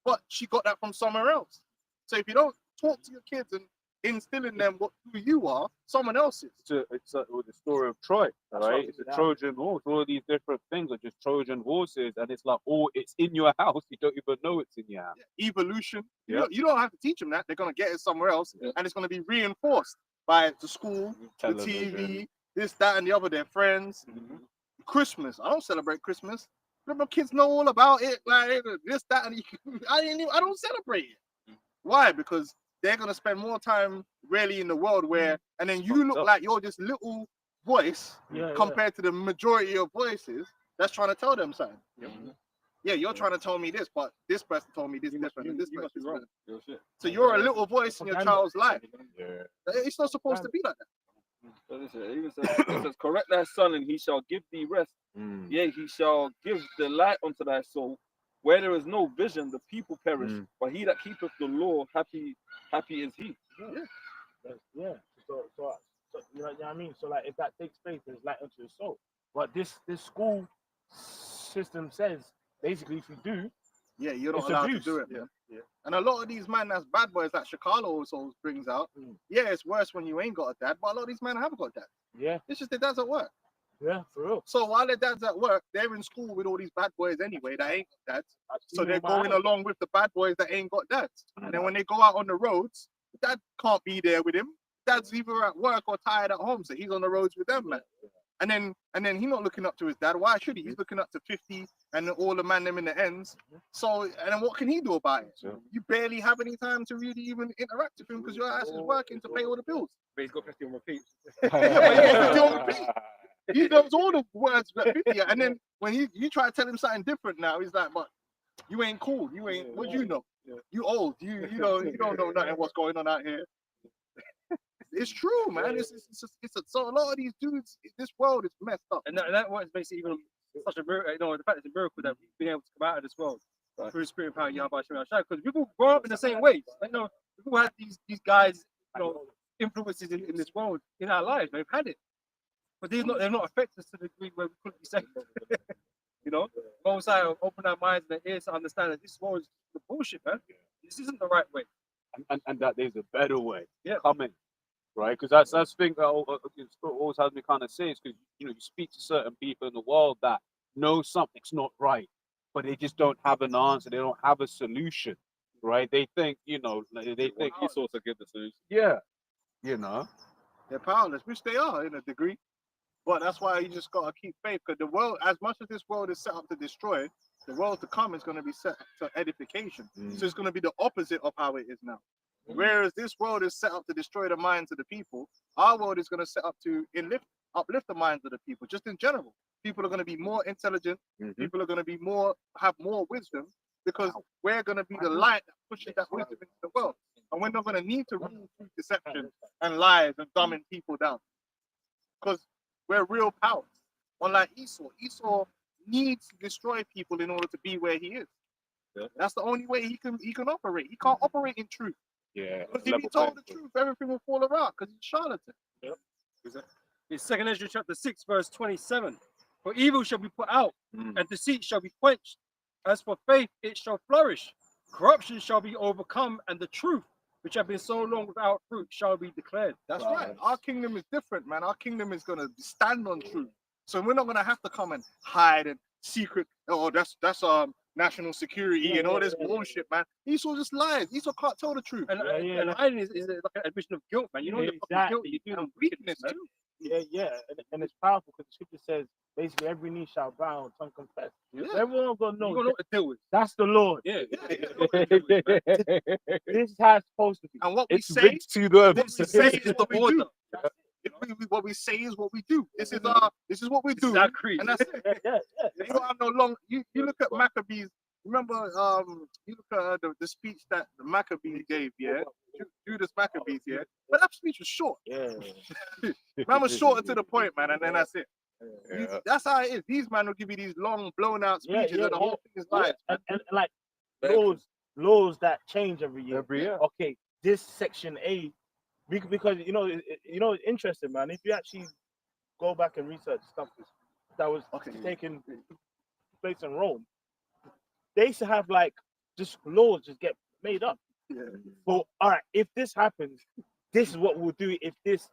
But she got that from somewhere else. So if you don't talk to your kids and instill in them who you are, someone else is. It's with the story of Troy, That's right? right, It's a yeah. Trojan horse. All of these different things are just Trojan horses, and it's like, it's in your house. You don't even know it's in your house. Evolution. Yeah. You don't have to teach them that. They're gonna get it somewhere else, and it's gonna be reinforced by the school, the TV, this, that, and the other. Their friends. Christmas. I don't celebrate Christmas. My kids know all about it. Like this, that, and I don't celebrate it. Why? Because they're gonna spend more time really in the world where, and then you look like you're this little voice compared to the majority of voices that's trying to tell them something. Yeah, you're trying to tell me this, but this person told me this different, and this person is wrong. So you're a little voice in your child's life. Yeah. It's not supposed to be like that. So listen, it even says, it says, correct thy son, and he shall give thee rest. Yea, he shall give the light unto thy soul. Where there is no vision, the people perish. But he that keepeth the law, happy is he. Yeah. So you know what I mean? So like if that takes place, there's light unto the soul. But this school system says basically if you do, Yeah, you're not It's allowed abuse. to do it, man. And a lot of these man that's bad boys that Shakala also brings out. Yeah, it's worse when you ain't got a dad, but a lot of these men have got dads. Yeah, It's just the dads at work. yeah, for real. So while the dads at work, they're in school with all these bad boys anyway that ain't got dads. So they're going along with the bad boys that ain't got dads. And then when they go out on the roads, dad can't be there with him. Dad's either at work or tired at home, so he's on the roads with them, man. And then he's not looking up to his dad. Why should he? He's looking up to 50 and all the man them in the ends. So, and then what can he do about it? You barely have any time to really even interact with him because your ass is working to pay all the bills. But he's got 50 on repeat. Yeah, but he got 50 on repeat. He knows all the words that 50. And then when you try to tell him something different now, he's like, but you ain't cool. You ain't, what you know? You old. You don't know nothing what's going on out here. It's true, man. So a lot of these dudes, this world is messed up. And that what makes it even such a miracle. You know, the fact it's a miracle that we've been able to come out of this world through the spirit of power, Yahweh Shem Yahshua. Because people grow up in the same ways. Like, you know, people had these guys, you know, influences in this world in our lives. They've had it, but they're not affected us to the degree where we couldn't be saved. You know, Most High open our minds and our ears to understand that this world is the bullshit, man. This isn't the right way. And that there's a better way Yeah. coming, right? Because that's the thing that always has me kind of say is because you speak to certain people in the world that know something's not right, but they just don't have an answer. They don't have a solution, right? They think they think He's also give the solution. yeah, They're powerless, which they are in a degree. But that's why you just gotta keep faith, because the world, as much as this world is set up to destroy, the world to come is going to be set to edification. So it's going to be the opposite of how it is now. Whereas this world is set up to destroy the minds of the people, our world is going to set up to uplift the minds of the people, just in general. People are going to be more intelligent. People are going to have more wisdom, because we're going to be the light that pushes that wisdom into the world. And we're not going to need to rule through deception and lies and dumbing people down, because we're real powers. Unlike Esau. Esau needs to destroy people in order to be where he is. That's the only way he can operate. He can't operate in truth. yeah. Because if he told the truth, everything will fall around, because he's charlatan. It's 2 Ezra chapter 6, verse 27. For evil shall be put out, and deceit shall be quenched. As for faith, it shall flourish. Corruption shall be overcome, and the truth, which have been so long without fruit, shall be declared. That's right. Our kingdom is different, man. Our kingdom is going to stand on truth. So we're not going to have to come and hide and secret. Oh, that's national security and all this bullshit, man. Esau just lies. Esau can't tell the truth. And hiding is like an admission of guilt, man. You know you're fucking guilty. You're doing weakness, man. Yeah, and it's powerful because the scripture says basically every knee shall bow and tongue confess. So everyone gonna know, You're gonna know what to deal with. that's the Lord. Yeah. This is how it's supposed to be. And what we It's say, big to them. what we say is what we do. What we say is what we do. This is what we do. That creed. And that's it. Yeah. You don't have no long. You look at Maccabees. Remember, you look at the speech that the Maccabees gave, yeah, Judas Maccabees, yeah. But that speech was short. Yeah. Man was short and to the point, man, and then that's it. That's how it is. These men will give you these long, blown out speeches, and the whole thing is lies. And like laws that change every year. Okay, this section A, because it's interesting, man. If you actually go back and research stuff that was taking place in Rome, they used to have like just laws just get made up. Well, all right, if this happens, this is what we'll do. If this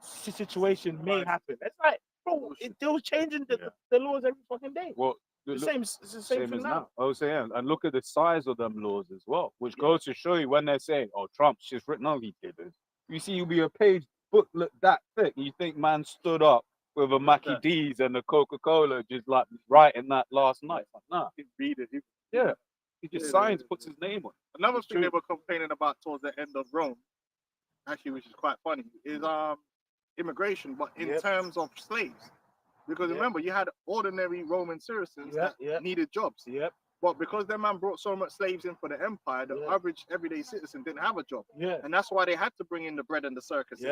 situation may happen, it's like, bro, they were changing the laws every fucking day. Well, It's the same thing as now. I was saying, and look at the size of them laws as well, which goes to show you when they're saying, "Oh, Trump's just written on he did it." You see, you'll be a page booklet that thick. You think man stood up with a Mackie D's and a Coca-Cola just like writing that last night? Like, nah, He read it. he just signs, puts his name on. Another thing they were complaining about towards the end of Rome, actually, which is quite funny, is immigration, but in terms of slaves. Because remember, you had ordinary Roman citizens that needed jobs. But because their man brought so much slaves in for the empire, the average everyday citizen didn't have a job. And that's why they had to bring in the bread and the circuses,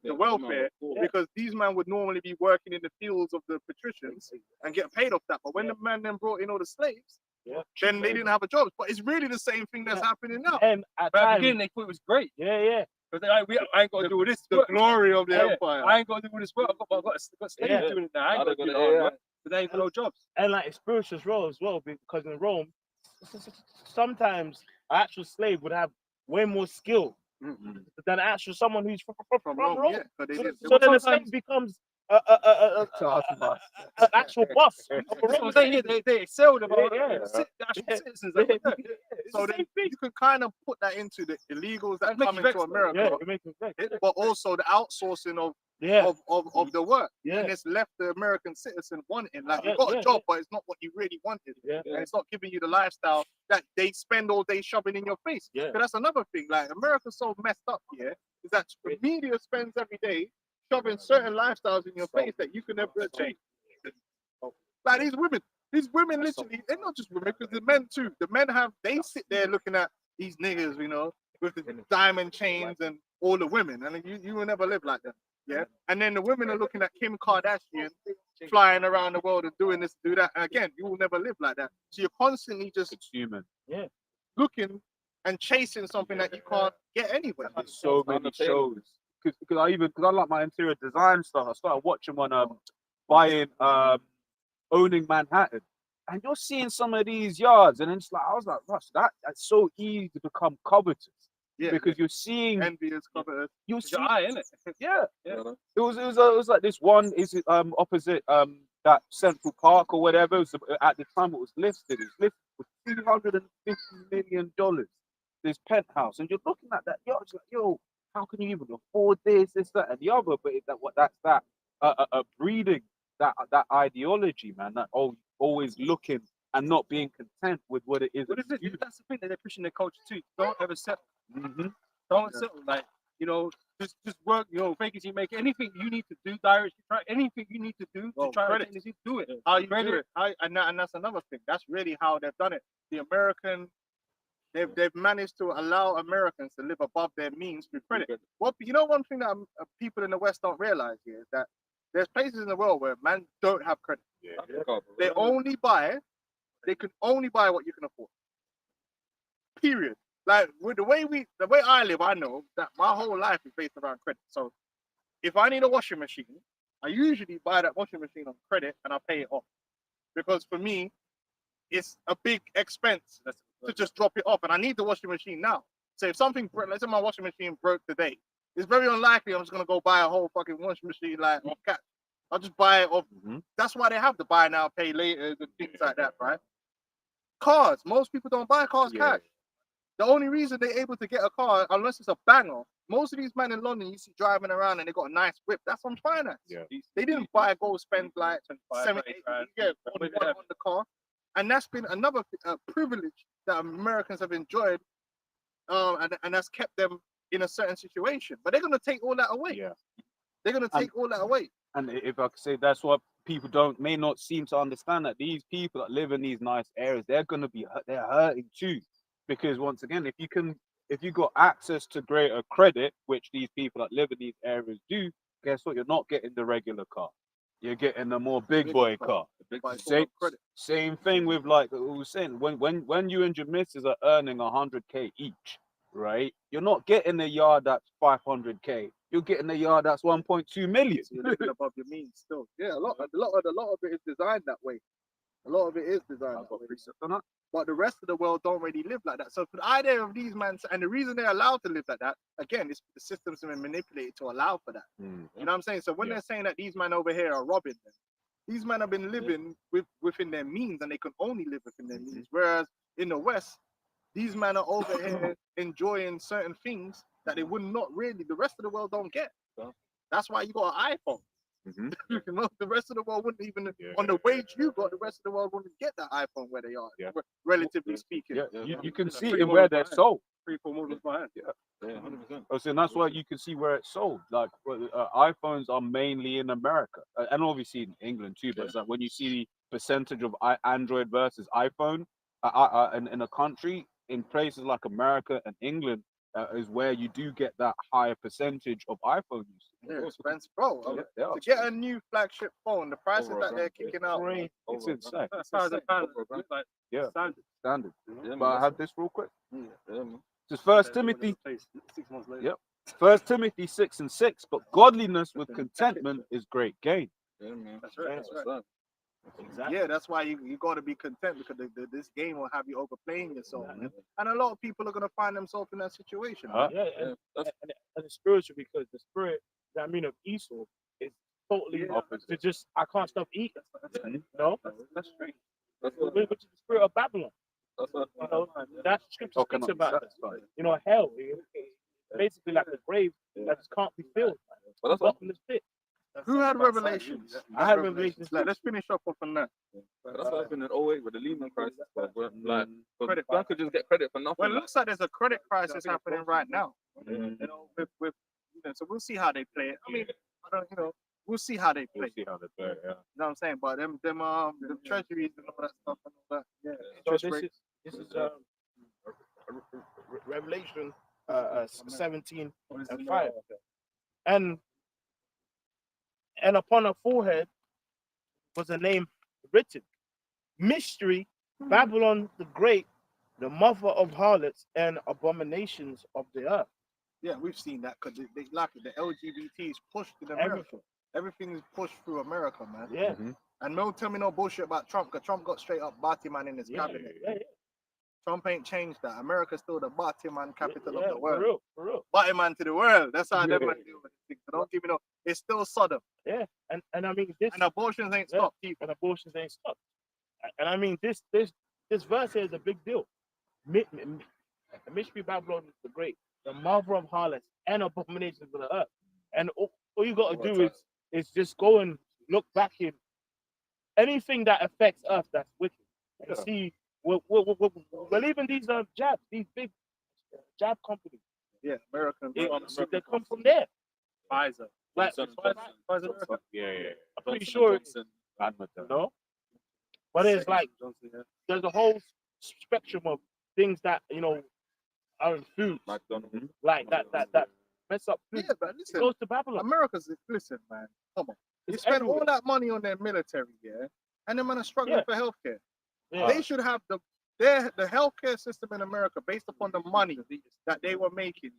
the welfare, because these men would normally be working in the fields of the patricians and get paid off that. But when the man then brought in all the slaves, then they didn't have a job. But it's really the same thing that's happening now. And at But at the times, beginning, they thought it was great. But I ain't got to do this. The glory of the empire. I ain't got to do this work. I've got slaves doing it now. I ain't got to do it. But they ain't got no jobs. and like spiritual as well, because in Rome, sometimes an actual slave would have way more skill Mm-hmm. than actual someone who's from Rome. Yeah, but they didn't. So then the slave becomes an actual boss. That's what I'm saying. Yeah, they excelled about Yeah. the actual Yeah. citizens. Yeah. Like, So then you can kind of put that into the illegals that Make come you into vex, America, Yeah, it makes me vex. but also the outsourcing of Yeah, of the work. yeah, And it's left the American citizen wanting. Like Yeah, you got yeah, a job, but it's not what you really wanted. yeah. And it's not giving you the lifestyle that they spend all day shoving in your face. Yeah. But that's another thing. Like America's so messed up here, is that the media spends every day shoving certain lifestyles in your face that you can never achieve. Like these women literally, they're not just women, because the men too. The men they sit there looking at these niggas, you know, with the diamond chains and all the women, and you will never live like that. Yeah. And then the women are looking at Kim Kardashian flying around the world and doing this, do that. And again, you will never live like that. So you're constantly just Consuming. looking and chasing something that you can't get anywhere. There's so many shows. Because I like my interior design stuff. I started watching one buying owning Manhattan. And you're seeing some of these yards, and it's like I was like, Russ, that's so easy to become covetous. Yeah. Because you're seeing Envious, covetous. you It's see, your eye, innit? yeah. Yeah. It was like this one is opposite that Central Park or whatever. It was, at the time it was listed. It was listed for $350 million. This penthouse, and you're looking at that. It's like, yo, how can you even afford this, that, and the other? But that's breeding that ideology, man. That always looking and not being content with what it is. What is it? That's the thing that they're pushing their culture too. Don't ever settle. Mm-hmm. Don't settle. Like, just work. Fake it, you make it. Anything you need to do, direct. Try anything you need to do to try credit. to do it. How you Credit. do it. And that's another thing. That's really how they've done it. The American, they've managed to allow Americans to live above their means through credit. One thing that people in the West don't realize here is that there's places in the world where man don't have credit. They can only buy what you can afford. Period. Like with the way I live, I know that my whole life is based around credit. So if I need a washing machine, I usually buy that washing machine on credit and I pay it off. Because for me, it's a big expense to just drop it off, and I need the washing machine now. So if something, let's say my washing machine broke today, it's very unlikely I'm just gonna go buy a whole fucking washing machine like off cash. I'll just buy it off. That's why they have the buy now, pay later and things like that, right? Cars. Most people don't buy cars cash. The only reason they're able to get a car, unless it's a banger, most of these men in London you see driving around and they got a nice whip. That's on finance. Yeah. They didn't buy, go spend like 7, 8 grand on the car. And that's been another privilege that Americans have enjoyed, and that's kept them in a certain situation. But they're going to take all that away. Yeah. They're going to take all that away. And if I could say, that's what people may not seem to understand, that these people that live in these nice areas, they're hurting too. Because once again, if you got access to greater credit, which these people that live in these areas do, guess what? You're not getting the regular car. You're getting the more big boy car. Same thing with, like we were saying, when you and your missus are earning 100K each, right? You're not getting a yard that's 500K. You're getting a yard that's 1.2 million. You're living above your means still. Yeah, a lot of it is designed that way. A lot of it is designed that way. But the rest of the world don't really live like that. So for the idea of these men, and the reason they're allowed to live like that, again, is the systems have been manipulated to allow for that. You know what I'm saying? So when they're saying that these men over here are robbing them, these men have been living within their means, and they can only live within their means. Whereas in the West, these men are over here enjoying certain things that they would not really, the rest of the world don't get. That's why you got an iPhone. You know, the rest of the world wouldn't even, on the wage you got, the rest of the world wouldn't get that iPhone where they are, relatively speaking. You can see it where they're sold. 3-4 models behind. Yeah, 100%. Oh, so that's why you can see where it's sold. Like iPhones are mainly in America, and obviously in England too. But it's like when you see the percentage of Android versus iPhone in a country, in places like America and England, is where you do get that higher percentage of iPhone use. They're expensive, bro. They are. To get a new flagship phone, the prices that they're kicking out, It's insane. Yeah. Standard. Yeah, But I man, have this real quick. yeah, man. Just First Timothy 6 months later. Yep. 1 Timothy 6:6. But godliness with contentment is great gain. Yeah, man. That's right. That's right. Exactly. Yeah, that's why you got to be content because this game will have you overplaying yourself, man. And a lot of people are gonna find themselves in that situation. man. Yeah, and it's spiritual because the spirit that I mean of Esau is totally opposite. It's just I can't stop eating. You know, That's strange. which is the spirit of Babylon. You know, that scripture speaks about it. You know, hell, basically like a grave that just can't be filled. But that's Bottomless pit. Who had Revelations? I had Revelations. Like, let's finish up on that. That's what happened in 08 with the Lehman crisis. Like, Credit Bank could just get credit for nothing. Well, it looks like there's a credit crisis happening right now. Mhm. You know, with so we'll see how they play it. I mean, I don't, we'll see how they play. We'll see how they play. Yeah. You know what I'm saying? But them the treasuries and all that stuff and all that. Yeah. So Interest this rates. is Revelation 17 and 5. And upon her forehead was a name written, Mystery, Babylon the Great, the mother of harlots and abominations of the earth. Yeah, we've seen that because they like it. The LGBT is pushed in America. Everything is pushed through America, man. Yeah. And don't tell me no bullshit about Trump because Trump got straight up Batiman in his cabinet. Trump ain't changed that. America's still the Batiman capital of the world. For real. Batiman to the world. That's how them man deal with it. So don't give me no. It's still Sodom. Yeah. And I mean this And abortions ain't stopped either. and abortions ain't stopped. And I mean this verse here is a big deal. Mystery Babylon the Great, the mother of harlots and abominations of the earth. And all you got to do is just go and look back in anything that affects us that's wicked and see. Well, even these jabs, these big jab companies. Yeah, American. They come from there. Pfizer. Like, Yeah. I'm pretty sure it's no. But it's like there's a whole spectrum of things that are in food, like that mess up food. Yeah, but It listen, goes to Babylon. America's listen, man. Come on. They It's spend everywhere. all that money on their military, and them man are struggling for healthcare. Yeah. They should have the healthcare system in America based upon the money that they were making.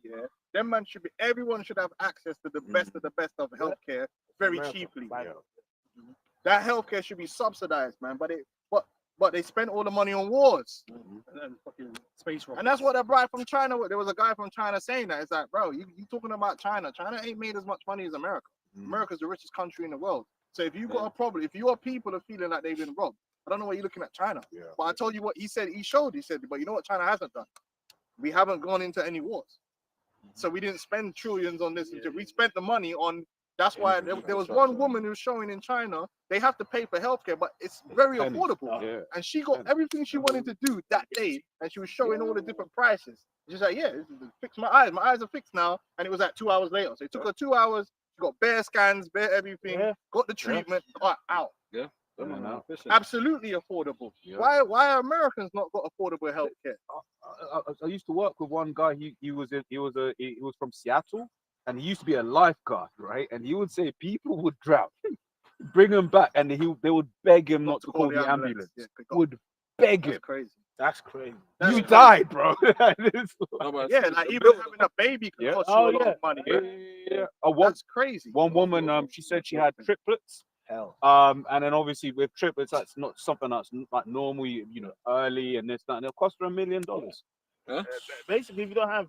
Them man should be. Everyone should have access to the best of the best of healthcare very America. cheaply. Right. That healthcare should be subsidized, man. But they spend all the money on wars. And that's what that brought from China. There was a guy from China saying that. It's like, bro, you talking about China. China ain't made as much money as America. America's the richest country in the world. So if you got a problem, if your people are feeling like they've been robbed, I don't know why you're looking at China. But I told you what he said. He said, but you know what China hasn't done? We haven't gone into any wars. So we didn't spend trillions on this. We spent the money on. That's why there was one woman who was showing in China. They have to pay for healthcare, but it's very affordable. Yeah. And she got everything she wanted to do that day, and she was showing all the different prices. She's like, yeah, fix my eyes. My eyes are fixed now, and it was like 2 hours later. So it took her 2 hours. She got bare scans, bare everything, got the treatment, got out. Absolutely affordable. Why are Americans not got affordable healthcare? I used to work with one guy. He was from Seattle, and he used to be a lifeguard, right? And he would say people would drown, bring him back, and they would beg him not to call the ambulance. Would beg him. That's crazy. You died, bro. Yeah, like even having a baby can cost you a lot of money. Yeah. That's crazy. One woman, she said she had triplets. And then obviously with triplets, that's not something that's like normal, early and this, that, and it'll cost her $1 million. Basically, if you don't have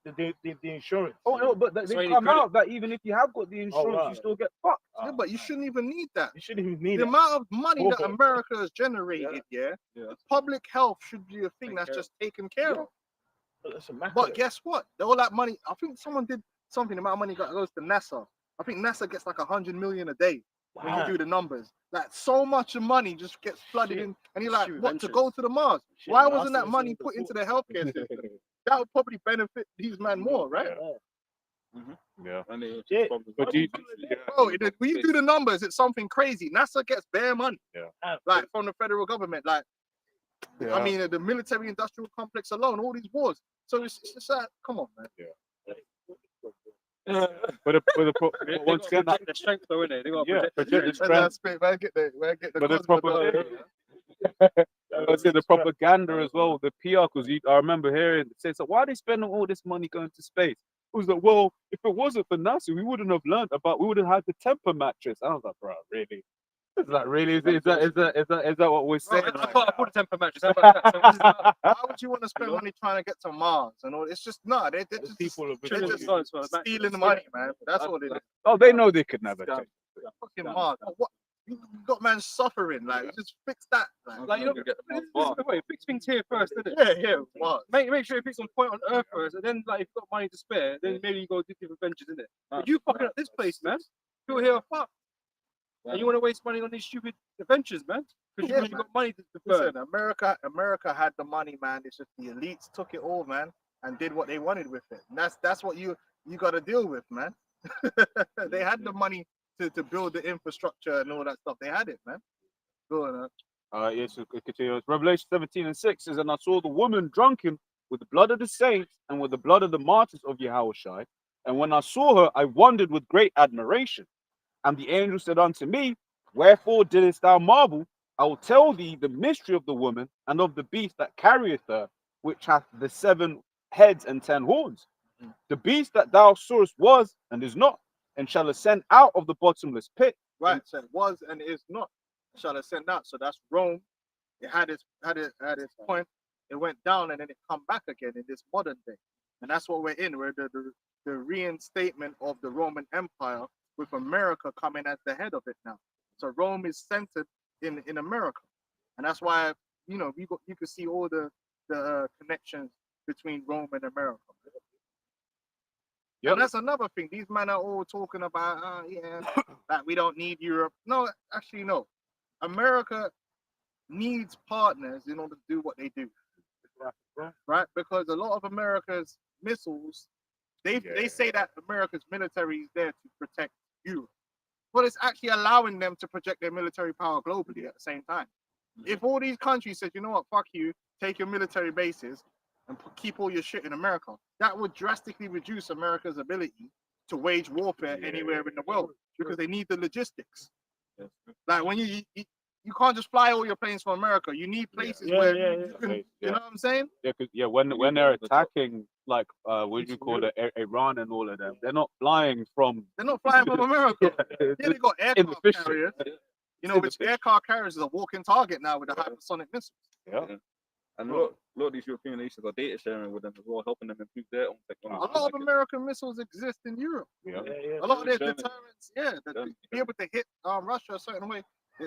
the insurance. Oh no, but they come out that even if you have got the insurance, you still get fucked. Yeah, but you shouldn't even need that. You shouldn't even need the it. amount of money that America has generated. Public health should be a thing that's just taken care of. But guess what? All that money, I think someone did something. The amount of money that goes to NASA. I think NASA gets like 100 million a day. When you do the numbers, like so much money just gets flooded in, and you're like, what, to go to the Mars? Why wasn't that money put into the healthcare system? That would probably benefit these men more, right? Yeah. But when you do the numbers, it's something crazy. NASA gets bare money, like from the federal government. Like, I mean, the military-industrial complex alone, all these wars. So it's like, come on, man. But once again, the strength though, innit? They got to project the strength. But the propaganda as well, the PR, because I remember hearing it says, so why are they spending all this money going to space? It was like, well, if it wasn't for NASA, we wouldn't have learned we would have had the temper mattress. I was like, bro, really? It's like really, is that what we're saying? I right I now? put the 10 per mattress. How about that? So this is not- Why would you want to spend money trying to get to Mars and all? It's just no. They're Those just people are they're trillions just of dollars for a mattress. stealing the money, man. That's all it is. Oh, they know they could never Scam. change. Fucking Mars. What? You got man suffering. Like, just fix that. Like, you know, You get the this most is the way. Fix things here first, isn't it? Yeah, Mars. Make sure you fix on point on Earth first, and then like if you've got money to spare, then maybe you go do different ventures, isn't it? But you fucking up this place, man. You're here fuck. And you want to waste money on these stupid adventures, man? Because Yeah, you got money to burn. Listen, America had the money, man. It's just the elites took it all, man, and did what they wanted with it. And that's what you got to deal with, man. They had the money to build the infrastructure and all that stuff. They had it, man. Go on, Yes, it continues. Revelation 17:6 says, and I saw the woman drunken with the blood of the saints and with the blood of the martyrs of Yahushua. And when I saw her, I wondered with great admiration. And the angel said unto me, wherefore didst thou marvel? I will tell thee the mystery of the woman and of the beast that carrieth her, which hath the 7 heads and 10 horns. The beast that thou sawest was and is not, and shall ascend out of the bottomless pit. Right, so it was and is not. Shall ascend out. So that's Rome. It had its point. It went down and then it come back again in this modern day. And that's what we're in. We're the reinstatement of the Roman Empire with America coming as the head of it now. So Rome is centered in America. And that's why, you know, you can see all the connections between Rome and America. Yep. And that's another thing. These men are all talking about, that we don't need Europe. No, actually, no. America needs partners in order to do what they do. Right? Because a lot of America's missiles, they say that America's military is there to protect Europe. But it's actually allowing them to project their military power globally at the same time. If all these countries said, you know what, fuck you, take your military bases and keep all your shit in America, that would drastically reduce America's ability to wage warfare anywhere in the world because they need the logistics. Like when you can't just fly all your planes from America. You need places where you can, you know what I'm saying? Yeah, because when they're attacking, like what do you call it, Iran and all of them, they're not flying from. They're not flying from America. Yeah, They got aircraft inefficient. carriers. You know, which aircraft carriers is a walking target now with the hypersonic missiles. Yeah. And a lot of these European nations are data sharing with them as well, helping them improve their own A technology. lot of American missiles exist in Europe. Yeah. A lot of their Germany. deterrents, to be able to hit Russia a certain way,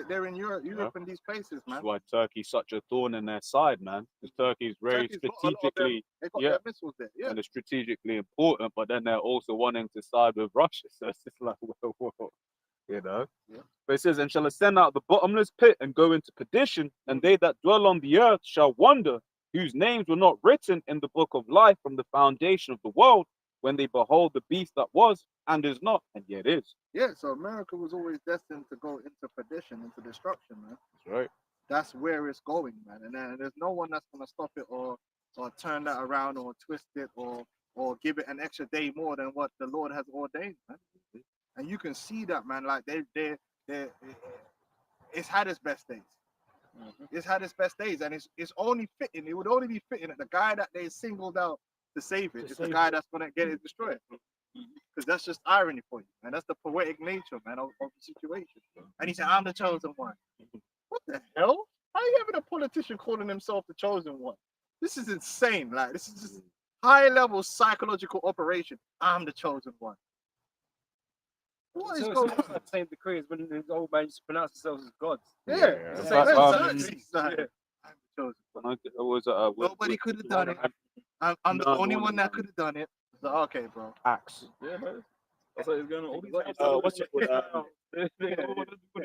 they're in Europe and these places, man. That's why Turkey's such a thorn in their side, man. Because Turkey is very Turkey's got a lot of them. strategically, They got yeah, their missiles there, yeah. and it's strategically important, but then they're also wanting to side with Russia. So it's just like, whoa, you know. Yeah. But it says, and shall ascend out of the bottomless pit and go into perdition, and they that dwell on the earth shall wonder, whose names were not written in the book of life from the foundation of the world, when they behold the beast that was and is not, and yet is. Yeah, so America was always destined to go into perdition, into destruction, man. That's right. That's where it's going, man. And then there's no one that's gonna stop it or turn that around or twist it or give it an extra day more than what the Lord has ordained, man. And you can see that, man. Like it's had its best days. It's had its best days, and it's only fitting. It would only be fitting that the guy that they singled out to save it is the guy that's gonna get it destroyed. Because that's just irony for you, man. That's the poetic nature, man, of the situation. And he said, "I'm the chosen one." What the hell? How are you having a politician calling himself the chosen one? This is insane. Like, this is just high-level psychological operation. I'm the chosen one. What is So going it's on? not the same decree as when the old man used to pronounce themselves as gods. Yeah, Yeah. it's But, exactly. Like, I'm the chosen one. Nobody could have done it. I'm the No, only no, one no, that no. could have done it. So, okay, bro. Axe. Yeah, man. That's what it's going on. All these What's it called?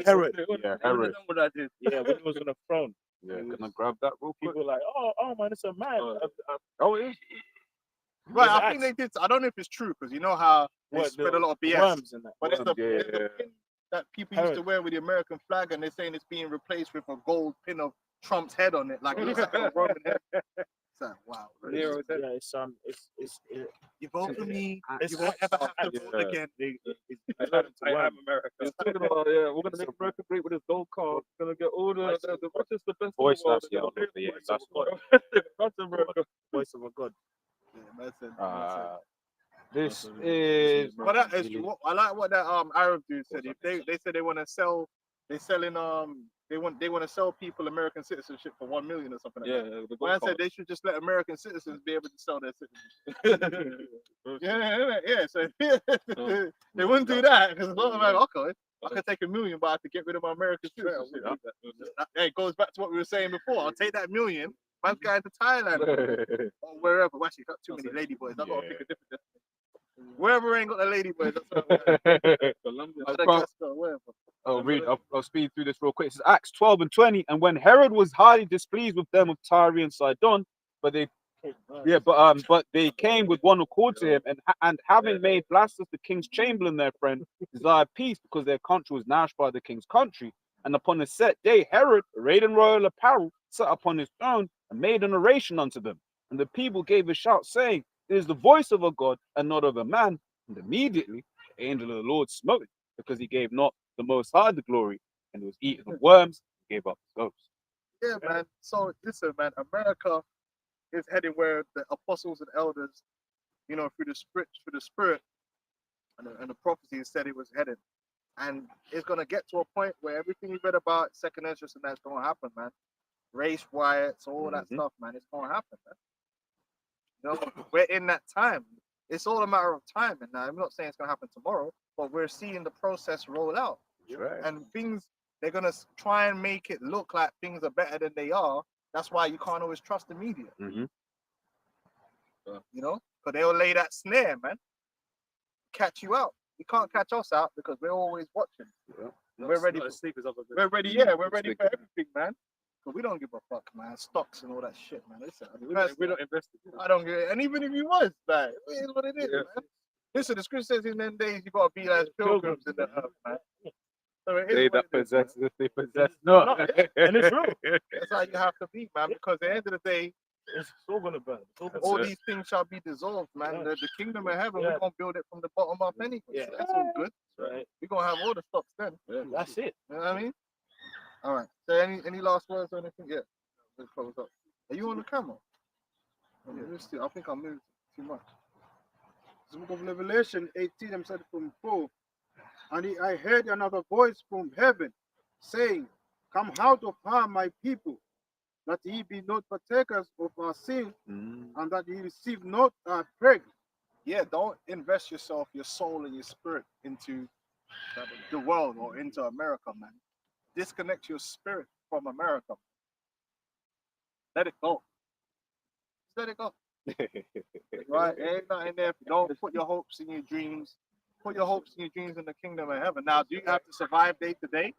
Herod. Yeah, Herod. What I did. Yeah, when he was on the throne, Yeah, can I grab that real quick? people were like, oh man, it's a man. Oh, it is. Right, There's I think they did. I don't know if it's true because you know how they What, spread the a lot of BS. worms and that. But it's the, Yeah, it's the yeah. pin that people used to wear with the American flag, and they're saying it's being replaced with a gold pin of Trump's head on it, like it looks like a Roman head. It's like, wow. Nero said, Yeah, it's You vote for me, It's you won't ever have to vote yeah. again. I am America. It's talking about, yeah, we're gonna make America great with this gold card. We're gonna get all the richest, the best. Voice, in the world. that's the other thing, yeah, that's what. That's America. Voice of a god. Yeah, that's it. This is. But that is true. I like what that Arab dude said. If they said they want to sell they selling they want to sell people American citizenship for 1 million or something like that. Yeah, the Well, I gold said they should just let American citizens be able to sell their citizenship. yeah. So they wouldn't do that because a lot of them like, okay, I could take 1 million, but I have to get rid of my American citizenship. Hey, it goes back to what we were saying before. I'll take that 1 million. Man's going to Thailand or wherever. Well, actually, got too many ladyboys. I've got to pick a different destination. Wherever ain't got the ladyboys, that's what Madagascar, wherever. I'll speed through this real quick. It says Acts 12 and 20. And when Herod was highly displeased with them of Tyre and Sidon, but they came with one accord to him, and having made Blastus the king's chamberlain their friend, desired peace because their country was nourished by the king's country. And upon a set day, Herod, arrayed in royal apparel, sat upon his throne and made an oration unto them. And the people gave a shout, saying, "It is the voice of a God and not of a man." And immediately the angel of the Lord smote him, because he gave not the Most High the glory, and was eaten of worms, and gave up his ghost. Yeah, man. So listen, man, America is heading where the apostles and elders, you know, through the spirit and the prophecy said it was headed. And it's gonna get to a point where everything you read about second entrance and that's gonna happen, man. Race riots, all that stuff, man. It's gonna happen, man. You know, we're in that time. It's all a matter of time. And I'm not saying it's gonna happen tomorrow, but we're seeing the process roll out. Right. And things, they're gonna try and make it look like things are better than they are. That's why you can't always trust the media. You know, because they'll lay that snare, man. Catch you out. You can't catch us out because we're always watching. We're ready. We're ready. Yeah, we're ready for everything, man. But we don't give a fuck, man. Stocks and all that shit, man. Listen, we're not investing. I don't give it. And even if you was, man, it is what it is, man. Listen, the scripture says in them days you gotta be like pilgrims in the earth, man. So it is They what that it is, possess man. if they possess not. And it's real. That's how you have to be, man. Because at the end of the day, It's all gonna burn. all these things shall be dissolved, man. Yeah. The kingdom of heaven, Yeah. we're gonna build it from the bottom up anyway. Yeah. So that's all good. Right. We're gonna have all the stocks then. That's it. You know what I mean? All right. So any last words or anything? Yeah. Let's close up. Are you on the camera? Oh, yeah, let's see. I think I moved too much. The book of Revelation 18, I'm starting from 4. And I heard another voice from heaven saying, "Come out of her, my people, that ye be not partakers of our sin, and that ye receive not our plague." Yeah, don't invest yourself, your soul, and your spirit into the world or into America, man. Disconnect your spirit from America. Let it go. Just let it go. Right? There ain't nothing there. Don't put your hopes in your dreams. Put your hopes and your dreams in the kingdom of heaven. Now, do you have to survive day to day?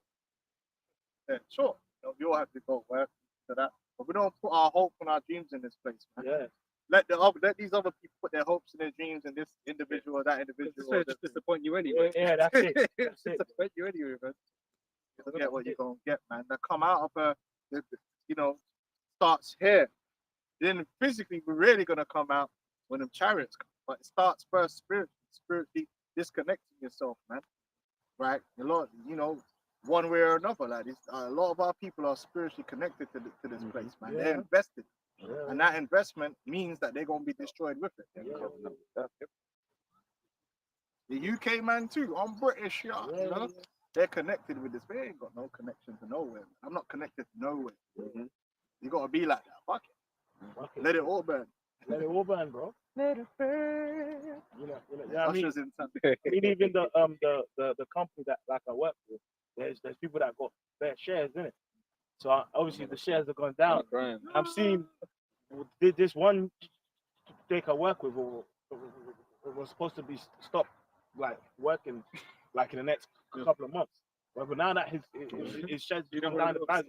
Yeah, sure. You know, we all have to go work to that. But we don't put our hope and our dreams in this place, man. Yeah. Let these other people put their hopes and their dreams in this individual or that individual. Or Just disappoint you anyway. Yeah, that's it. That's it. Disappoint you anyway, man. You get what you're gonna get, man. That come out of starts here. Then physically we're really gonna come out when the chariots come. But it starts first spiritually disconnecting yourself, man. Right? A lot, one way or another, like this, a lot of our people are spiritually connected to this place, man. They're invested. And that investment means that they're gonna be destroyed with it. The UK man too. I'm British, you know. They're connected with this. They ain't got no connection to nowhere. I'm not connected to nowhere. You gotta be like that. Fuck it. Let it all burn. Let it all burn, bro. Let it burn. You know what I mean? Ushers in town. I mean, even the company that like I work with, there's people that got their shares in it. So obviously the shares have gone down. I'm seeing this one dick I work with was supposed to be stopped like working like in the next couple of months. But now that his shares come down the price,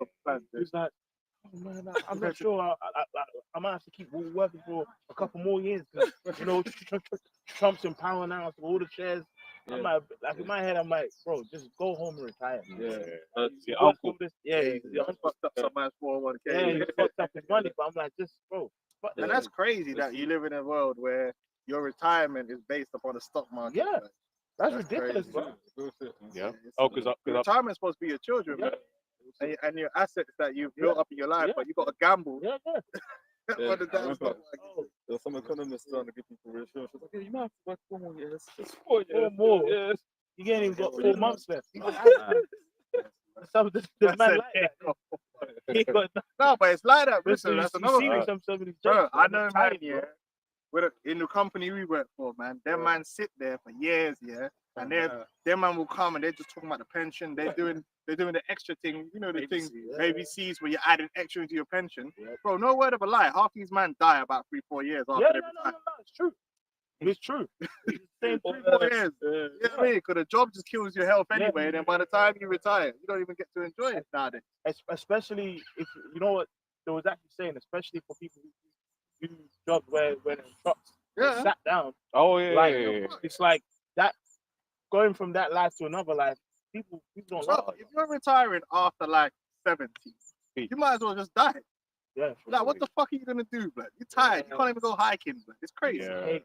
he's like, "Oh, man, I'm not sure. I might have to keep working for a couple more years. Trump's in power now, so all the shares." I'm like in my head, I'm like, bro, just go home and retire. Your uncle. He fucked up some man's 401k. Yeah, he fucked up his money, but I'm like, just bro. And that's crazy that you live in a world where your retirement is based upon the stock market. Yeah, like, that's ridiculous, crazy. bro. Yeah. Because retirement's supposed to be your children, man. And your assets that you've built up in your life, but you got to gamble. Yeah. On the damn stock market. There's some economists trying to get people reassurance. Like, yeah, you might have to work 4 more years. Just 4 more. Yes. You ain't even got 4 months left. That's some of the I man said, like that. He ain't got nothing. no, but it's like that. Listen, Listen, that's you another see thing. some of these Bro, jokes, I man, know, they're man, tiny, yeah. In the company we work for, man, them man sit there for years, yeah, and them man will come and they're just talking about the pension. They're doing the extra thing, you know, the thing, ABCs where you're adding extra into your pension. Bro, no word of a lie. Half these men die about 3-4 years after Yeah, they no, retire. it's true. It's true. It's the same 3-4 years. You know what I mean? Because the job just kills your health anyway. And then by the time you retire, you don't even get to enjoy it nowadays. Especially if you know what they was actually saying, especially for people who do jobs where when in trucks Yeah. sat down. Oh yeah, Like yeah, yeah. it's like that going from that life to another life. People don't So like if you're retiring after like 70, you might as well just die. Yeah. Like, what the fuck are you gonna do, blood? You're tired. You can't even go hiking, blood. It's crazy. Yeah.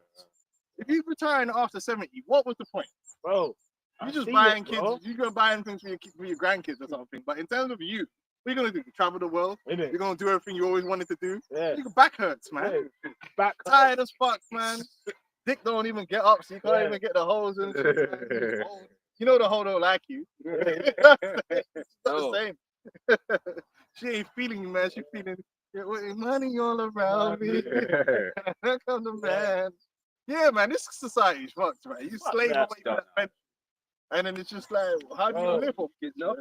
If you're retiring after 70, what was the point? Bro, You just buying kids. You're gonna buy things for your grandkids or something. But in terms of you, what are you gonna do? Travel the world? You're gonna do everything you always wanted to do? Yeah. Your back hurts, man. Back Tired as fuck, man. Dick don't even get up, so you can't even get the hoes and shit. You know the hoe don't like you. It's not the same. She ain't feeling you, man. She feeling money all around me. Here come the man. Yeah, man, this society is fucked, man. You slave away from that pension. And then it's just like, how do you live off kids, no?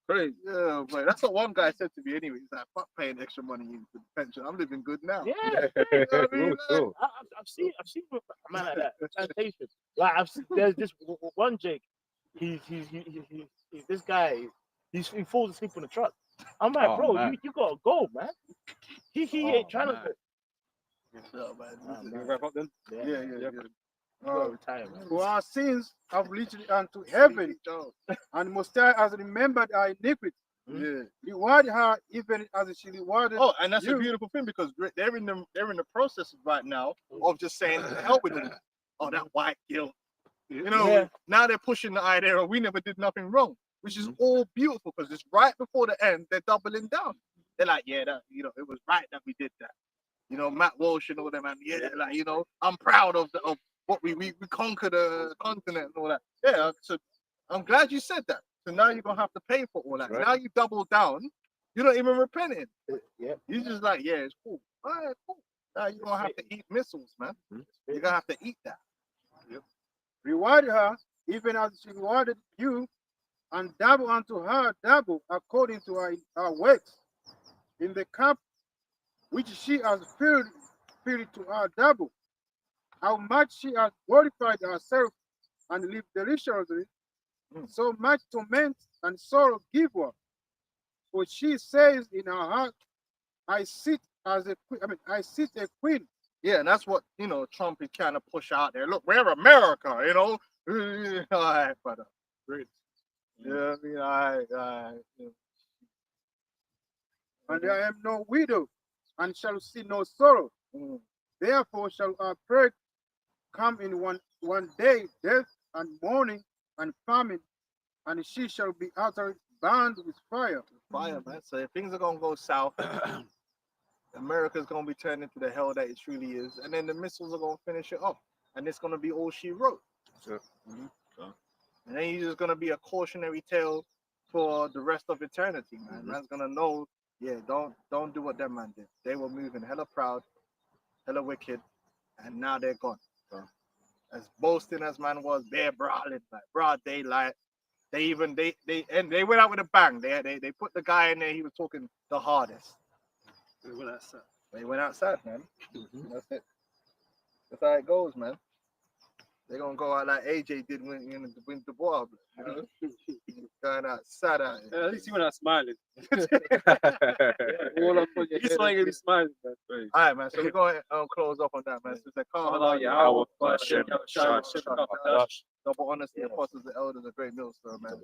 Crazy. Yeah, but that's what one guy said to me anyway. He's like, fuck paying extra money into the pension. I'm living good now. Yeah, You know what I mean? Cool. I've seen a man like that. Plantation. Like there's this one Jake. He's this guy. He falls asleep on the truck. I'm like, Oh, bro, man. you gotta go, man. He ain't trying to. Yeah, man. You wrap up then? Yeah. Retire, man. For our sins have reached unto heaven, and Most High has remembered our iniquity. Yeah. Reward her even as she rewarded. Oh, and that's you. a beautiful thing because they're in the process right now of just saying to hell with them. Oh, that white guilt. You know, now they're pushing the idea of we never did nothing wrong, which is all beautiful because it's right before the end. They're doubling down. They're like, yeah, that it was right that we did that. You know, Matt Walsh and all them, and like I'm proud of what we conquered the continent and all that. Yeah, so I'm glad you said that. So now you're gonna have to pay for all that. Right. Now you double down. You're not even repenting. Yeah. You're just like, yeah, it's cool. All right, cool. Now you're gonna have to eat missiles, man. You're gonna have to eat that. Yep. Reward her even as she rewarded you, and double unto her double according to our works. In the cup which she has filled to our double. How much she has glorified herself and lived deliciously, so much torment and sorrow give her. For she says in her heart, I sit as a queen. I sit a queen. Yeah, and that's what Trump is trying to push out there. Look, we're America, All right, brother. Great. Yeah, I mean, all right. And I am no widow, and shall see no sorrow. Therefore shall our prayer come in one day, death and mourning and famine, and she shall be utterly burned with fire. Fire, man. So if things are gonna go south, America's gonna be turned into the hell that it truly is, and then the missiles are gonna finish it off, and it's gonna be all she wrote. Sure. And then it's just gonna be a cautionary tale for the rest of eternity, man. Man's gonna know, don't do what that man did. They were moving hella proud, hella wicked, and now they're gone. So, as boasting as man was, they're brawling like broad daylight. They went out with a bang. They put the guy in there. He was talking the hardest. They went outside, man. That's it. That's how it goes, man. They're gonna go out like AJ did when the ball. Going outside out here. At least you went out smiling. He's smiling. All right, man. So we're going to close off on that, man. So it's like, double honesty, apostles, the elders, a great millstone, man.